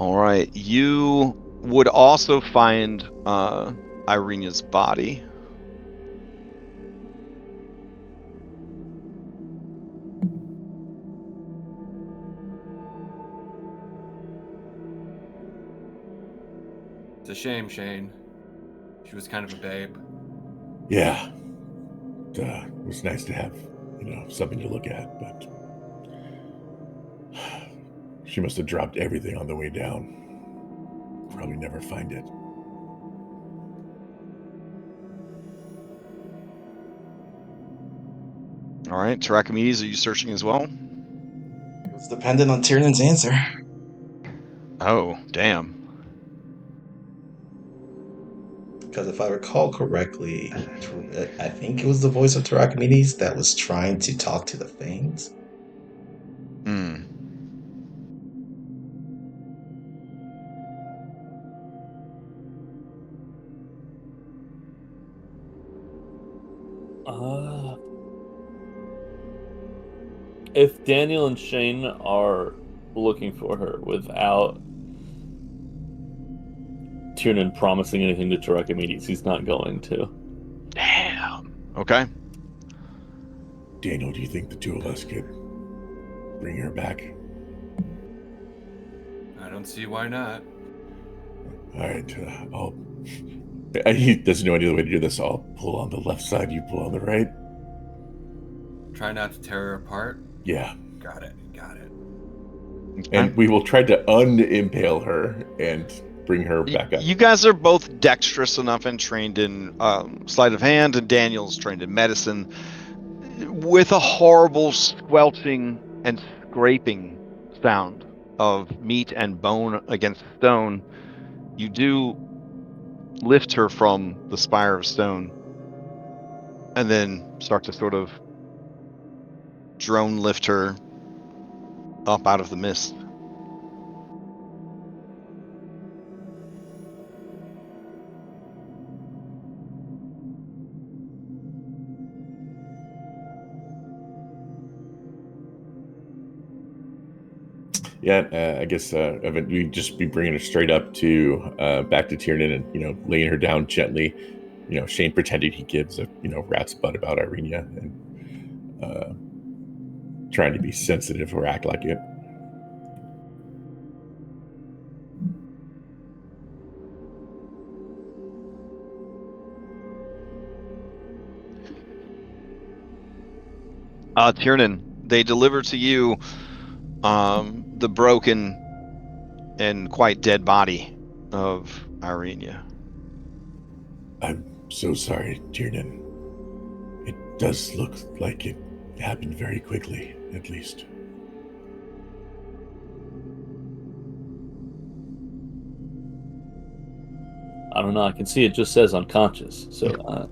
All right. You would also find Irina's body. It's a shame, Shane. She was kind of a babe. Yeah. It was nice to have, something to look at, but she must have dropped everything on the way down. Probably never find it. All right. Tarachimedes, are you searching as well? It was dependent on Tiernan's answer. Oh, damn. Because if I recall correctly, I think it was the voice of Tarachimedes that was trying to talk to the Fanes. Hmm. If Daniel and Shane are looking for her without Tiernan promising anything to Tarachimedes, he's not going to. Damn. Okay. Daniel, do you think the two of us could bring her back? I don't see why not. All right. He doesn't know any other way to do this. I'll pull on the left side. You pull on the right. Try not to tear her apart. Yeah. Got it. And we will try to unimpale her and bring her back up. You guys are both dexterous enough and trained in sleight of hand, and Daniel's trained in medicine. With a horrible squelching and scraping sound of meat and bone against stone, you do lift her from the spire of stone and then start to sort of drone lift her up out of the mist. Yeah, I guess we'd just be bringing her straight up to back to Tiernan and laying her down gently. Shane pretended he gives a rat's butt about Irina and trying to be sensitive or act like it. Tiernan, they deliver to you the broken and quite dead body of Irina. I'm so sorry, Tiernan. It does look like it happened very quickly, at least. I don't know. I can see it just says unconscious. So,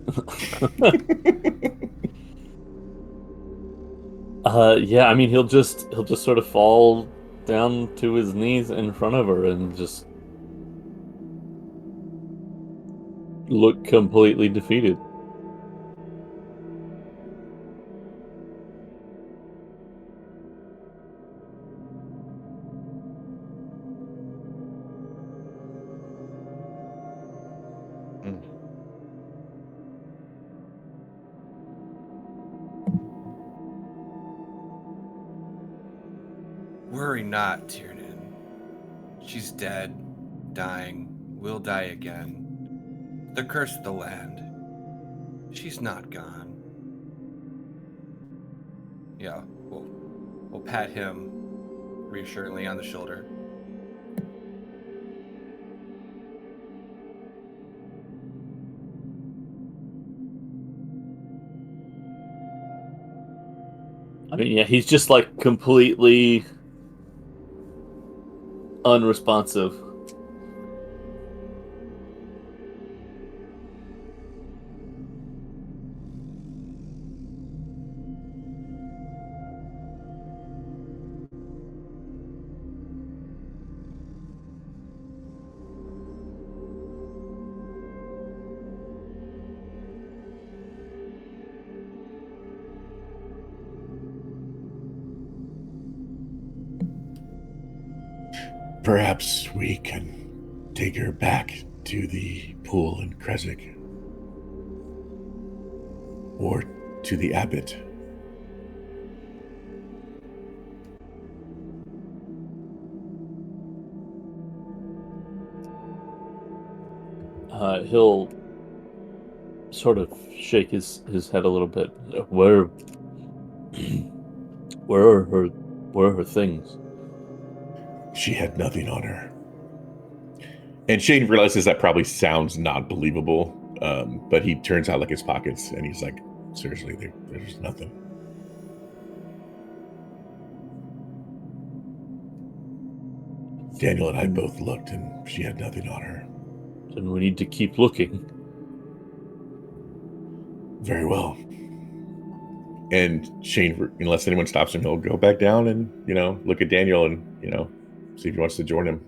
yeah. I mean, he'll just sort of fall down to his knees in front of her and just look completely defeated. Worry not, Tiernan. She's dead, dying, will die again. The curse of the land. She's not gone. Yeah, we'll pat him reassuringly on the shoulder. I mean, yeah, he's just like completely unresponsive. Perhaps we can take her back to the pool in Kresik. Or to the abbot. He'll sort of shake his head a little bit. Where are her things? She had nothing on her. And Shane realizes that probably sounds not believable, but he turns out like his pockets and he's like, seriously, there's nothing. Daniel and I both looked and she had nothing on her. Then we need to keep looking. Very well. And Shane, unless anyone stops him, he'll go back down and, look at Daniel and, see if he wants to join him.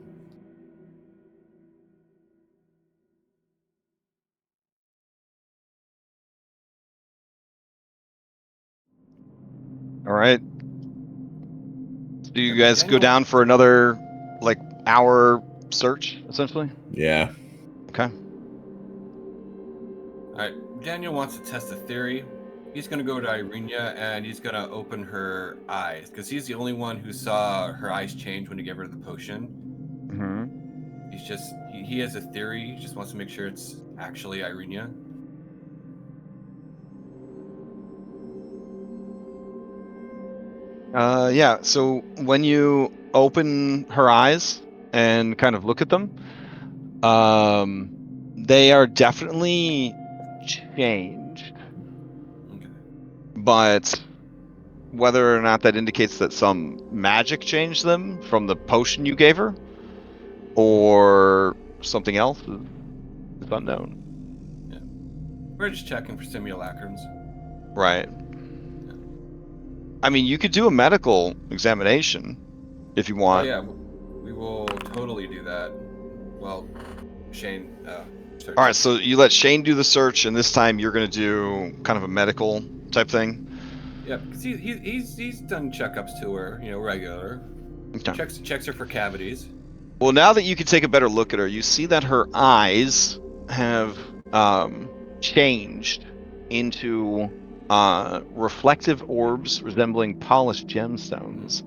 All right. Do you guys Daniel? go down for another hour search, essentially? Yeah. Okay. All right. Daniel wants to test a theory. He's going to go to Irenia and he's going to open her eyes because he's the only one who saw her eyes change when he gave her the potion. Mm-hmm. He's just he has a theory. He just wants to make sure it's actually Irenia. Yeah. So when you open her eyes and kind of look at them, they are definitely changed. Okay. But whether or not that indicates that some magic changed them from the potion you gave her, or something else is unknown. Yeah. We're just checking for simulacrums. Right. I mean, you could do a medical examination if you Oh want. yeah, we will totally do that. Well, Shane. All right, so you let Shane do the search, and this time you're going to do kind of a medical type thing. Yeah, because he's done checkups to her, regular. Okay. Checks her for cavities. Well, now that you can take a better look at her, you see that her eyes have changed into reflective orbs resembling polished gemstones.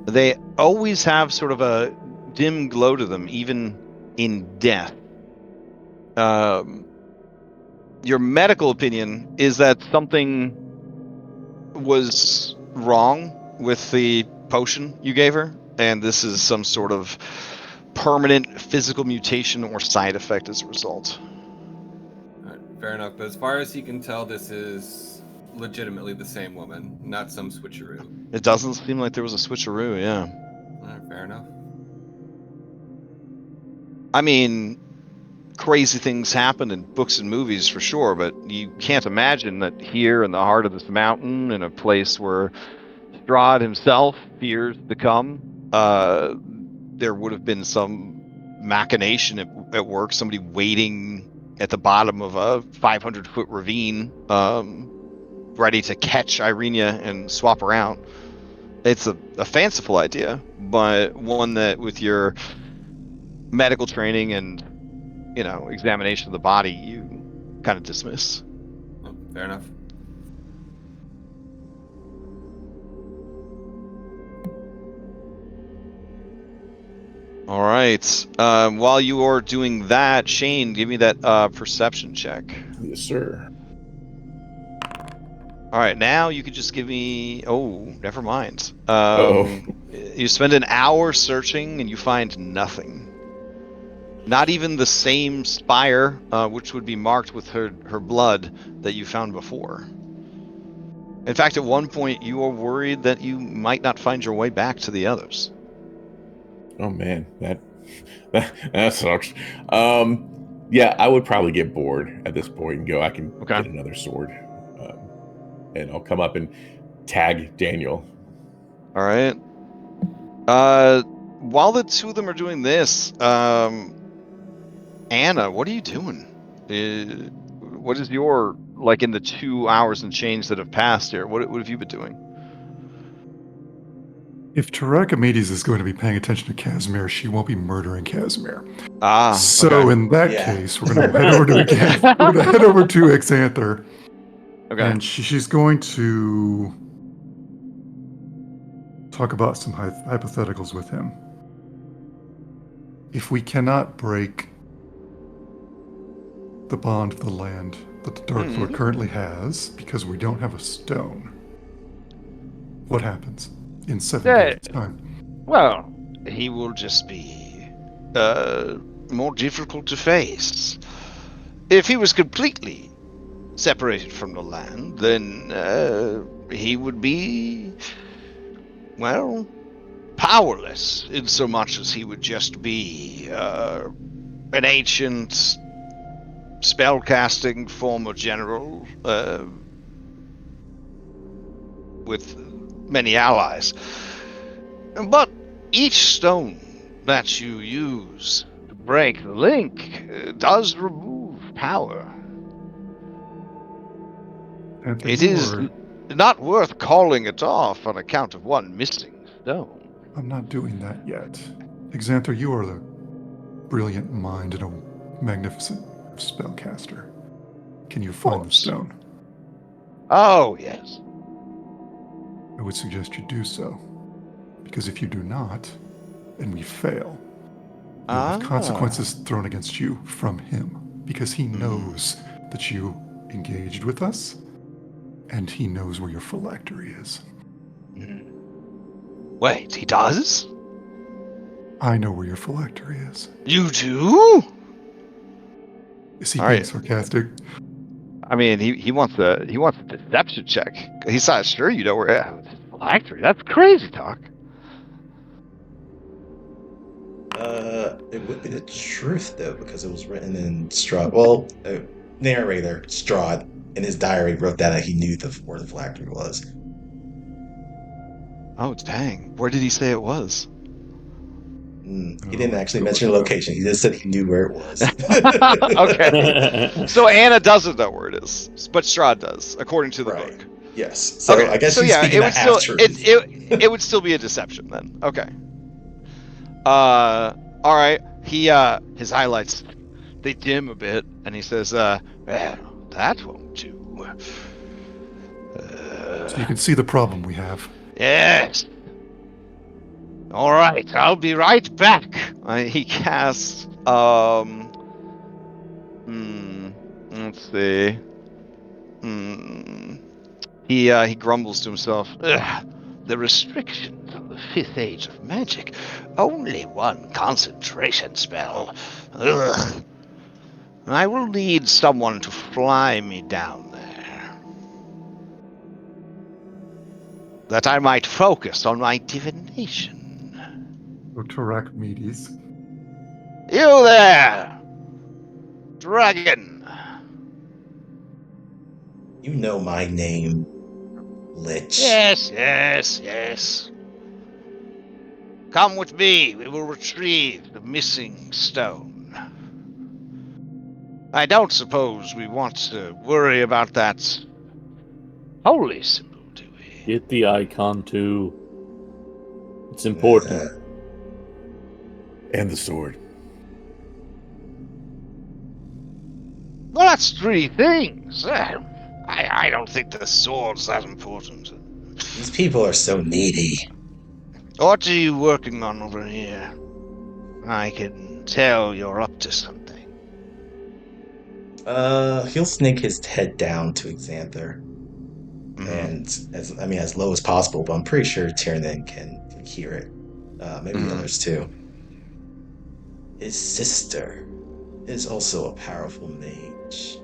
They always have sort of a dim glow to them, even in death. Your medical opinion is that something was wrong with the potion you gave her, and this is some sort of permanent physical mutation or side effect as a result. All right, fair enough. But as far as he can tell, this is legitimately the same woman, not some switcheroo. It doesn't seem like there was a switcheroo, yeah. All right, fair enough. I mean, crazy things happen in books and movies for sure, but you can't imagine that here in the heart of this mountain, in a place where Strahd himself fears to come, there would have been some machination at work, somebody waiting at the bottom of a 500-foot ravine, ready to catch Irenia and swap her out. It's a fanciful idea, but one that with your medical training and examination of the body, you kind of dismiss. Oh, fair enough. All right. While you are doing that, Shane, give me that perception check. Yes, sir. All right, now you could just give me. Oh, never mind. Uh-oh. You spend an hour searching and you find nothing. Not even the same spire, which would be marked with her blood that you found before. In fact, at one point, you were worried that you might not find your way back to the others. Oh man, that sucks. Yeah, I would probably get bored at this point and go, I can Okay. get another sword. And I'll come up and tag Daniel. All right. While the two of them are doing this, Anna, what are you doing? What is your, in the 2 hours and change that have passed here, what have you been doing? If Tarakamedes is going to be paying attention to Casimir, she won't be murdering Casimir. So okay. in that Yeah. case, we're going to head over to we're going to head over to Exanther, Okay. and she's going to talk about some hypotheticals with him. If we cannot break the bond of the land that the Dark Lord currently has, because we don't have a stone, what happens in 7 days' time? Well, He will just be more difficult to face. If he was completely separated from the land, then he would be, well, powerless in so much as he would just be an ancient spellcasting former general with many allies. But each stone that you use to break the link does remove power. Panther, It you is are- not worth calling it off on account of one missing stone. I'm not doing that yet. Exanther, you are the brilliant mind and a magnificent spellcaster. Can you find the course. stone? Oh, yes. I would suggest you do so. Because if you do not, and we fail, you'll have consequences thrown against you from him. Because he knows that you engaged with us, and he knows where your phylactery is. Wait, he does? I know where your phylactery is. You do? Is he All being right. sarcastic? I mean, he wants a deception check. He's not sure you know where. Phylactery? That's crazy talk. It would be the truth though, because it was written in Strahd. Well, narrator Strahd in his diary wrote that he knew where the phylactery was. Oh, dang. Where did he say it was? He didn't actually mention the location. He just said he knew where it was. Okay. So Anna doesn't know where it is, but Strahd does, according to the Right. book. Yes. So I guess so he's yeah, speaking it a would still half-truth. it would still be a deception then. Okay. All right. He his highlights they dim a bit, and he says, "Well, that won't do." So you can see the problem we have. Yes. All right, I'll be right back. He casts. Let's see. He grumbles to himself. The restrictions of the 5th age of magic. Only one concentration spell. Ugh. I will need someone to fly me down there, that I might focus on my divination. Oh, Tarakamedes. You there, dragon. You know my name, Lich. Yes. Come with me. We will retrieve the missing stone. I don't suppose we want to worry about that holy symbol, do we? Get the icon too. It's important. And the sword. Well, that's 3 things. I don't think the sword's that important. These people are so needy. What are you working on over here? I can tell you're up to something. He'll snake his head down to Exanther, and as low as possible. But I'm pretty sure Tiernan can hear it. Maybe the others too. His sister is also a powerful mage.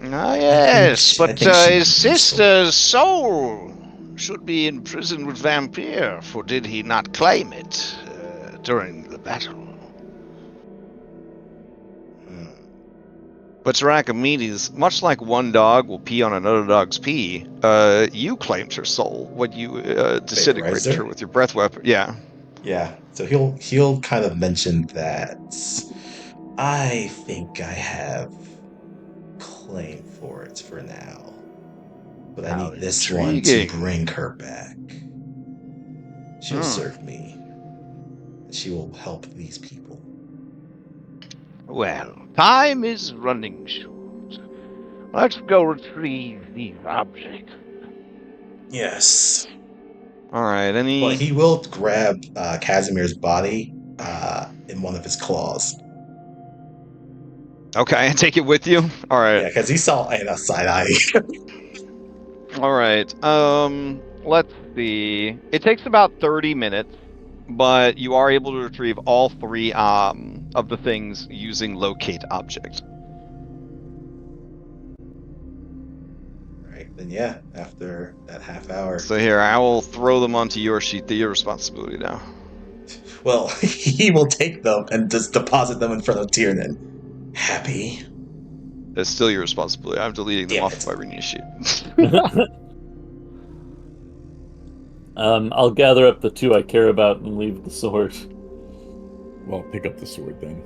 Ah, yes, I but think she'd his be useful. sister's soul should be in prison with Vampyr, for did he not claim it during the battle? But Archimedes, much like one dog will pee on another dog's pee, you claimed her soul when you disintegrated her with your breath weapon. Yeah. Yeah. So he'll kind of mention that. I think I have claim for it for now, but I How need this one to intriguing. bring her back. She'll serve me. She will help these people. Well, time is running short. Let's go retrieve these objects. Yes. All right. But he will grab Casimir's body in one of his claws. Okay, take it with you. All right. Yeah, because he saw Anna side eye. All right. Let's see. It takes about 30 minutes, But you are able to retrieve all 3 of the things using locate object. Right, then yeah, after that half hour. So here, I will throw them onto your sheet. They're your responsibility now. Well, he will take them and just deposit them in front of Tiernan. Happy? It's still your responsibility. I'm deleting them Damn off it. of Irene's sheet. I'll gather up the 2 I care about and leave the sword. Well, pick up the sword then.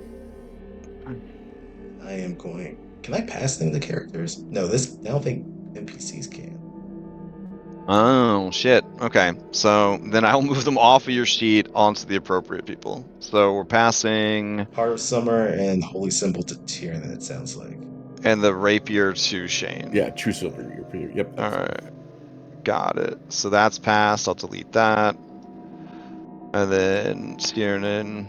I am going. Can I pass them the characters? No, this. I don't think NPCs can. Oh, shit. Okay. So then I'll move them off of your sheet onto the appropriate people. So we're passing. Heart of Summer and Holy Symbol to Tiernan, it sounds like. And the rapier to Shane. Yeah, true silver. Yep. All right. Got it. So that's passed. I'll delete that. And then Tiernan,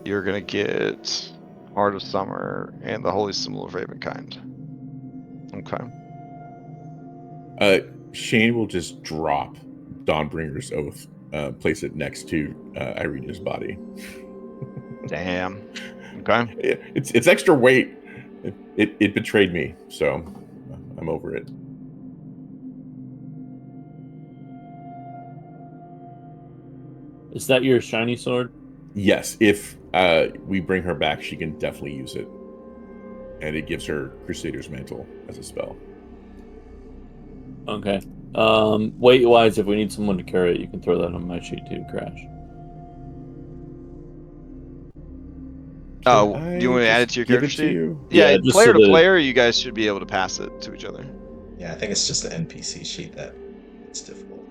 you're going to get Heart of Summer and the Holy Symbol of Ravenkind. Okay. Shane will just drop Dawnbringer's Oath, place it next to Irena's body. Damn. Okay. It's extra weight. It betrayed me, so I'm over it. Is that your shiny sword? Yes, if we bring her back, she can definitely use it. And it gives her Crusader's Mantle as a spell. Okay. Weight-wise, if we need someone to carry it, you can throw that on my sheet too, Crash. Oh, do you want to add it to your character sheet? Yeah, just player so to player, you guys should be able to pass it to each other. Yeah, I think it's just the NPC sheet that it's difficult.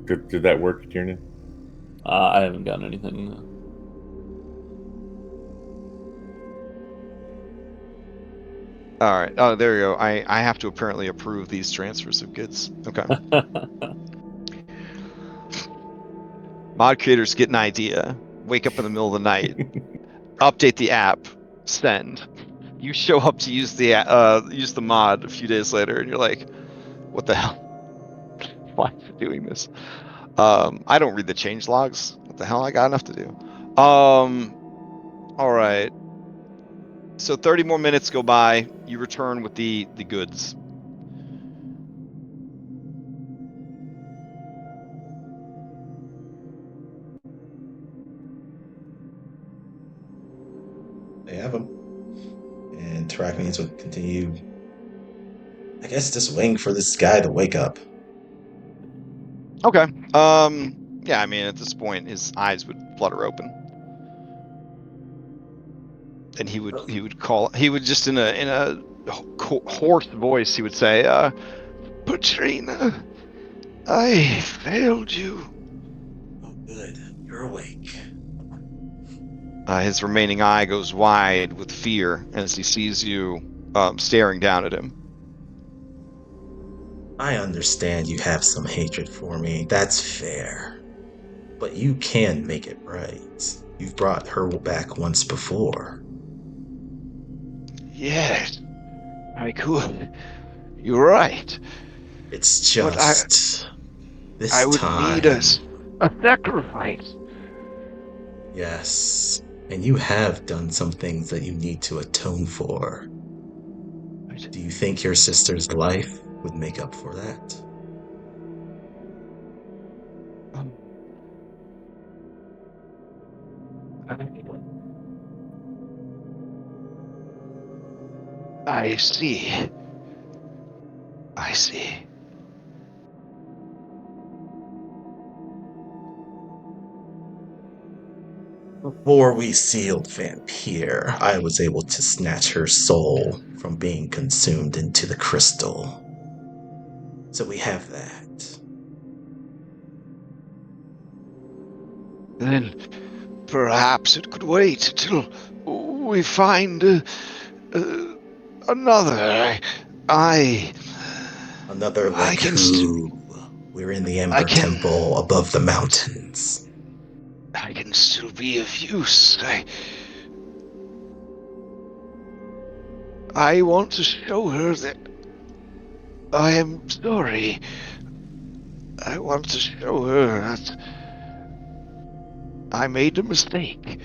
Did that work, Tiernan? I haven't gotten anything. All right. Oh, there you go. I have to apparently approve these transfers of goods. Okay. Mod creators get an idea. Wake up in the middle of the night. Update the app. Send. You show up to use the mod a few days later, and you're like, "What the hell? Why is it doing this?" I don't read the change logs. What the hell? I got enough to do. All right. So 30 more minutes go by. You return with the goods. They have them. And Tarakanians will continue, I guess, just waiting for this guy to wake up. Okay. Yeah, I mean, at this point, his eyes would flutter open, and he would just in a hoarse voice, he would say, "Patrina, I failed you." Oh, good. You're awake. His remaining eye goes wide with fear as he sees you staring down at him. I understand you have some hatred for me. That's fair. But you can make it right. You've brought her back once before. Yes, I could. You're right. It's just this I would time. need a sacrifice. Yes, and you have done some things that you need to atone for. Do you think your sister's life would make up for that? I see. I see. Before we sealed Vampyr, I was able to snatch her soul from being consumed into the crystal. So we have that. Then perhaps it could wait till we find another. Another I can Leku. We're in the Ember Temple above the mountains. I can still be of use. I want to show her that I am sorry. I want to show her that I made a mistake.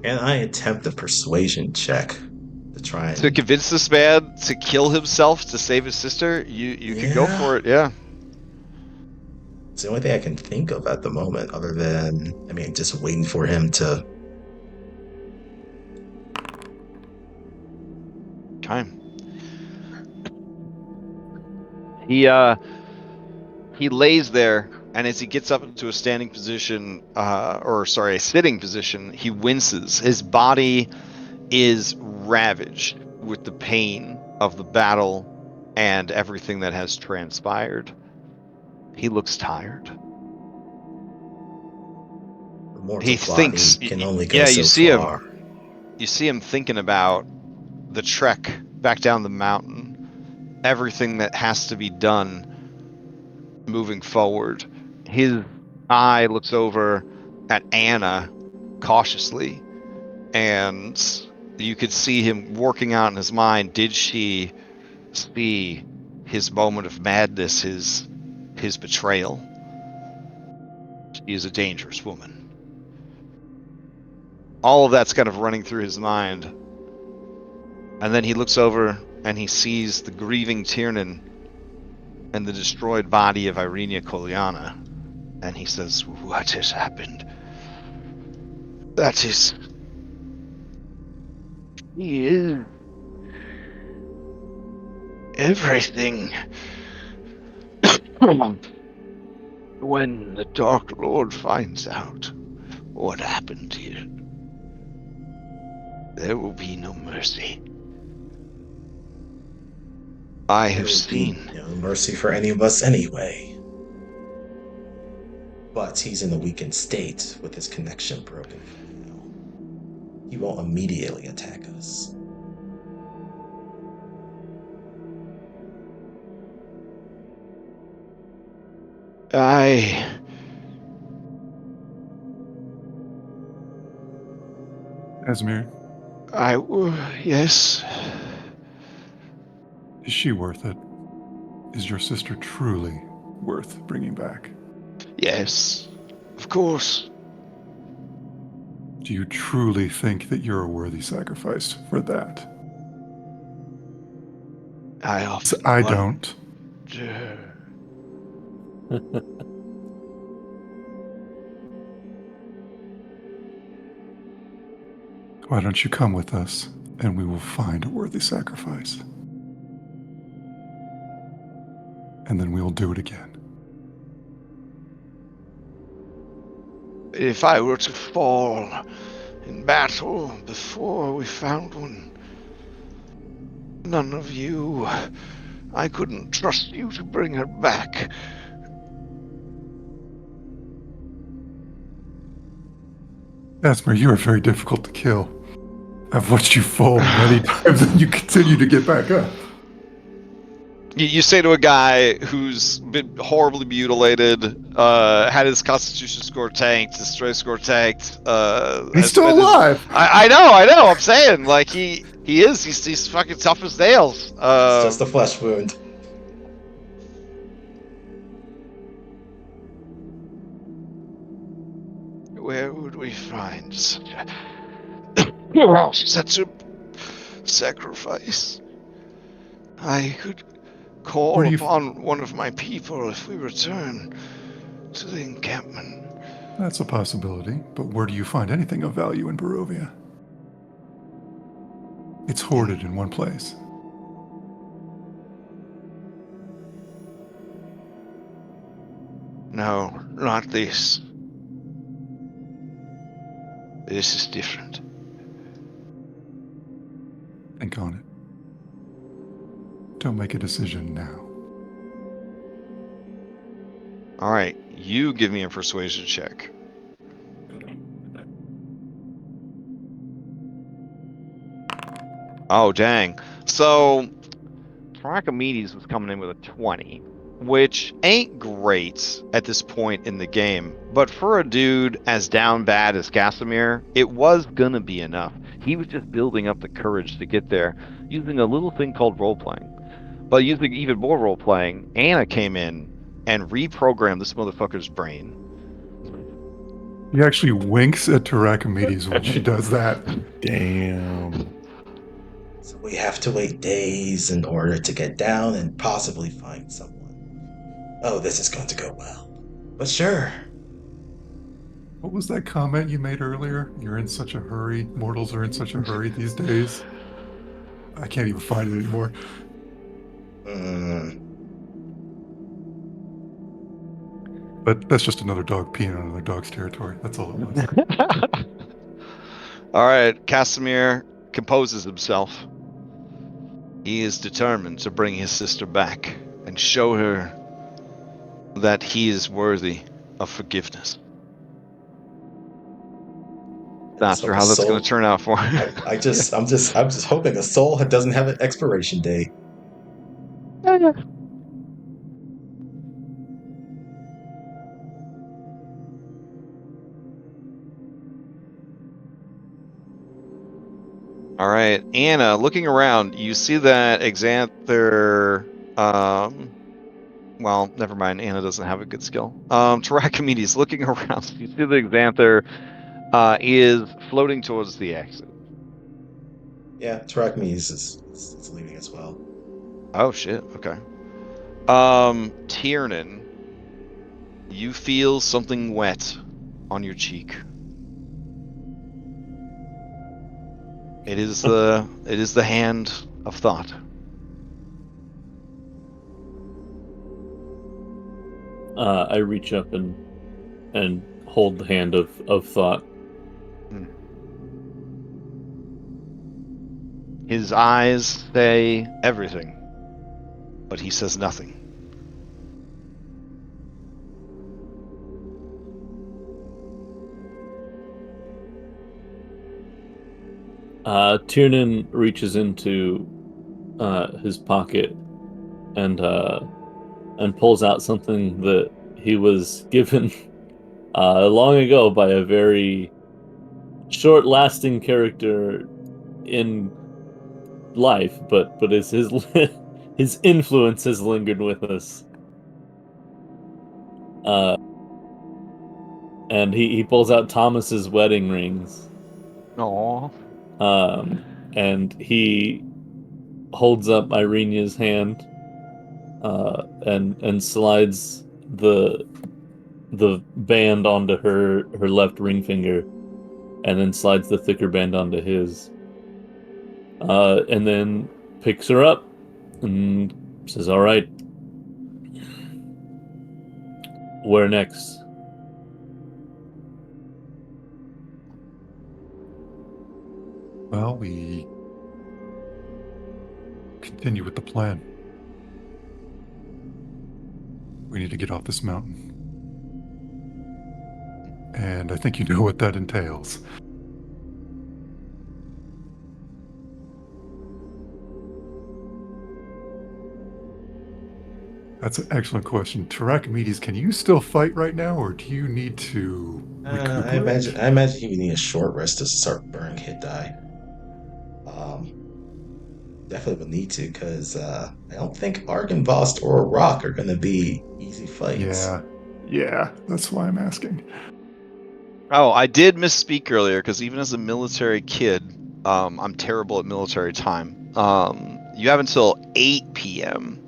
Can I attempt a persuasion check to try and... To convince this man to kill himself to save his sister, you can go for it, yeah. It's the only thing I can think of at the moment, other than, just waiting for him to... Time. He lays there, and as he gets up into a standing position, a sitting position, he winces. His body is ravaged with the pain of the battle and everything that has transpired. He looks tired. He thinks can only go you so far. You see him thinking about the trek back down the mountain, everything that has to be done moving forward. His eye looks over at Anna cautiously, and you could see him working out in his mind. Did she see his moment of madness, his betrayal? She is a dangerous woman. All of that's kind of running through his mind. And then he looks over and he sees the grieving Tiernan and the destroyed body of Irenia Koliana. And he says, "What has happened? That is... He is... everything." When the Dark Lord finds out what happened here, there will be no mercy. I have seen... no mercy for any of us anyway. But he's in a weakened state with his connection broken for now. He won't immediately attack us. Esmir, yes? is she worth it? Is your sister truly worth bringing back? Yes, of course. Do you truly think that you're a worthy sacrifice for that? I don't. Why don't you come with us, and we will find a worthy sacrifice. And then we'll do it again. If I were to fall in battle before we found one, none of you... I couldn't trust you to bring her back. Esmer, you are very difficult to kill. I've watched you fall many times and you continue to get back up. You say to a guy who's been horribly mutilated, had his constitution score tanked, his strength score tanked. He's still alive! I know, I'm saying, like, he's fucking tough as nails. It's just a flesh wound. Where would we find such a sacrifice? I could call upon one of my people if we return to the encampment. That's a possibility, but where do you find anything of value in Barovia? It's hoarded in one place. No, not this. This is different. Think on it. Don't make a decision now. All right, you give me a persuasion check. Oh, dang. So, Archimedes was coming in with a 20, which ain't great at this point in the game. But for a dude as down bad as Casimir, it was gonna be enough. He was just building up the courage to get there, using a little thing called role-playing. But using even more role-playing, Anna came in and reprogrammed this motherfucker's brain. He actually winks at Archimedes when she does that. Damn. So we have to wait days in order to get down and possibly find someone. Oh, this is going to go well. But sure. What was that comment you made earlier? You're in such a hurry. Mortals are in such a hurry these days. I can't even find it anymore. But that's just another dog peeing on another dog's territory. That's all it was. All right, Casimir composes himself. He is determined to bring his sister back and show her that he is worthy of forgiveness. Not sure how that's going to turn out for him. I'm just hoping a soul doesn't have an expiration date. All right, Anna, looking around, you see that Xanther. Well, never mind. Anna doesn't have a good skill. Tarachimedes, looking around, you see the Xanther is floating towards the exit. Yeah, Tarachimedes is leaving as well. Oh shit. Okay. Tiernan, you feel something wet on your cheek. It is the hand of thought. I reach up and hold the hand of thought. His eyes say everything, but he says nothing. Tiernan reaches into his pocket and pulls out something that he was given long ago by a very short-lasting character in life, but his his influence has lingered with us. And he pulls out Thomas's wedding rings. Aww. And he holds up Irenia's hand, and slides the band onto her left ring finger, and then slides the thicker band onto his, and then picks her up and says, "All right, where next?" Well, we continue with the plan. We need to get off this mountain. And I think you know what that entails. That's an excellent question. Tarachimedes, can you still fight right now, or do you need to recuperate? I imagine you need a short rest to start burning hit die. Definitely will need to, because I don't think Argynvost or Rock are going to be easy fights. Yeah, that's why I'm asking. Oh, I did misspeak earlier, because even as a military kid, I'm terrible at military time. You have until 8 p.m.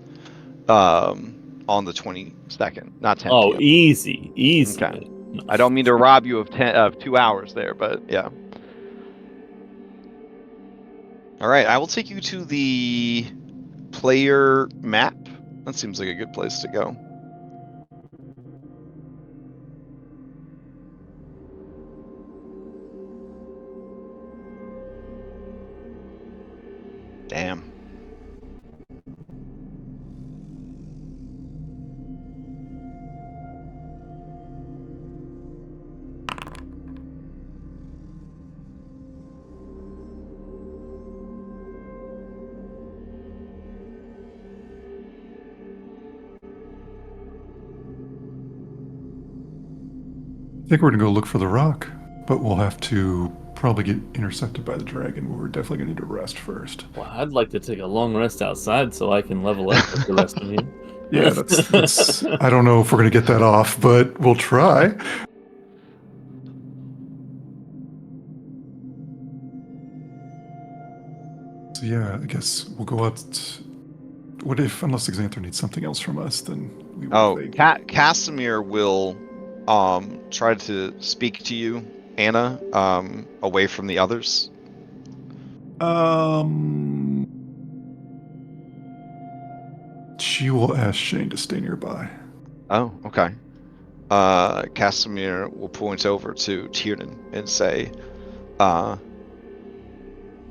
On the 22nd, not 10 Oh, p.m. easy. Okay. I don't mean to rob you of 2 hours there, but yeah. All right, I will take you to the player map. That seems like a good place to go. Damn. I think we're gonna go look for the rock, but we'll have to probably get intercepted by the dragon. We're definitely gonna need to rest first. Well, I'd like to take a long rest outside so I can level up with the rest of you. Yeah, that's. I don't know if we're gonna get that off, but we'll try. So yeah, I guess we'll go out. What if, unless Xanther needs something else from us, then we will. Oh, Casimir will try to speak to you, Anna, away from the others. She will ask Shane to stay nearby. Oh, okay. Casimir will point over to Tiernan and say,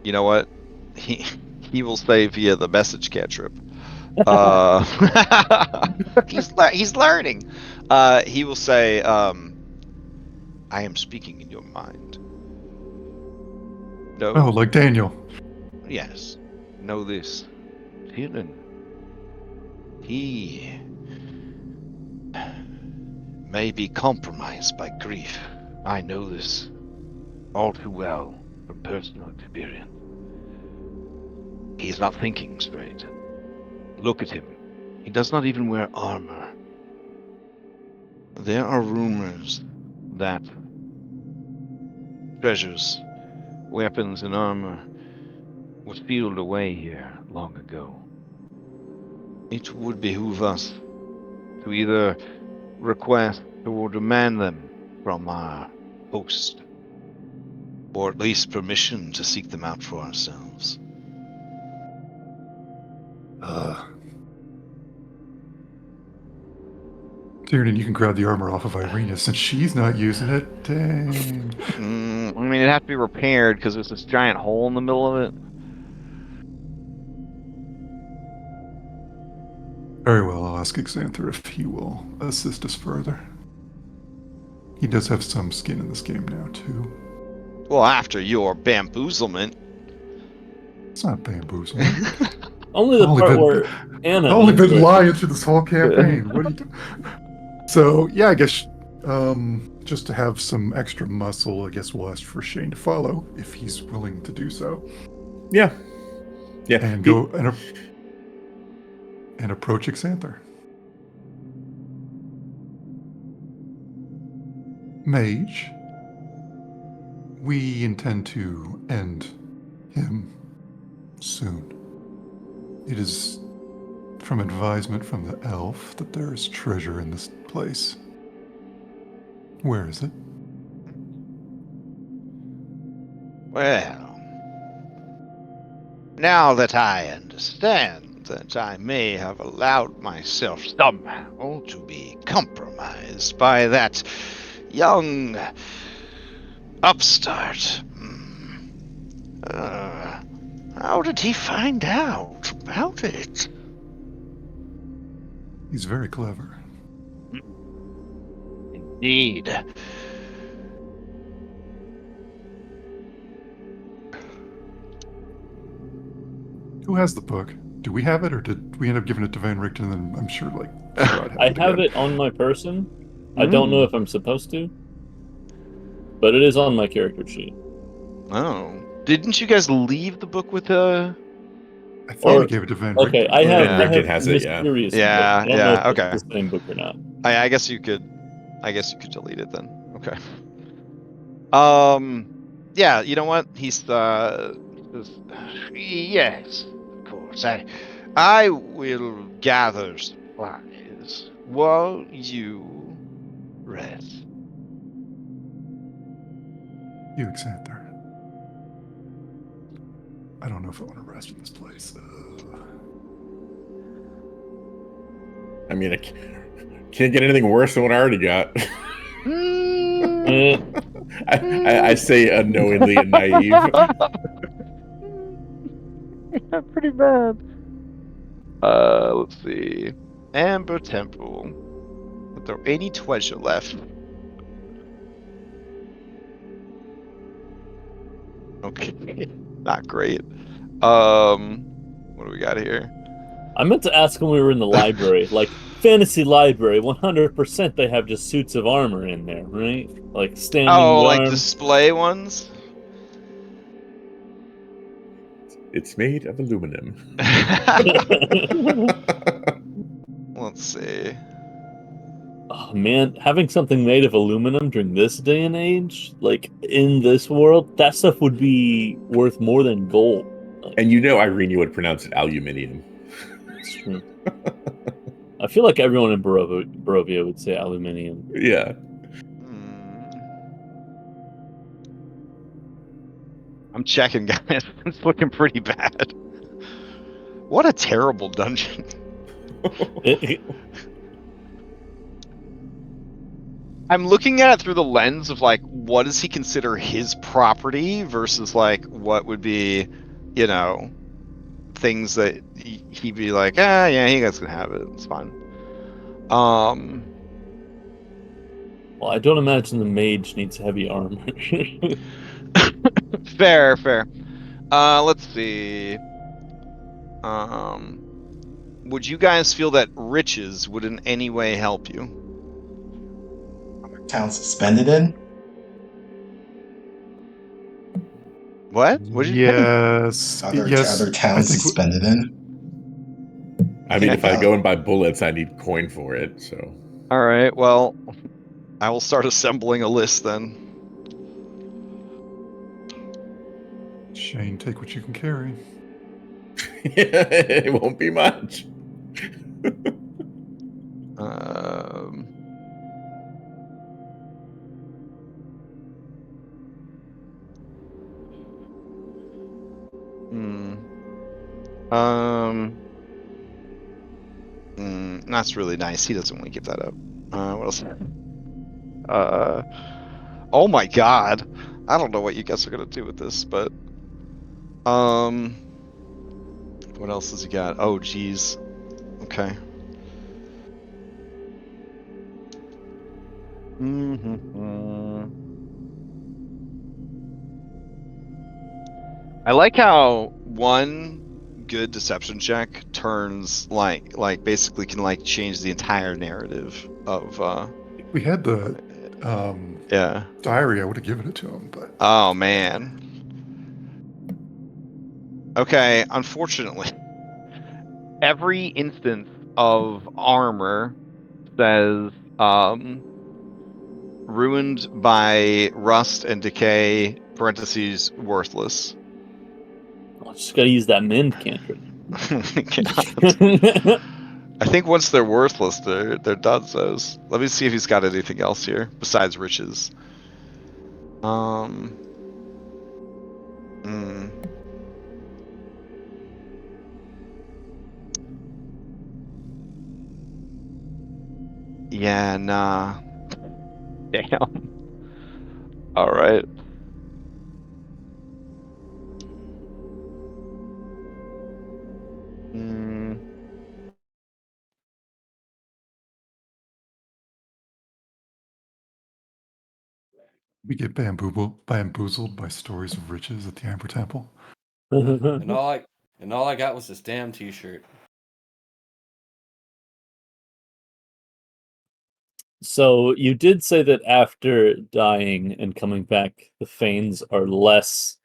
you know what? He will say via the message cantrip. He's learning. He will say, I am speaking in your mind. No. Oh, like Daniel. Yes. Know this. Tiernan. He may be compromised by grief. I know this all too well from personal experience. He is not thinking straight. Look at him. He does not even wear armor. There are rumors that treasures, weapons, and armor was sealed away here long ago. It would behoove us to either request or demand them from our host, or at least permission to seek them out for ourselves. Tiernan, you can grab the armor off of Irina since she's not using it. Dang. I mean, it'd have to be repaired because there's this giant hole in the middle of it. Very well, I'll ask Xanther if he will assist us further. He does have some skin in this game now, too. Well, after your bamboozlement. It's not bamboozlement. Only the part where Anna. I've only been lying through this whole campaign. What are you doing? So, yeah, I guess just to have some extra muscle, I guess we'll ask for Shane to follow if he's willing to do so. Yeah. Yeah. And go and approach Xanther. Mage, we intend to end him soon. It is from advisement from the elf that there is treasure in this place. Where is it? Well, now that I understand that I may have allowed myself somehow to be compromised by that young upstart. How did he find out about it? He's very clever. Indeed. Who has the book? Do we have it, or did we end up giving it to Van Richten? And then I'm sure, like, Strahd I have it on my person. I don't know if I'm supposed to, but it is on my character sheet. Oh, didn't you guys leave the book with I thought we gave it to Van Richten. Okay, I have Richten has it, mysterious yeah. book. I don't Yeah, know if okay. it's the same book or not. I guess you could delete it then. Okay. Yeah, you know what? He says, yes, of course. I will gather supplies while you rest. You, Xanther. I don't know if I want to rest in this place. I mean, I can't get anything worse than what I already got. I say unknowingly and naive. Pretty bad. Let's see. Amber Temple. Is there any treasure left? Okay, not great. What do we got here? I meant to ask when we were in the library, like fantasy library, 100% they have just suits of armor in there, right? Like standing Like arm. display ones? It's made of aluminum. Let's see. Oh man, having something made of aluminum during this day and age, like in this world, that stuff would be worth more than gold. And you know Irene would pronounce it aluminium. It's true. I feel like everyone in Barovia would say aluminium. Yeah. I'm checking, guys. It's looking pretty bad. What a terrible dungeon. I'm looking at it through the lens of like, what does he consider his property versus like what would be, you know, things that he'd be like, yeah, you guys can have it. It's fine. Well, I don't imagine the mage needs heavy armor. Fair. Let's see. Would you guys feel that riches would in any way help you? Town suspended in? What? What did you say? Yes. Yes. Other towns suspended in? I mean, if I Yeah. go and buy bullets, I need coin for it, so. All right, well, I will start assembling a list then. Shane, take what you can carry. It won't be much. That's really nice. He doesn't want to give that up. What else? Oh my god. I don't know what you guys are gonna do with this, but what else has he got? Oh geez. Okay. I like how one good deception check turns like basically can like change the entire narrative of If we had the yeah. diary, I would have given it to him, but Oh man. Okay, unfortunately, every instance of armor says ruined by rust and decay, parentheses, worthless. I just gotta use that mend cantrip. I think once they're worthless, they're done. Let me see if he's got anything else here besides riches. Yeah, nah. Damn. All right. we get bamboozled by stories of riches at the Amber Temple. And all I got was this damn T-shirt. So you did say that after dying and coming back, the Fanes are less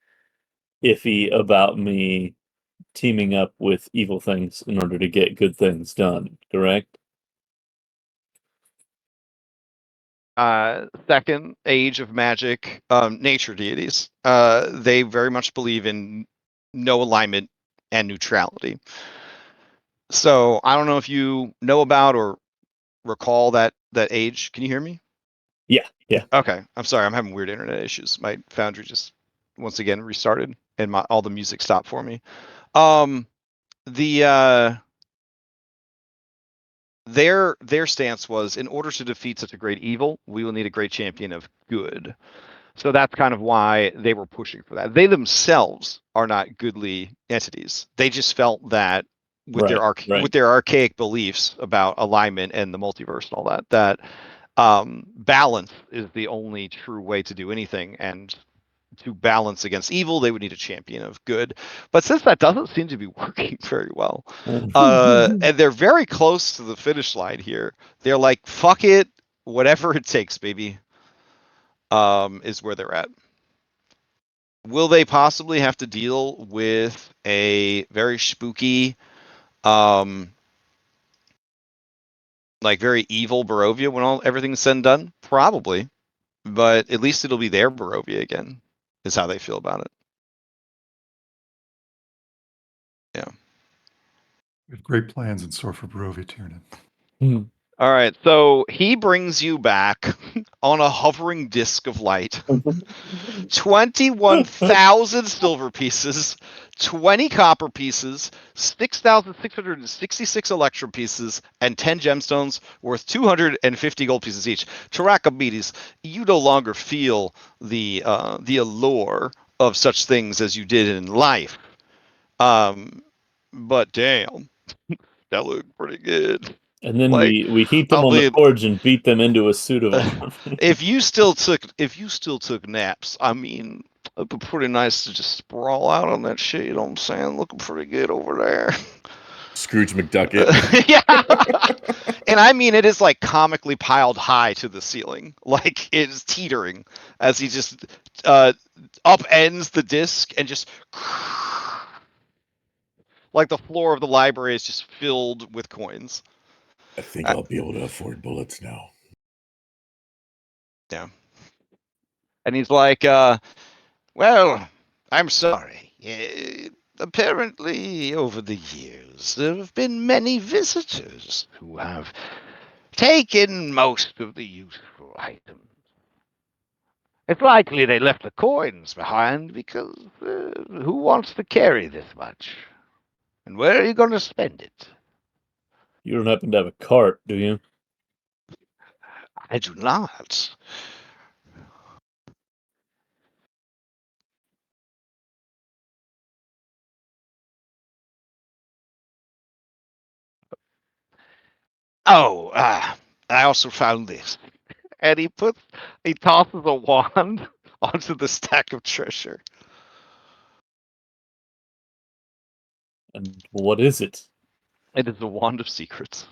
iffy about me teaming up with evil things in order to get good things done, correct? Second age of magic, nature deities. They very much believe in no alignment and neutrality. So I don't know if you know about or recall that age. Can you hear me? Yeah. Okay. I'm sorry. I'm having weird internet issues. My Foundry just once again restarted. and all the music stopped for me. Their stance was, in order to defeat such a great evil, we will need a great champion of good. So that's kind of why they were pushing for that. They themselves are not goodly entities. They just felt that with with their archaic beliefs about alignment and the multiverse and all that balance is the only true way to do anything. And to balance against evil, they would need a champion of good. But since that doesn't seem to be working very well, and they're very close to the finish line here, they're like, fuck it, whatever it takes, baby. Is where they're at. Will they possibly have to deal with a very spooky, like very evil Barovia when everything's said and done? Probably, but at least it'll be their Barovia again. Is how they feel about it. Yeah. We have great plans in store for Barovia Tiernan. All right, so he brings you back on a hovering disc of light. 21,000 silver pieces, 20 copper pieces, 6,666 electrum pieces, and 10 gemstones worth 250 gold pieces each. Tarakabides, you no longer feel the allure of such things as you did in life. But damn, that looked pretty good. And then Like, we heat them on the forge and beat them into a suit of armor. if you still took naps, I mean, it'd be pretty nice to just sprawl out on that shit. You know what I'm saying? Looking pretty good over there. Scrooge McDucket. Yeah. And I mean, it is like comically piled high to the ceiling. Like, it is teetering as he just upends the disc and just like the floor of the library is just filled with coins. I think I'll be able to afford bullets now. Yeah. And he's like, well, I'm sorry. Apparently, over the years, there have been many visitors who have taken most of the useful items. It's likely they left the coins behind because who wants to carry this much? And where are you going to spend it? You don't happen to have a cart, do you? I do not. Oh, I also found this. And he tosses a wand onto the stack of treasure. And what is it? It is a wand of secrets.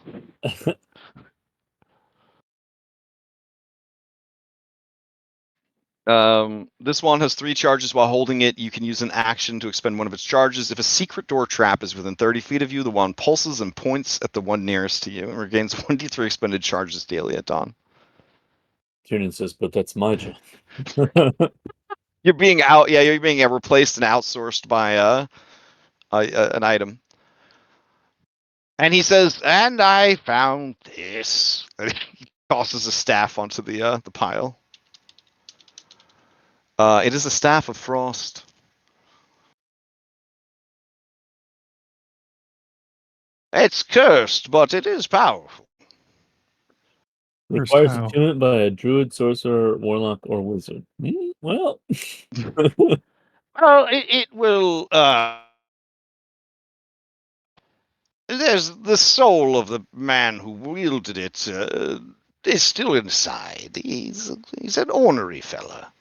This wand has 3 charges. While holding it, you can use an action to expend one of its charges. If a secret door trap is within 30 feet of you, the wand pulses and points at the one nearest to you and regains 1d3 expended charges daily at dawn. Tiernan says, but that's my job. You're being replaced and outsourced by an item. And he says, and I found this. And he tosses a staff onto the pile. It is a staff of frost. It's cursed, but it is powerful. Requires attunement by a druid, sorcerer, warlock, or wizard. Well, well, it will. There's the soul of the man who wielded it is still inside. He's an ornery fella.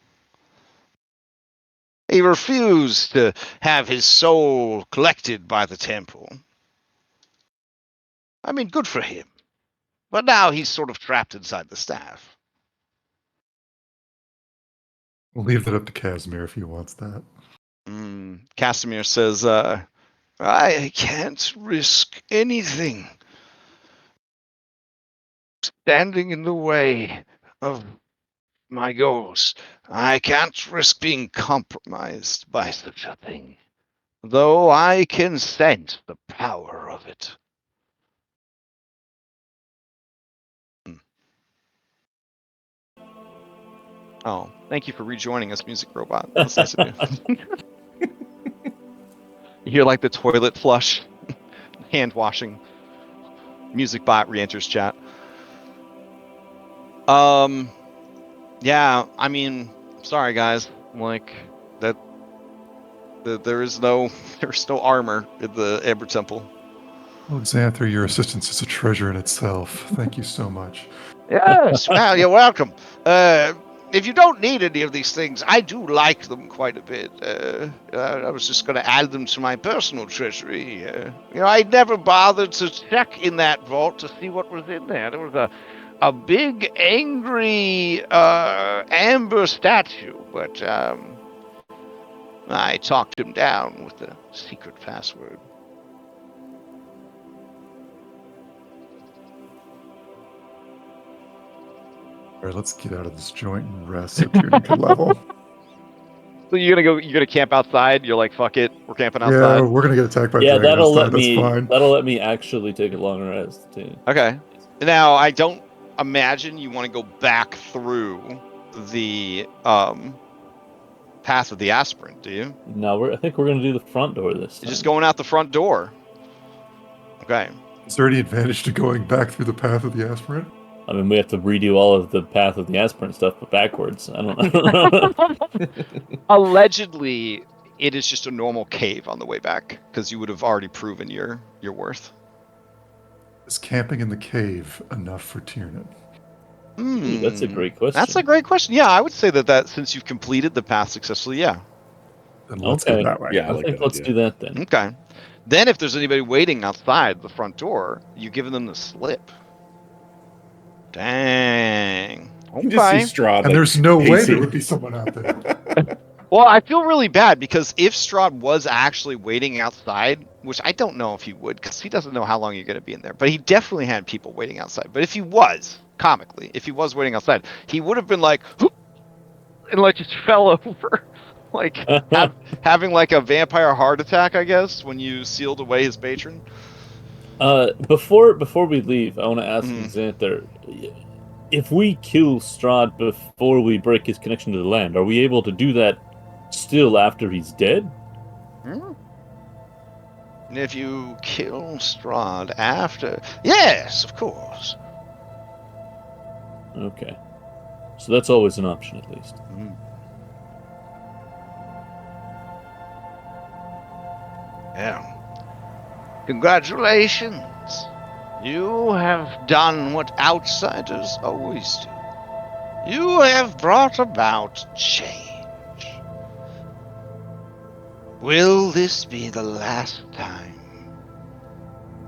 He refused to have his soul collected by the temple. I mean, good for him. But now he's sort of trapped inside the staff. We'll leave that up to Casimir if he wants that. Casimir says, I can't risk anything standing in the way of my goals. I can't risk being compromised by such a thing, though I can sense the power of it. Oh, thank you for rejoining us, Music Robot. That's nice of you. You hear like the toilet flush, hand washing. Music bot re-enters chat. Yeah, I mean, sorry guys, like that. There's no armor in the Amber Temple. Well, Xanther, your assistance is a treasure in itself. Thank you so much. Yes, well, you're welcome. If you don't need any of these things, I do like them quite a bit. I was just going to add them to my personal treasury. I never bothered to check in that vault to see what was in there. There was a big, angry amber statue, but I talked him down with the secret password. All right, let's get out of this joint and rest so Tiernan can level. So you're gonna camp outside? You're like, fuck it, we're camping Yeah, outside. we're gonna get attacked by Yeah, dragon that'll outside, let me. that's fine. That'll let me actually take a long rest too. Okay. Now, I don't imagine you want to go back through the path of the aspirant, do you? No, I think we're gonna do the front door this time. You're just going out the front door. Okay. Is there any advantage to going back through the path of the aspirant? I mean, we have to redo all of the path of the aspirant stuff, but backwards. I don't know. Allegedly, it is just a normal cave on the way back because you would have already proven your worth. Is camping in the cave enough for Tiernan? Ooh, that's a great question. That's a great question. Yeah, I would say that since you've completed the path successfully, yeah. Then let's Okay. go that way. Yeah, I I like think that let's idea. do that then. Okay. Then if there's anybody waiting outside the front door, you're giving them the slip. Dang. You just see Strahd, And like, there's no way pacing. there would be someone out there. Well, I feel really bad because if Strahd was actually waiting outside, which I don't know if he would because he doesn't know how long you're going to be in there, but he definitely had people waiting outside. But if he was, comically, if he was waiting outside, he would have been like, and like just fell over. Like having like a vampire heart attack, I guess, when you sealed away his patron. Before we leave, I want to ask Mhm. Xanther, if we kill Strahd before we break his connection to the land, are we able to do that still after he's dead? And if you kill Strahd after, yes, of course. Okay. So that's always an option, at least. Yeah. Congratulations. You have done what outsiders always do. You have brought about change. Will this be the last time?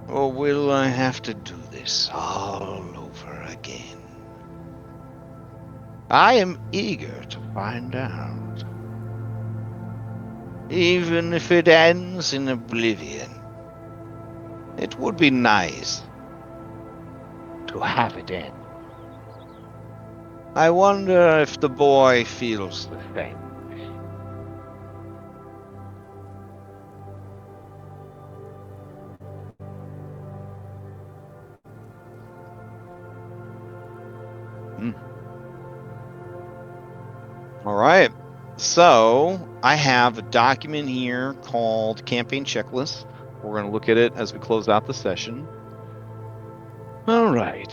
Or will I have to do this all over again? I am eager to find out. Even if it ends in oblivion, it would be nice to have it end. I wonder if the boy feels the same. All right. So I have a document here called Campaign Checklist. We're going to look at it as we close out the session. All right.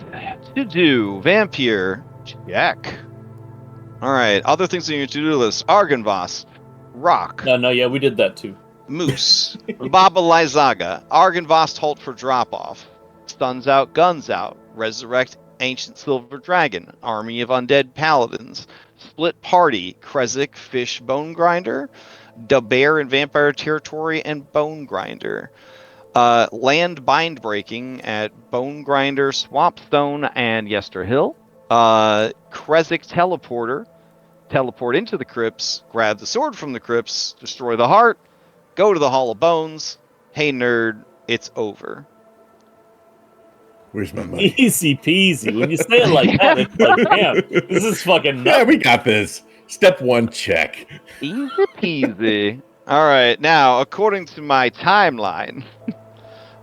To do Vampyr, check. All right. Other things on your to-do list: Argynvost, Rock, No, yeah, we did that too. Moose, Baba Lysaga, Argynvost halt for drop-off, Stuns out, Guns out, Resurrect Ancient Silver Dragon, Army of Undead Paladins, Split Party, Kresik, Fish, Bone Grinder, Da Bear in Vampire Territory, and Bone Grinder. Land Bind Breaking at Bone Grinder, Swampstone, and Yester Hill. Kresik Teleporter, teleport into the crypts, grab the sword from the crypts, destroy the heart, go to the Hall of Bones. Hey nerd, it's over. Where's my money? Easy peasy. When you say it like that, it's like, damn, this is fucking nuts. Yeah, we got this. Step 1, check. Easy peasy. All right, now according to my timeline,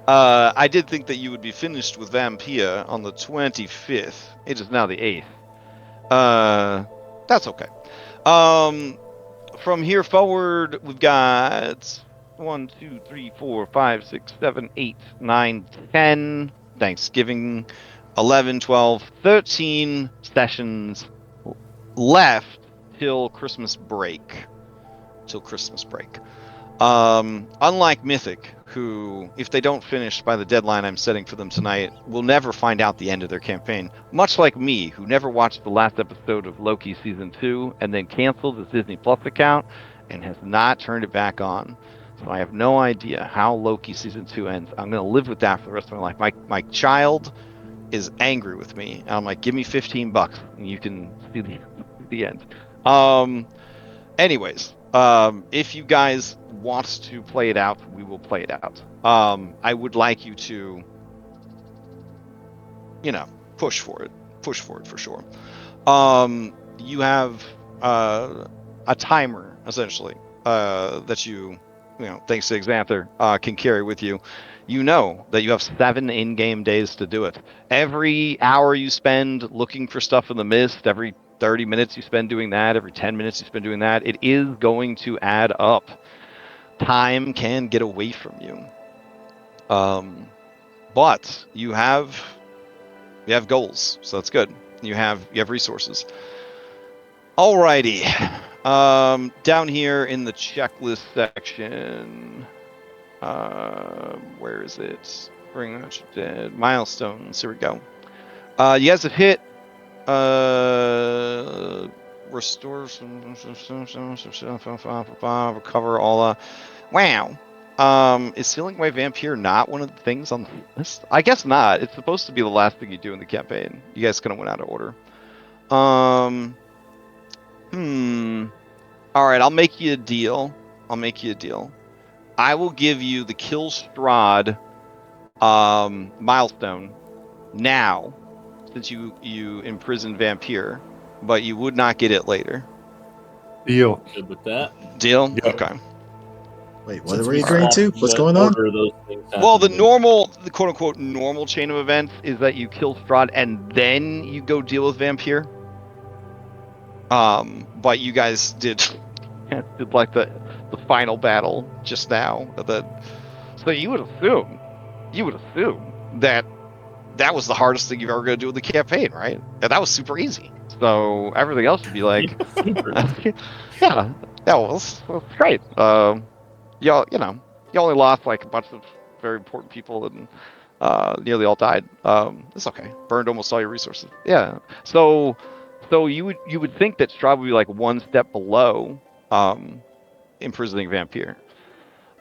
I did think that you would be finished with Vampyr on the 25th. It is now the 8th. That's okay. From here forward, we've got 1, 2, 3, 4, 5, 6, 7, 8, 9, 10. Thanksgiving, 11, 12, 13 sessions left till Christmas break. Unlike Mythic, who, if they don't finish by the deadline I'm setting for them tonight, will never find out the end of their campaign. Much like me, who never watched the last episode of Loki Season 2 and then canceled his Disney Plus account and has not turned it back on. So I have no idea how Loki Season 2 ends. I'm going to live with that for the rest of my life. My child is angry with me. And I'm like, give me $15 and you can see the end. Anyways, if you guys want to play it out, we will play it out. I would like you to, push for it for sure. You have a timer essentially that you thanks to Xanther, can carry with you. You know that you have 7 in-game days to do it. Every hour you spend looking for stuff in the mist, every 30 minutes you spend doing that, every 10 minutes you spend doing that, it is going to add up. Time can get away from you. But you have goals, so that's good. You have resources. Alrighty. Down here in the checklist section, where is it? Bring out your dead milestones. Here we go. You guys have hit restore some recover all wow. Is sealing away Vampyr not one of the things on the list? I guess not. It's supposed to be the last thing you do in the campaign. You guys kind of went out of order. Alright, I'll make you a deal. I will give you the Kill Strahd milestone now, since you imprisoned Vampyr, but you would not get it later. Deal. Good with that. Deal? Yep. Okay. Wait, what are we agreeing to? What's going on? Well, the quote-unquote normal chain of events is that you kill Strahd and then you go deal with Vampyr. But you guys did like the final battle just now. So you would assume that was the hardest thing you're ever going to do in the campaign, right? And that was super easy. So everything else would be like, yeah, that was great. You only lost like a bunch of very important people and nearly all died. It's okay. Burned almost all your resources. Yeah. So you would think that Strahd would be like one step below imprisoning Vampyr.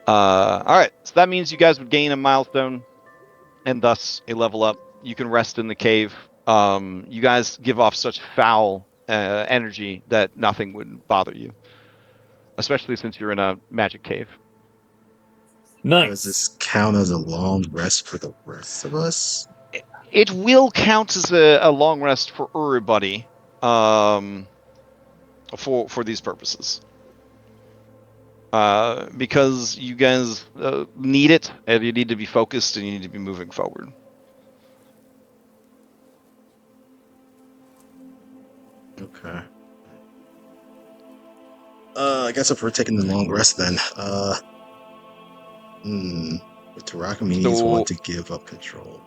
All right. So that means you guys would gain a milestone and thus a level up. You can rest in the cave. You guys give off such foul energy that nothing would bother you, especially since you're in a magic cave. Nice. Does this count as a long rest for the rest of us? It will count as a long rest for everybody, for these purposes. Because you guys need it, and you need to be focused, and you need to be moving forward. Okay. I guess if we're taking the long rest then, but Tarakami needs one to give up control.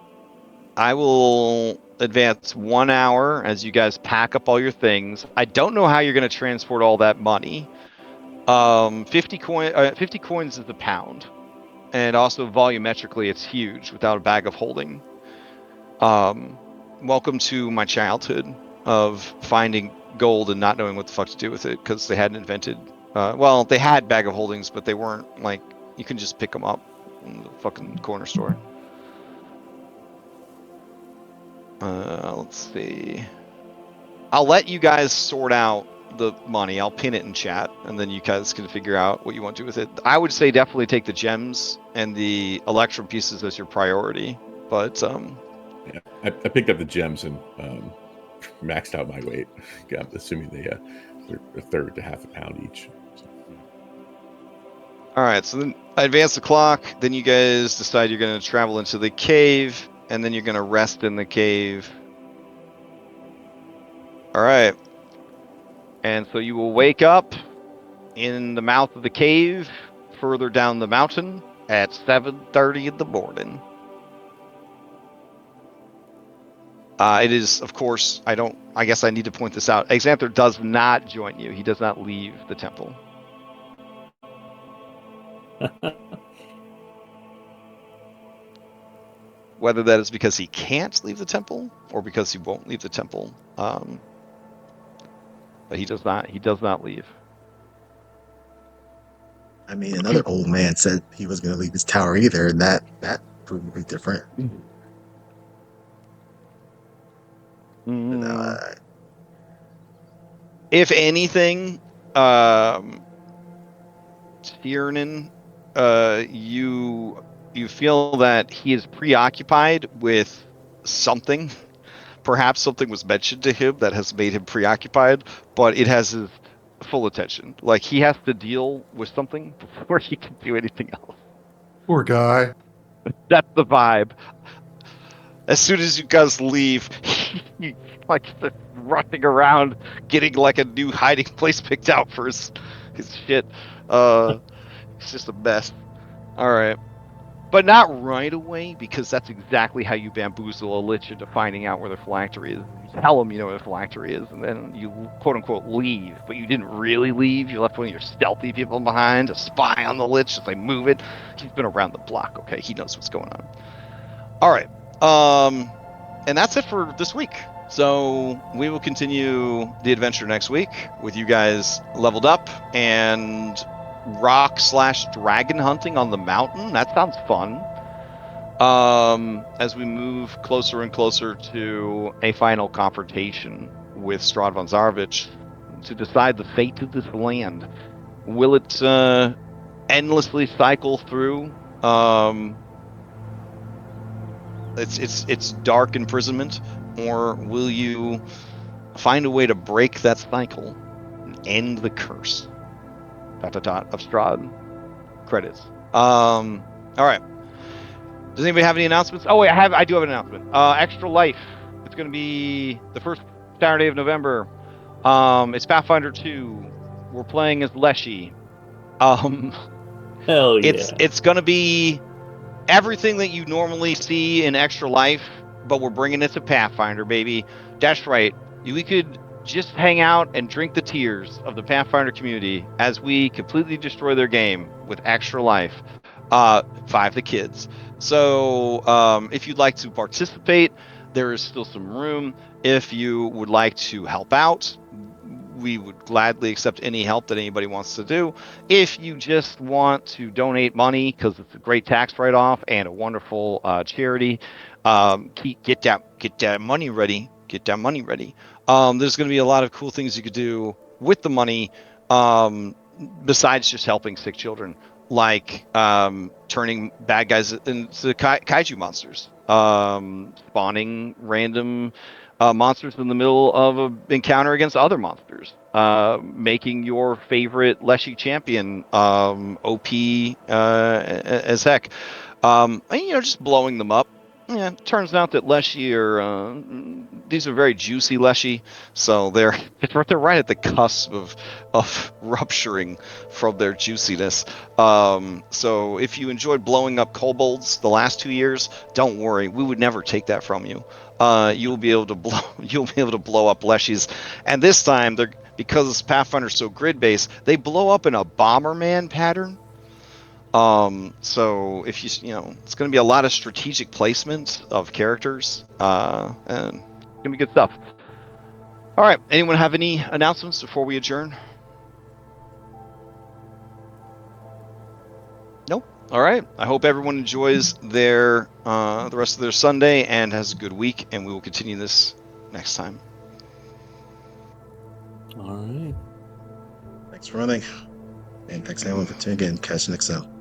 I will advance 1 hour as you guys pack up all your things. I don't know how you're going to transport all that money. 50 coins is a pound, and also volumetrically it's huge without a bag of holding. Welcome to my childhood of finding gold and not knowing what the fuck to do with it because they hadn't invented. Well, they had bag of holdings, but they weren't like you can just pick them up in the fucking corner store. Let's see. I'll let you guys sort out the money. I'll pin it in chat, and then you guys can figure out what you want to do with it. I would say definitely take the gems and the electrum pieces as your priority, but Yeah, I picked up the gems and maxed out my weight. Yeah, I'm assuming they're a third to half a pound each. So. All right, so then I advance the clock. Then you guys decide you're going to travel into the cave, and then you're going to rest in the cave. All right. And so you will wake up in the mouth of the cave further down the mountain at 7:30 in the morning. It is, of course, I guess I need to point this out. Xanther does not join you. He does not leave the temple. Whether that is because he can't leave the temple or because he won't leave the temple. But he does not leave. I mean, another old man said he was going to leave his tower either, and that proved to be different. If anything, Tiernan, you feel that he is preoccupied with something. Perhaps something was mentioned to him that has made him preoccupied, but it has his full attention. Like, he has to deal with something before he can do anything else. Poor guy. That's the vibe. As soon as you guys leave, he's like running around, getting like a new hiding place picked out for his shit. It's just a mess. All right. But not right away, because that's exactly how you bamboozle a lich into finding out where their phylactery is. You tell them you know where the phylactery is, and then you quote-unquote leave, but you didn't really leave. You left one of your stealthy people behind to spy on the lich as they move it. He's been around the block, okay? He knows what's going on. All right. And that's it for this week. So we will continue the adventure next week with you guys leveled up and rock/dragon hunting on the mountain. That sounds fun. As we move closer and closer to a final confrontation with Strahd von Zarovich to decide the fate of this land. Will it endlessly cycle through its dark imprisonment, or will you find a way to break that cycle and end the curse? ... of Strahd. Credits. All right. Does anybody have any announcements? Oh wait, I do have an announcement. Extra Life. It's going to be the first Saturday of November. It's Pathfinder 2. We're playing as Leshy. Hell yeah. It's going to be everything that you normally see in Extra Life, but we're bringing it to Pathfinder, baby. That's right. We could just hang out and drink the tears of the Pathfinder community as we completely destroy their game with Extra Life. 5 the kids. So if you'd like to participate, there is still some room. If you would like to help out, we would gladly accept any help that anybody wants to do. If you just want to donate money, because it's a great tax write-off and a wonderful charity, get that money ready. Get that money ready. There's going to be a lot of cool things you could do with the money, besides just helping sick children, like turning bad guys into kaiju monsters, spawning random monsters in the middle of an encounter against other monsters, making your favorite Leshy champion OP as heck, and, just blowing them up. Yeah, it turns out that Leshy these are very juicy Leshy, so they're right at the cusp of rupturing from their juiciness. So if you enjoyed blowing up kobolds the last 2 years, don't worry, we would never take that from you. You'll be able to blow up Leshies, and this time because Pathfinder's so grid based, they blow up in a Bomberman pattern. So if it's going to be a lot of strategic placement of characters, and it's going to be good stuff. All right. Anyone have any announcements before we adjourn? Nope. All right. I hope everyone enjoys the rest of their Sunday and has a good week, and we will continue this next time. All right. Thanks for running. And thanks everyone for tuning in. Catch you next time.